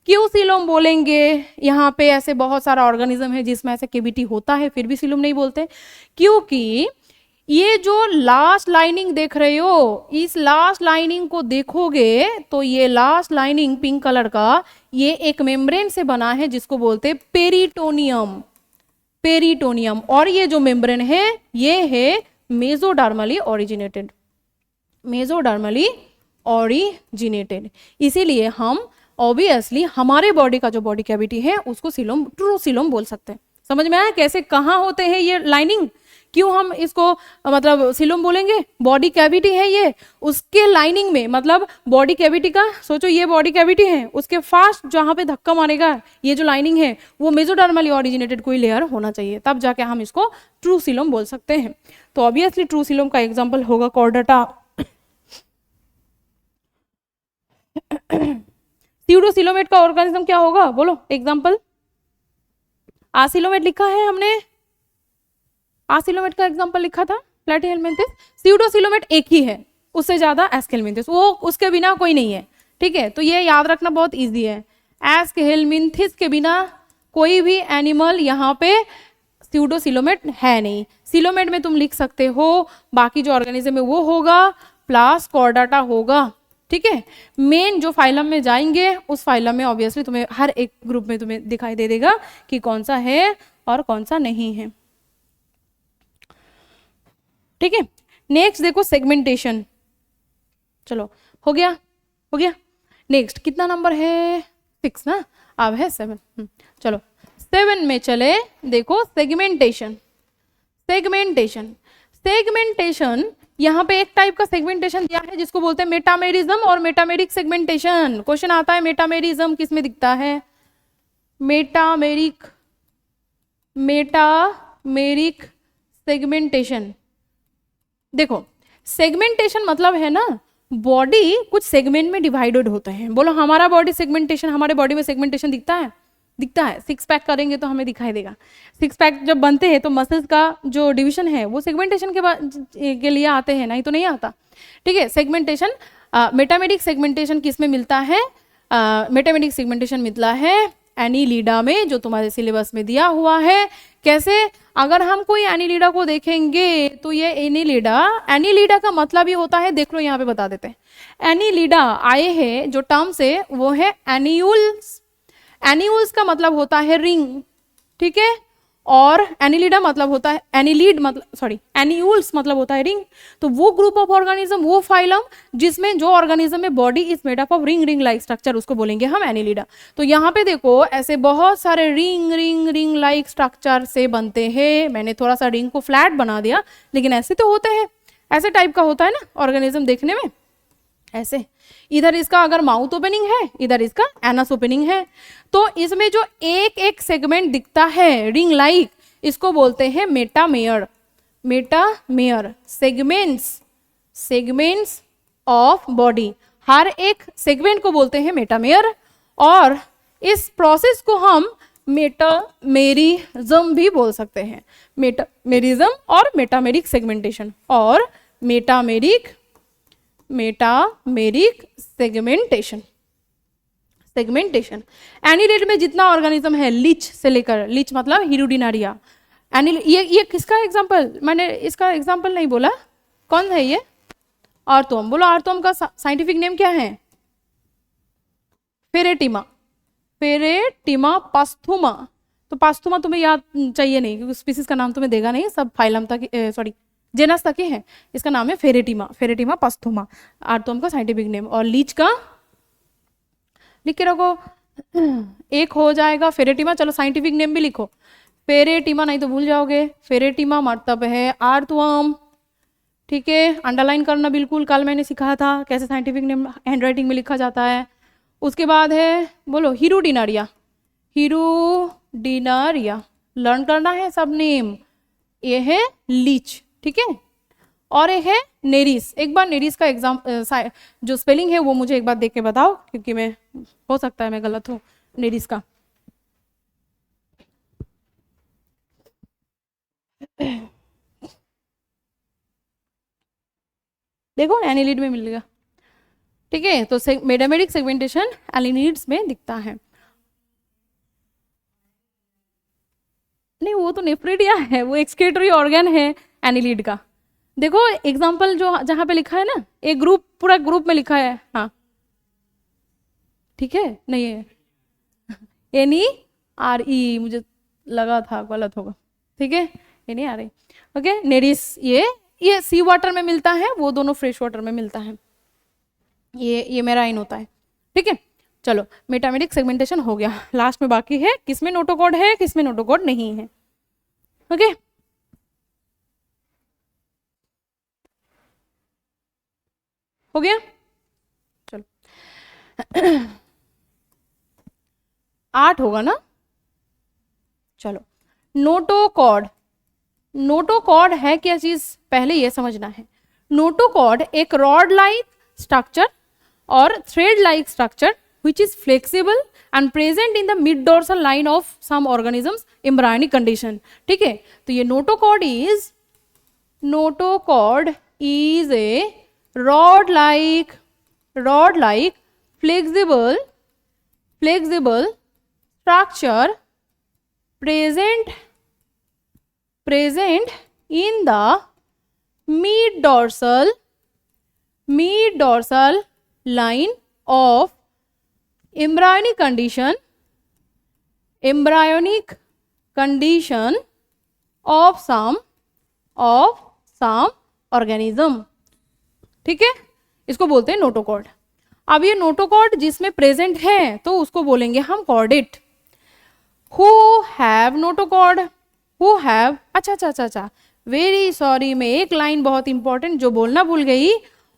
A: क्यों सीलोम बोलेंगे, यहाँ पे ऐसे बहुत सारा ऑर्गेनिज्म है जिसमें ऐसे कैविटी होता है, फिर भी सीलोम नहीं बोलते, क्योंकि ये जो लास्ट लाइनिंग देख रहे हो, इस लास्ट लाइनिंग को देखोगे तो ये लास्ट लाइनिंग पिंक कलर का, ये एक मेम्ब्रेन से बना है जिसको बोलते हैं पेरिटोनियम, और ये जो मेम्ब्रेन है ये है मेसोडर्मली ओरिजिनेटेड। इसीलिए हम ऑब्वियसली हमारे बॉडी का जो बॉडी कैविटी है उसको सीलोम, ट्रू सीलोम बोल सकते हैं। समझ में आया कैसे, कहाँ होते हैं ये लाइनिंग, क्यों हम इसको मतलब सीलोम बोलेंगे, बॉडी कैविटी है ये, उसके लाइनिंग में, मतलब बॉडी कैविटी का सोचो, ये बॉडी कैविटी है, उसके फास्ट जहां पे धक्का मारेगा ये जो लाइनिंग है वो मेसोडर्मली ओरिजिनेटेड कोई लेयर होना चाहिए, तब जाके हम इसको ट्रू सीलोम बोल सकते हैं। तो ऑब्वियसली ट्रू सीलोम का एग्जाम्पल होगा कॉर्डाटा। स्यूडोसीलोमेट का ऑर्गेनिज्म क्या होगा, बोलो एग्जाम्पल। आसिलोमेट लिखा है हमने, आसिलोमेट का एग्जांपल लिखा था प्लैटिहेलमिन्थिस। स्यूडोसीलोमेट एक ही है, उससे ज्यादा एस्केलमिन्थिस, वो उसके बिना कोई नहीं है, ठीक है। तो ये याद रखना बहुत इजी है, एस्केलमिन्थिस के बिना कोई भी एनिमल यहाँ पे स्यूडोसीलोमेट है नहीं। सीलोमेट में तुम लिख सकते हो, बाकी जो ऑर्गेनिज्म है वो होगा, प्लस कॉर्डाटा होगा, ठीक है। मेन जो फाइलम में जाएंगे उस फाइलम में ऑब्वियसली तुम्हें हर एक ग्रुप में तुम्हें दिखाई दे देगा कि कौन सा है और कौन सा नहीं है, ठीक है। नेक्स्ट देखो सेगमेंटेशन, चलो हो गया। नेक्स्ट कितना नंबर है, 6 ना, अब है 7। चलो 7 में चले, देखो सेगमेंटेशन यहाँ पे एक टाइप का सेगमेंटेशन दिया है जिसको बोलते हैं मेटामेरिज्म और मेटामेरिक सेगमेंटेशन। क्वेश्चन आता है मेटामेरिज्म किस में दिखता है, मेटामेरिक सेगमेंटेशन। देखो सेगमेंटेशन मतलब है ना, बॉडी कुछ सेगमेंट में डिवाइडेड होते हैं। बोलो हमारा बॉडी सेगमेंटेशन, हमारे बॉडी में सेगमेंटेशन दिखता है? दिखता है। सिक्स पैक करेंगे तो हमें दिखाई देगा। सिक्स पैक जब बनते हैं तो मसल्स का जो डिवीजन है वो सेगमेंटेशन के लिए आते हैं, नहीं तो नहीं आता। ठीक है, सेगमेंटेशन, मेटामेडिक सेगमेंटेशन किस में मिलता है? मेटामेडिक सेगमेंटेशन मिलता है एनीलिडा में, जो तुम्हारे सिलेबस में दिया हुआ है। कैसे? अगर हम कोई एनीलिडा को देखेंगे तो ये एनीलिडा का मतलब ये होता है, देख लो यहाँ पे बता देते हैं। एनीलिडा आए हैं जो टर्म से, वो है एनियूल्स। एनियूल्स का मतलब होता है रिंग, ठीक है, और एनीलिडा मतलब होता है, एनियूल्स मतलब होता है रिंग। तो वो ग्रुप ऑफ ऑर्गेनिज्म, वो फाइलम जिसमें जो ऑर्गेनिज्म में body is made up of ring like structure, उसको बोलेंगे हम एनीलिडा। तो यहाँ पे देखो ऐसे बहुत सारे रिंग लाइक स्ट्रक्चर से बनते हैं। मैंने थोड़ा सा रिंग को फ्लैट बना दिया, लेकिन ऐसे तो होते हैं, ऐसे टाइप का होता है ना ऑर्गेनिज्म देखने में, ऐसे। इधर इसका अगर माउथ ओपनिंग है, इधर इसका एनस ओपनिंग है, तो इसमें जो एक एक सेगमेंट दिखता है रिंग लाइक, इसको बोलते हैं मेटामेयर। मेटामेयर सेगमेंट्स ऑफ बॉडी, हर एक सेगमेंट को बोलते हैं मेटामेयर। और इस प्रोसेस को हम मेटामेरिज्म भी बोल सकते हैं। मेटामेरिज्म और मेटामेरिक सेगमेंटेशन और मेटामेरिक सेगमेंटेशन। एनीलिड में जितना ऑर्गेनिज्म है, लीच से लेकर, लीच मतलब हिरुडिनारिया, ये किसका एग्जांपल? मैंने इसका एग्जांपल नहीं बोला, कौन है ये? आर्थोम। बोलो आर्थोम का साइंटिफिक नेम क्या है? फेरेटिमा पास्थुमा। तो पास्थुमा तुम्हें याद चाहिए नहीं, क्योंकि स्पीसीज का नाम तुम्हें देगा नहीं, सब फाइलम तक, जेनस तक ही है। इसका नाम है फेरेटिमा पास्थुमा, आर्थोम का साइंटिफिक नेम। और लीच का लिख के रखो, एक हो जाएगा फेरेटिमा। चलो साइंटिफिक नेम भी लिखो, फेरेटिमा, नहीं तो भूल जाओगे। फेरेटिमा मतलब है आर्थवर्म, ठीक है, अंडरलाइन करना बिल्कुल, कल मैंने सिखाया था कैसे साइंटिफिक नेम हैंडराइटिंग में लिखा जाता है। उसके बाद है, बोलो हिरुडिनारिया, लर्न करना है सब नेम। ये है लीच, ठीक है, और एक है नेरिस। एक बार नेरिस का एग्जाम जो स्पेलिंग है वो मुझे एक बार देख के बताओ, क्योंकि मैं, हो सकता है मैं गलत हूँ नेरिस का। देखो एनिलिड में मिलेगा, ठीक है। तो मेटामेरिक सेगमेंटेशन एलिनिड्स में दिखता है। नहीं, वो तो नेफ्रिडिया है, वो एक्सक्रीटरी ऑर्गन है एनिलिड का। देखो एग्जांपल जो जहां पे लिखा है ना, एक ग्रुप, पूरा ग्रुप में लिखा है, हाँ ठीक है, नहीं है NERE, मुझे लगा था गलत होगा, ठीक है, NERE, ओके। नेरिस ये सी वाटर में मिलता है, वो दोनों फ्रेश वाटर में मिलता है, ये मेराइन होता है, ठीक है। चलो मेटामेरिक सेगमेंटेशन हो गया। लास्ट में बाकी है किसमें नोटोकॉड है, किसमें नोटोकॉड नहीं है, ओके। हो गया, चलो 8 होगा ना। चलो नोटोकॉड है क्या चीज, पहले ये समझना है। नोटोकॉड एक रॉड लाइक स्ट्रक्चर और thread like structure which is flexible and present in the mid dorsal line of some organisms embryonic condition, ठीक है। तो ये notochord is a rod like flexible structure present in the mid dorsal line of embryonic condition of some organism, ठीक है। इसको बोलते हैं notochord. अब ये नोटोकॉड जिसमें प्रेजेंट है तो उसको बोलेंगे हम chordate. Who have notochord, who have, अच्छा, वेरी सॉरी, मैं एक लाइन बहुत इंपॉर्टेंट जो बोलना भूल गई।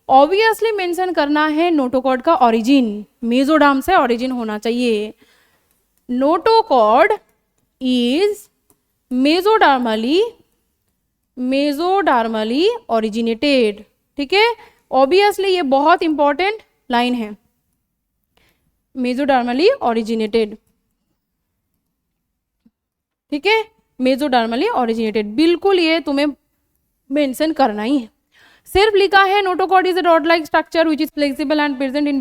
A: ऑब्वियसली मेंशन करना है नोटोकॉड का ओरिजिन, मेसोडर्म से ओरिजिन होना चाहिए। नोटोकॉड इज मेसोडर्मली ओरिजिनेटेड, ठीक है। ऑब्वियसली ये बहुत इंपॉर्टेंट लाइन है, मेसोडर्मली ओरिजिनेटेड, ठीक है, मेसोडर्मली ओरिजिनेटेड, बिल्कुल ये तुम्हें मेंशन करना ही है। सिर्फ लिखा है notochord is a rod like structure which is flexible and present in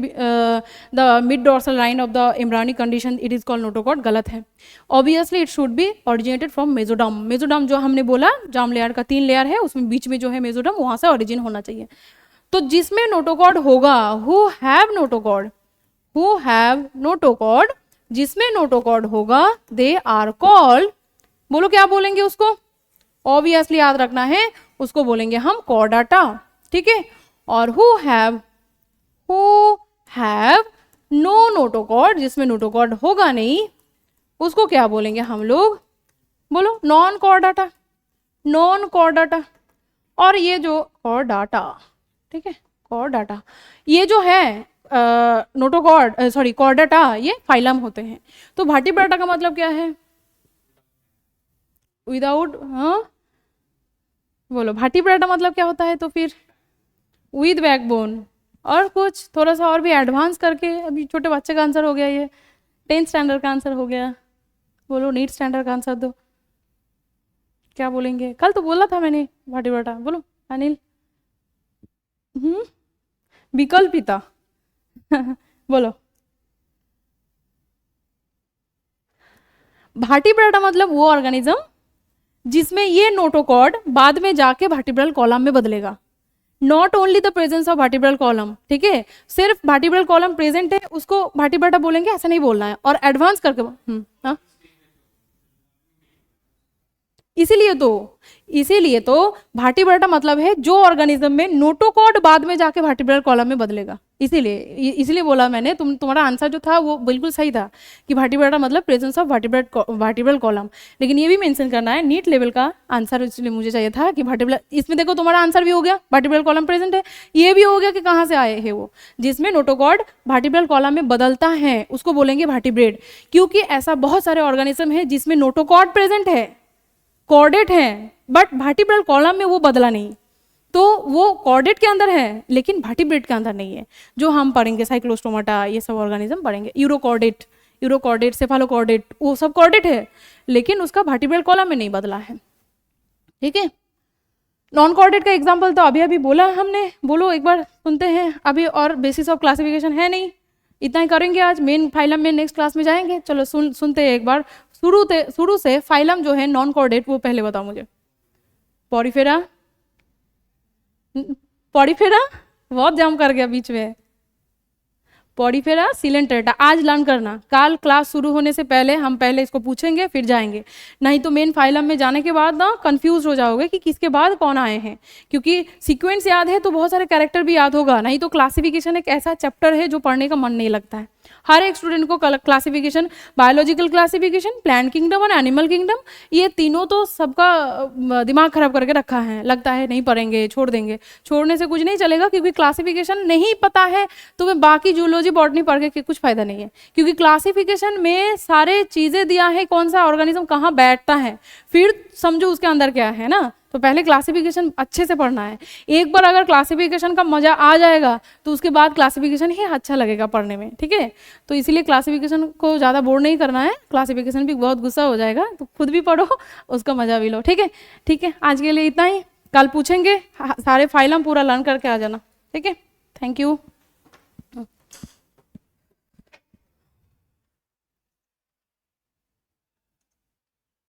A: the mid dorsal line of the embryonic condition, it is called notochord, गलत है। Obviously it should be originated from mesoderm, mesoderm जो हमने बोला germ layer का 3 layer है, उसमें बीच में जो है मेसोडर्म, वहां से ओरिजिन होना चाहिए। तो जिसमें नोटोकॉर्ड होगा, who have notochord, who have notochord, जिसमें नोटोकॉर्ड होगा, दे आर कॉल्ड, बोलो क्या बोलेंगे उसको, ऑब्वियसली याद रखना है, उसको बोलेंगे हम कॉर्डाटा, ठीक है। और हु हैव नो नोटोकॉर्ड, जिसमें नोटोकॉर्ड होगा नहीं, उसको क्या बोलेंगे हम लोग, बोलो नॉन कॉर्डाटा, नॉन कॉर्डाटा। और ये जो कॉर्डाटा, ठीक है, कॉर्डाटा, ये जो है नोटोकॉर्ड सॉरी कॉर्डाटा, ये फाइलम होते हैं। तो भाटीब्राटा का मतलब क्या है, विदाउट, हाँ बोलो भाटीब्राटा मतलब क्या होता है, तो फिर विद बैकबोन, और कुछ थोड़ा सा और भी एडवांस करके, अभी छोटे बच्चे का आंसर हो गया, ये 10th स्टैंडर्ड का आंसर हो गया, बोलो नीट स्टैंडर्ड का आंसर दो, क्या बोलेंगे, कल तो बोला था मैंने भाटीब्राटा, बोलो अनिल, विकल्पिता बोलो। भाटीब्राटा मतलब वो ऑर्गेनिज्म जिसमें ये नोटोकॉर्ड बाद में जाके वर्टिब्रल कॉलम में बदलेगा, not only the presence of vertebral column, ठीक है, सिर्फ वर्टिब्रल कॉलम प्रेजेंट है उसको भाटीब्राटा बोलेंगे, ऐसा नहीं बोलना है, और एडवांस करके हाँ, इसीलिए तो भाटीब्राटा मतलब है जो ऑर्गेनिज्म में नोटोकॉर्ड बाद में जाके वर्टिब्रल कॉलम में बदलेगा, इसीलिए बोला मैंने, तुम्हारा आंसर जो था वो बिल्कुल सही था कि भाटीब्राटा मतलब प्रेजेंस ऑफ वर्टिब्रल कॉलम, लेकिन ये भी मेंशन करना है नीट लेवल का आंसर, इसलिए मुझे चाहिए था कि वर्टिब्रल, इसमें देखो तुम्हारा आंसर भी हो गया, वर्टिब्रल कॉलम प्रेजेंट है, ये भी हो गया कि कहाँ से आए हैं वो, जिसमें नोटोकॉर्ड वर्टिब्रल कॉलम में बदलता है उसको बोलेंगे वर्टिब्रेट, क्योंकि ऐसा बहुत सारे ऑर्गेनिज्म है जिसमें नोटोकॉर्ड प्रेजेंट है, कॉर्डेट है, बट वर्टिब्रल कॉलम में वो बदला नहीं, तो वो कॉर्डेट के अंदर है लेकिन वर्टिब्रेट के अंदर नहीं है, जो हम पढ़ेंगे साइक्लोस्टोमाटा, ये सब ऑर्गेनिज्म पढ़ेंगे, यूरोकॉर्डेट, सेफालोकॉर्डेट, वो सब कॉर्डेट है लेकिन उसका वर्टिब्रल कॉलम में नहीं बदला है, ठीक है। नॉन कॉर्डेट का एग्जाम्पल तो अभी बोला हमने, बोलो एक बार सुनते हैं, अभी और बेसिस ऑफ क्लासिफिकेशन है नहीं, इतना ही करेंगे आज, मेन फाइलम में नेक्स्ट क्लास में जाएंगे, चलो सुनते हैं एक बार, शुरू से फाइलम जो है नॉन कॉर्डेट वो पहले बताओ मुझे। पॉरीफेरा बहुत जाम कर गया बीच में, पॉरीफेरा, सिलेंट्रेटा, आज लर्न करना, कल क्लास शुरू होने से पहले हम पहले इसको पूछेंगे फिर जाएंगे, नहीं तो मेन फाइलम में जाने के बाद ना कंफ्यूज हो जाओगे कि किसके बाद कौन आए हैं, क्योंकि सीक्वेंस याद है तो बहुत सारे कैरेक्टर भी याद होगा, नहीं तो क्लासिफिकेशन एक ऐसा चैप्टर है जो पढ़ने का मन नहीं लगता है। हर एक स्टूडेंट को classification, biological classification, plant kingdom और एनिमल किंगडम, ये तीनों तो सबका दिमाग खराब करके रखा है, लगता है नहीं पढ़ेंगे, छोड़ देंगे, छोड़ने से कुछ नहीं चलेगा, क्योंकि क्लासिफिकेशन नहीं पता है तो मैं बाकी जूलॉजी बॉटनी पढ़ के कुछ फायदा नहीं है, क्योंकि क्लासिफिकेशन में सारे चीजें दिया है, कौन सा ऑर्गेनिज्म कहाँ बैठता है, फिर समझो उसके अंदर क्या है ना, तो पहले क्लासिफिकेशन अच्छे से पढ़ना है। एक बार अगर क्लासिफिकेशन का मजा आ जाएगा तो उसके बाद क्लासिफिकेशन ही अच्छा लगेगा पढ़ने में, ठीक है। तो इसीलिए क्लासिफिकेशन को ज़्यादा बोर नहीं करना है, क्लासिफिकेशन भी बहुत गुस्सा हो जाएगा, तो खुद भी पढ़ो, उसका मजा भी लो, ठीक है। ठीक है, आज के लिए इतना ही, कल पूछेंगे, सारे फाइलम पूरा लर्न करके आ जाना, ठीक है। Thank you.